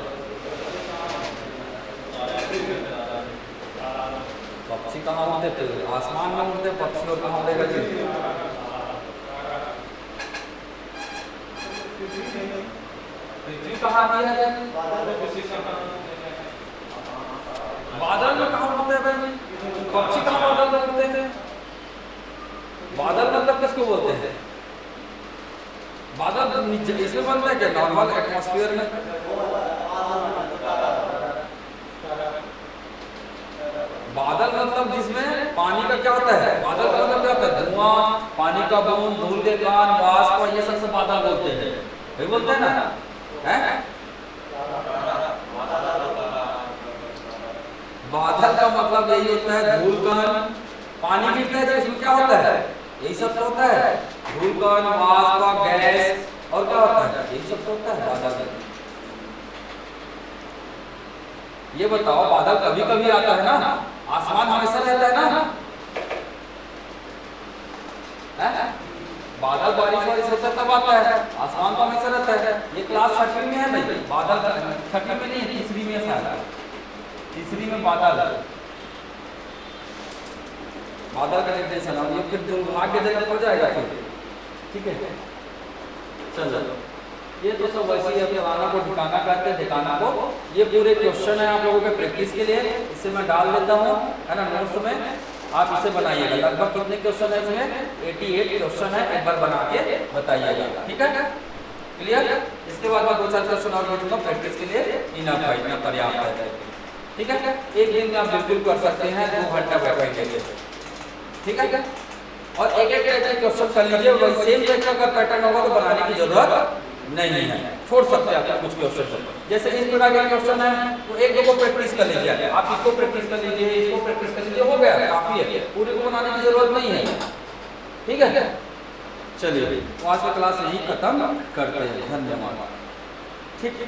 पक्षी कहाँ उड़ते थे, आसमान में उड़ते पक्षी, और कहाँ उड़ेगा जी, पृथ्वी कहाँ दिया है, बादल में कहाँ उड़ते हैं भाई, पक्षी कहाँ बादल में उड़ते हैं। बादल मतलब किसको बोलते हैं, बादल नीचे इसमें बनता है क्या, नॉर्मल एटमॉस्फेयर में। बादल मतलब जिसमें पानी का क्या होता है, बादल का मतलब क्या होता है, धुआं, पानी का बूंद, धूल के कण, वाष्प, ये सब बादल बोलते हैं, वही बोलते हैं ना, हैं? बादल का मतलब यही होता है, धूल कण, पानी गिरता है इसमें क्या होता है, यही सब तो होता है, धूल कण, वाष्प, गैस, और क्या होता है, यही सब तो होता है बादल। ये बताओ बादल कभी कभी आता है ना, आसमान हमेशा रहता है ना, है? बादल बारिश होता है तब आता है, आसमान तो हमेशा रहता है। ये क्लास 6वीं में है भाई, बादल 6वीं में नहीं, तीसरी में शायद, तीसरी में बादल का निर्देशन, और ये फिर दुर्भाग्यजनक हो जाएगा फिर। ठीक है, चलो ये तो सब वैसे ही फलाना को ठिकाना कहते हैं, ठिकाना को। ये पूरे क्वेश्चन है आप लोगों के प्रैक्टिस के लिए, इसे मैं डाल देता हूँ, है ना, नोट्स में। आप इसे बनाइएगा। लगभग कितने क्वेश्चन है इसमें, 88 क्वेश्चन है, एक बार बना के बताइएगा। ठीक है, क्लियर। इसके बाद मैं 2-4 क्वेश्चन और भेजूंगा प्रैक्टिस के लिए, इनफ है, इतना पर्याप्त है। ठीक है, एक दिन में आप बिल्कुल कर सकते हैं, 2 घंटा बैठेंगे। ठीक है, और एक क्वेश्चन कर लीजिए, वही सेम टाइप का पैटर्न होगा तो बनाने की जरूरत नहीं है, छोड़ सकते हैं आप कुछ क्वेश्चन। जैसे इस प्रकार के क्वेश्चन है तो एक दो को प्रैक्टिस कर लीजिए, आप इसको प्रैक्टिस कर लीजिए, इसको प्रैक्टिस कर लीजिए, हो गया, काफी है, पूरे को बनाने की जरूरत नहीं है। ठीक है, चलिए आज का क्लास यहीं खत्म करते हैं, धन्यवाद। ठीक।